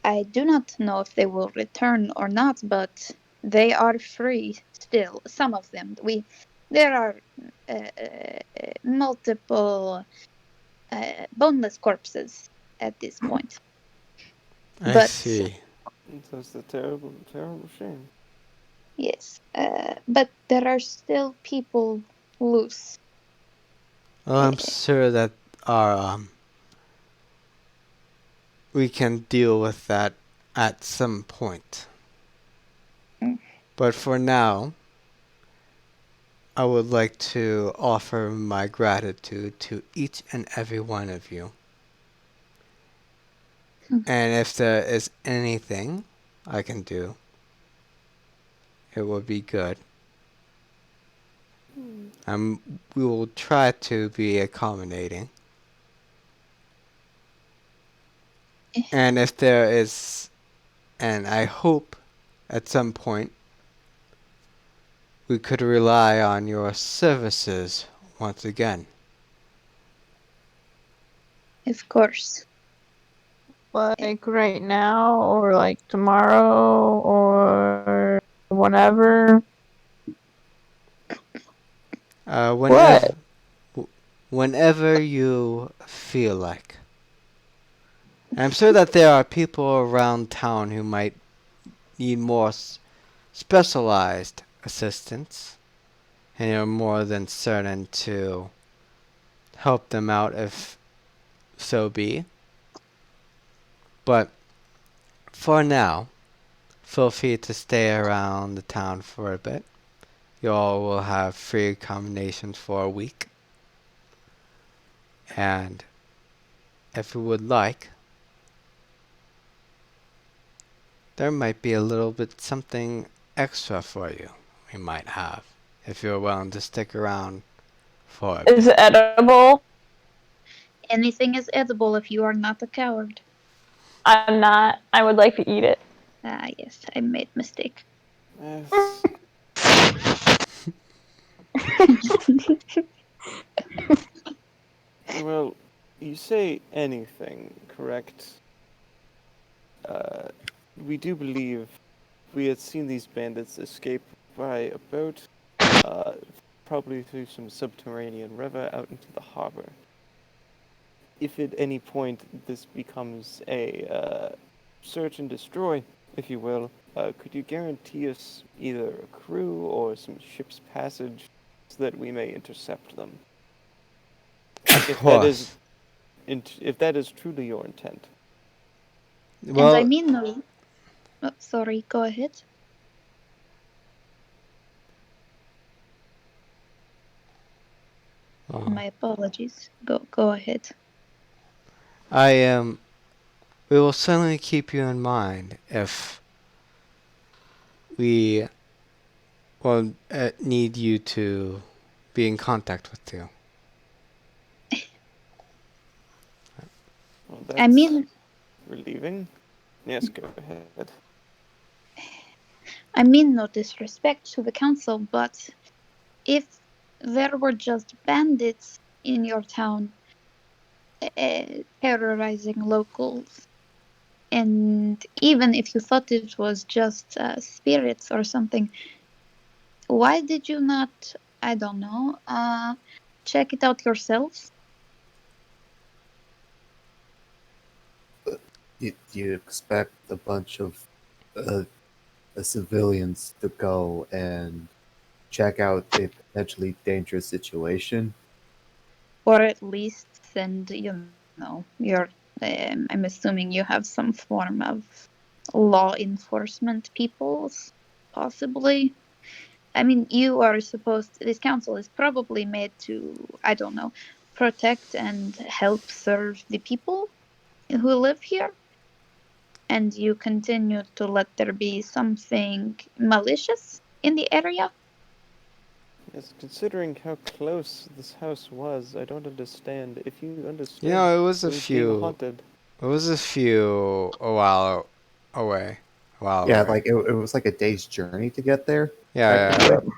I do not know if they will return or not, but they are free still. Some of them. There are multiple boneless corpses at this point. I see. That's a terrible, terrible shame. Yes, but there are still people loose. Well, I'm sure that we can deal with that at some point. But for now, I would like to offer my gratitude to each and every one of you. And if there is anything I can do, it would be good. We will try to be accommodating. And if there is, and I hope at some point, we could rely on your services once again. Of course. Like right now, or like tomorrow, or whenever. Whenever you feel like. And I'm sure that there are people around town who might need more specialized assistance, and you're more than certain to help them out if so be. But for now, feel free to stay around the town for a bit. You all will have free accommodations for a week. And if you would like, there might be a little bit something extra for you we might have, if you're willing to stick around for a Is bit. it edible? Anything is edible if you are not a coward. I'm not. I would like to eat it. Ah, yes, I made mistake. Yes. Well, you say anything, correct? We do believe we had seen these bandits escape by a boat, probably through some subterranean river out into the harbor. If at any point this becomes a search and destroy, if you will, could you guarantee us either a crew or some ship's passage so that we may intercept them? Of If course. that is truly your intent. And I Well, mean no. Oh, sorry, go ahead. My apologies. Go ahead. I am. We will certainly keep you in mind if we will need you to be in contact with you. Well, I that's mean, relieving. Yes, go ahead. I mean no disrespect to the council, but if there were just bandits in your town terrorizing locals, and even if you thought it was just spirits or something, why did you not, I don't know, check it out yourselves? You expect a bunch of uh, civilians to go and check out a potentially dangerous situation? Or at least send, your, I'm assuming you have some form of law enforcement peoples, possibly. I mean, this council is probably made to, I don't know, protect and help serve the people who live here. And you continue to let there be something malicious in the area. Yes, considering how close this house was, I don't understand. If you You understood know, it was it a was being few. haunted, It was a while away. A while Yeah, away. like it was like a day's journey to get there. Yeah, yeah. Technically.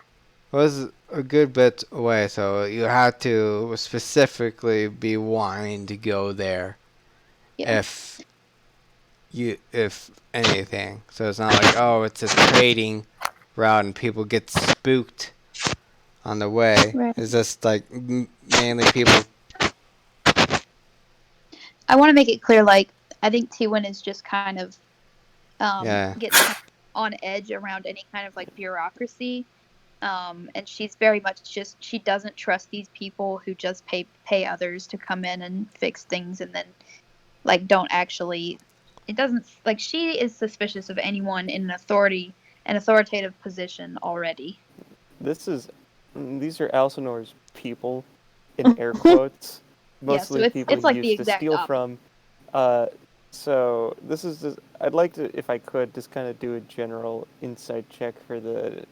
It was a good bit away, so you had to specifically be wanting to go there Yeah. if anything. So it's not like, oh, it's a trading route and people get spooked on the way. Right. It's just like mainly people. I want to make it clear, like, I think T1 is just kind of Yeah. gets kind of on edge around any kind of like bureaucracy. And she's very much just, she doesn't trust these people who just pay others to come in and fix things, and then like don't actually, it doesn't, like, she is suspicious of anyone in an authoritative position already. these are Alcinor's people, in air quotes. Yeah, so Mostly people it's he like the used to exact steal opposite. from. So this is just, I'd like to, if I could, just kind of do a general insight check for the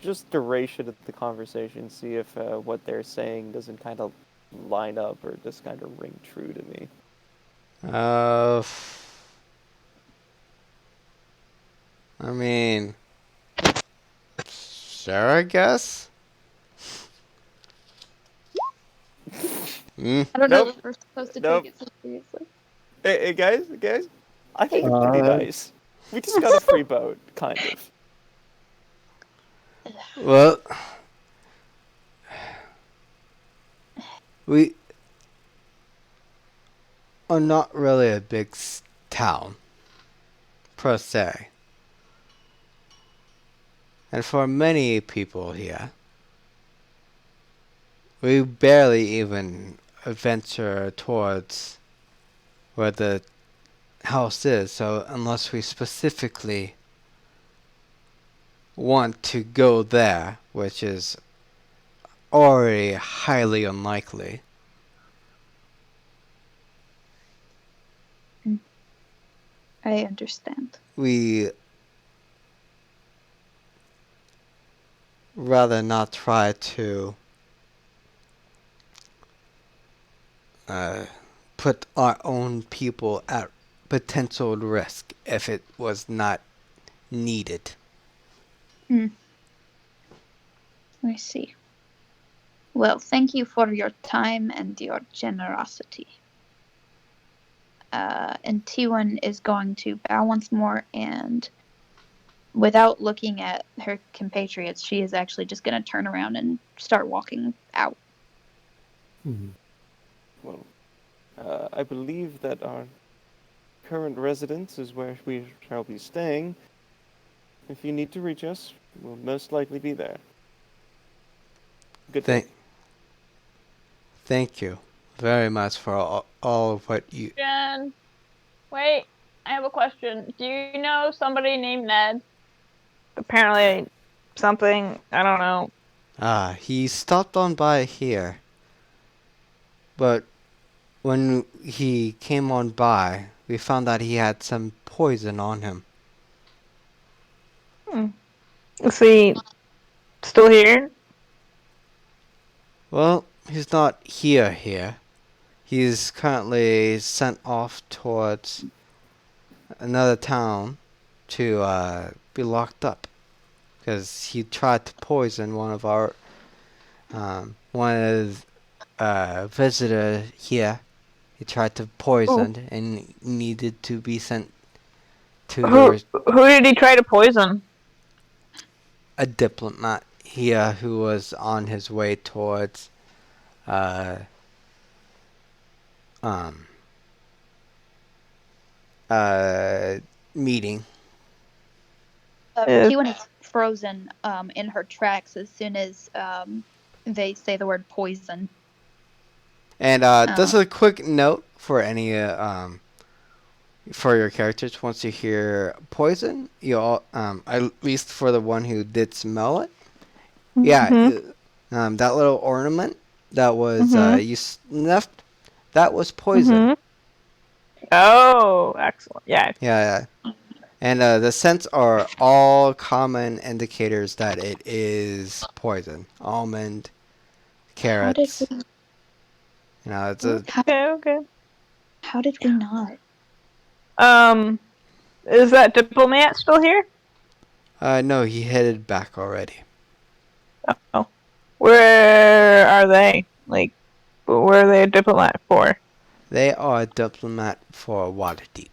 just duration of the conversation, see if what they're saying doesn't kind of line up or just kind of ring true to me. I mean, sure, I guess. I don't know Nope. if we're supposed to Nope. take it so seriously. Hey, guys, I think Hey. it's pretty nice. We just got a free boat, kind of. Well, we are not really a big town, per se. And for many people here, we barely even venture towards where the house is, so unless we specifically want to go there, which is already highly unlikely. I understand. We rather not try to put our own people at potential risk if it was not needed. I see. Well, thank you for your time and your generosity. And T1 is going to bow once more, and without looking at her compatriots, she is actually just going to turn around and start walking out. Well, I believe that our current residence is where we shall be staying. If you need to reach us, we'll most likely be there. Good day. Thank you very much for all of what you... Jen, wait, I have a question. Do you know somebody named Ned? Apparently, something, I don't know. He stopped on by here. But when he came on by, we found that he had some poison on him. Is he still here? Well, he's not here. He's currently sent off towards another town to be locked up. Because he tried to poison one of our... visitor here. He tried to poison and needed to be sent to Who did he try to poison? a diplomat here who was on his way towards meeting. T1 is frozen in her tracks as soon as they say the word poison. And just a quick note for any for your characters: once you hear poison, you all at least for the one who did smell it, that little ornament that was you snuffed, that was poison. Oh, excellent! Yeah. And the scents are all common indicators that it is poison. Almond, carrots. It's a... Okay. How did we not? Is that diplomat still here? No, he headed back already. Oh. Where are they? Like, where are they a diplomat for? They are a diplomat for Waterdeep.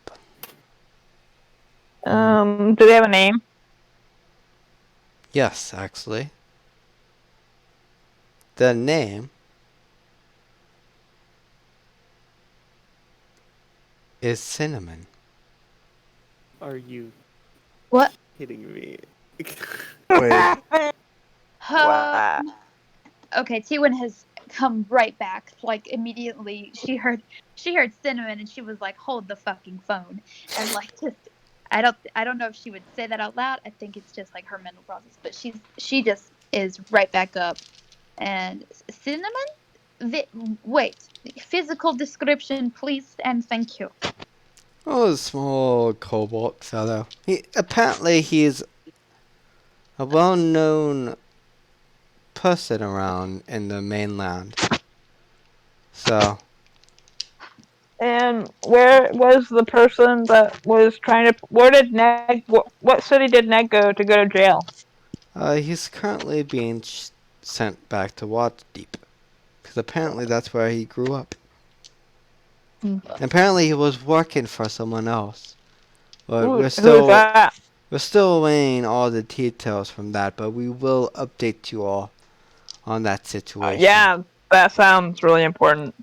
Do they have a name? Yes, actually. The name is Cinnamon. Are you kidding me? Wait. Okay, T1 has come right back. Like immediately, she heard Cinnamon, and she was like, "Hold the fucking phone!" And like, just I don't know if she would say that out loud. I think it's just like her mental process. But she just is right back up. And Cinnamon, wait, physical description, please, and thank you. Oh, a small cobalt fellow. Apparently he's a well-known person around in the mainland. So. And where was the person that was trying to? Where did Ned? What city did Ned go to jail? He's currently being sent back to Waterdeep. Because apparently that's where he grew up. Apparently he was working for someone else. But who's that? We're still weighing all the details from that, but we will update you all on that situation. Yeah, that sounds really important.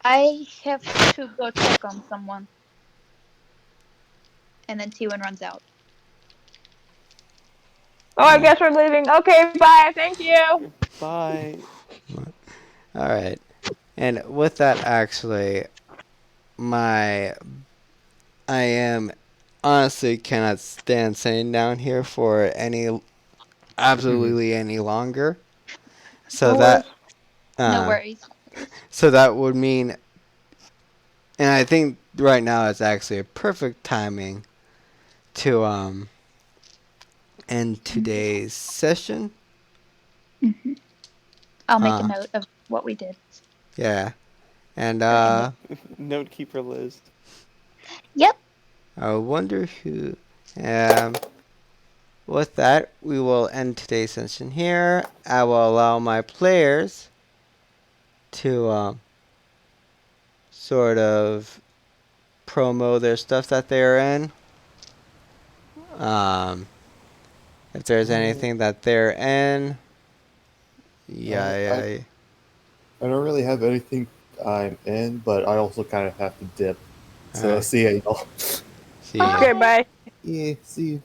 I have to go check on someone. And then T1 runs out. Oh, I guess we're leaving. Okay, bye. Thank you. Bye. All right. And with that, actually, I am honestly cannot stand sitting down here for absolutely any longer. So No worries. No uh, worries. so that would mean, and I think right now it's actually a perfect timing to end today's session. Mm-hmm. I'll make a Uh, note of what we did. yeah, and Note keeper list. Yep. I wonder who. Um, with that, we will end today's session here. I will allow my players to sort of promo their stuff that they're in. Um, if there's anything that they're in, yeah. I don't really have anything I'm in, but I also kind of have to dip. So Alright. see ya, y'all. See ya. Okay, bye. Yeah, see you.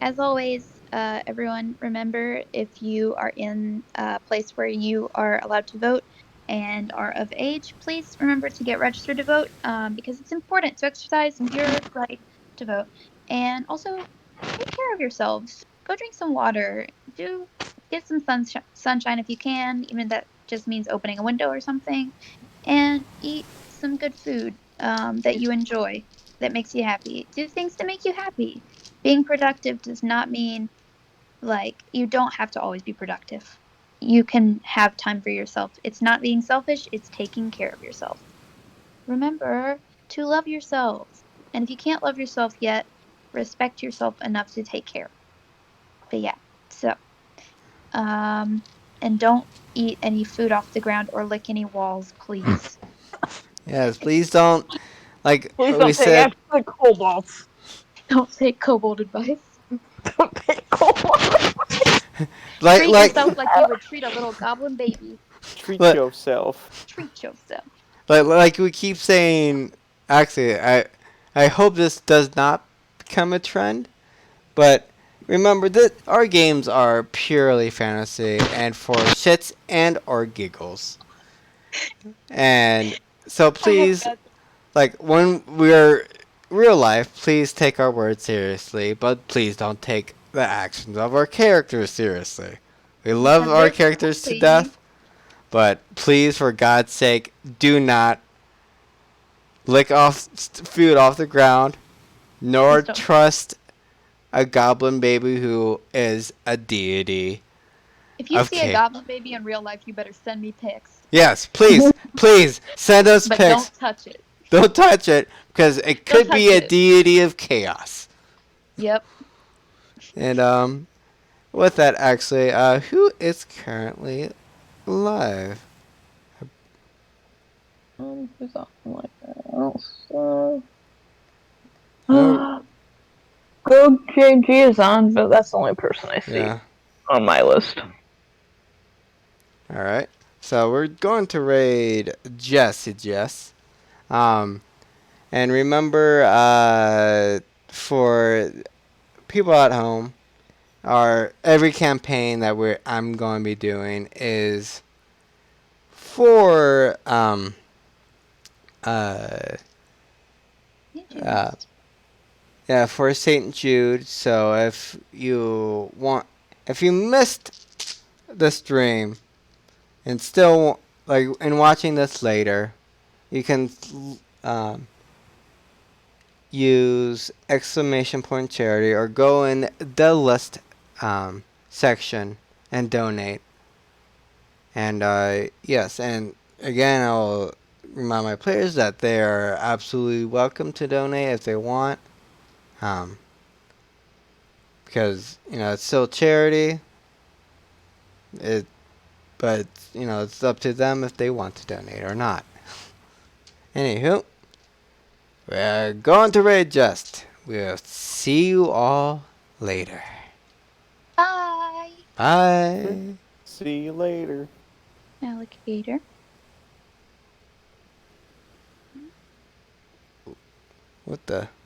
As always, everyone, remember if you are in a place where you are allowed to vote and are of age, please remember to get registered to vote because it's important to exercise your right to vote. And also, take care of yourselves. Go drink some water. Do get some sunshine if you can, even if that just means opening a window or something. And eat some good food that you enjoy, that makes you happy. Do things that make you happy. Being productive does not mean like you don't have to always be productive. You can have time for yourself. It's not being selfish, it's taking care of yourself. Remember to love yourself. And if you can't love yourself yet, respect yourself enough to take care. But yeah, so and don't eat any food off the ground or lick any walls, please. Yes, please don't. Like Please we don't take said, after the kobolds. Don't take kobold advice. Don't take kobolds. like Treat like yourself like you would treat a little goblin baby. Treat like yourself. Treat yourself. like we keep saying. Actually, I hope this does not become a trend. But remember that our games are purely fantasy and for shits and or giggles. And so please, like when we're real life, please take our words seriously, but please don't take the actions of our characters seriously. We love Because our they're characters to cruelty. death, but please, for God's sake, do not lick off food off the ground, nor Please don't. trust a goblin baby who is a deity. If you see a Okay. goblin baby in real life, you better send me pics. Yes, please send us But pics. don't touch it. Don't touch it because it Don't could be touch a it. deity of chaos. Yep. And with that, actually, who is currently live? Who's on like that? Oh, Go JG is on, but that's the only person I see yeah. on my list. All right. So we're going to raid Jess. Um, and remember, for people at home, every campaign that I'm going to be doing is for uh uh yeah, for St. Jude. So if you missed the stream and still like and watching this later, you can um use exclamation point charity or go in the list section and donate. And yes, and again, I'll remind my players that they are absolutely welcome to donate if they want, um, because it's still charity. But it's up to them if they want to donate or not. Anywho, we're going to raid just. We'll see you all later. Bye. Bye. See you later. Alligator. What the?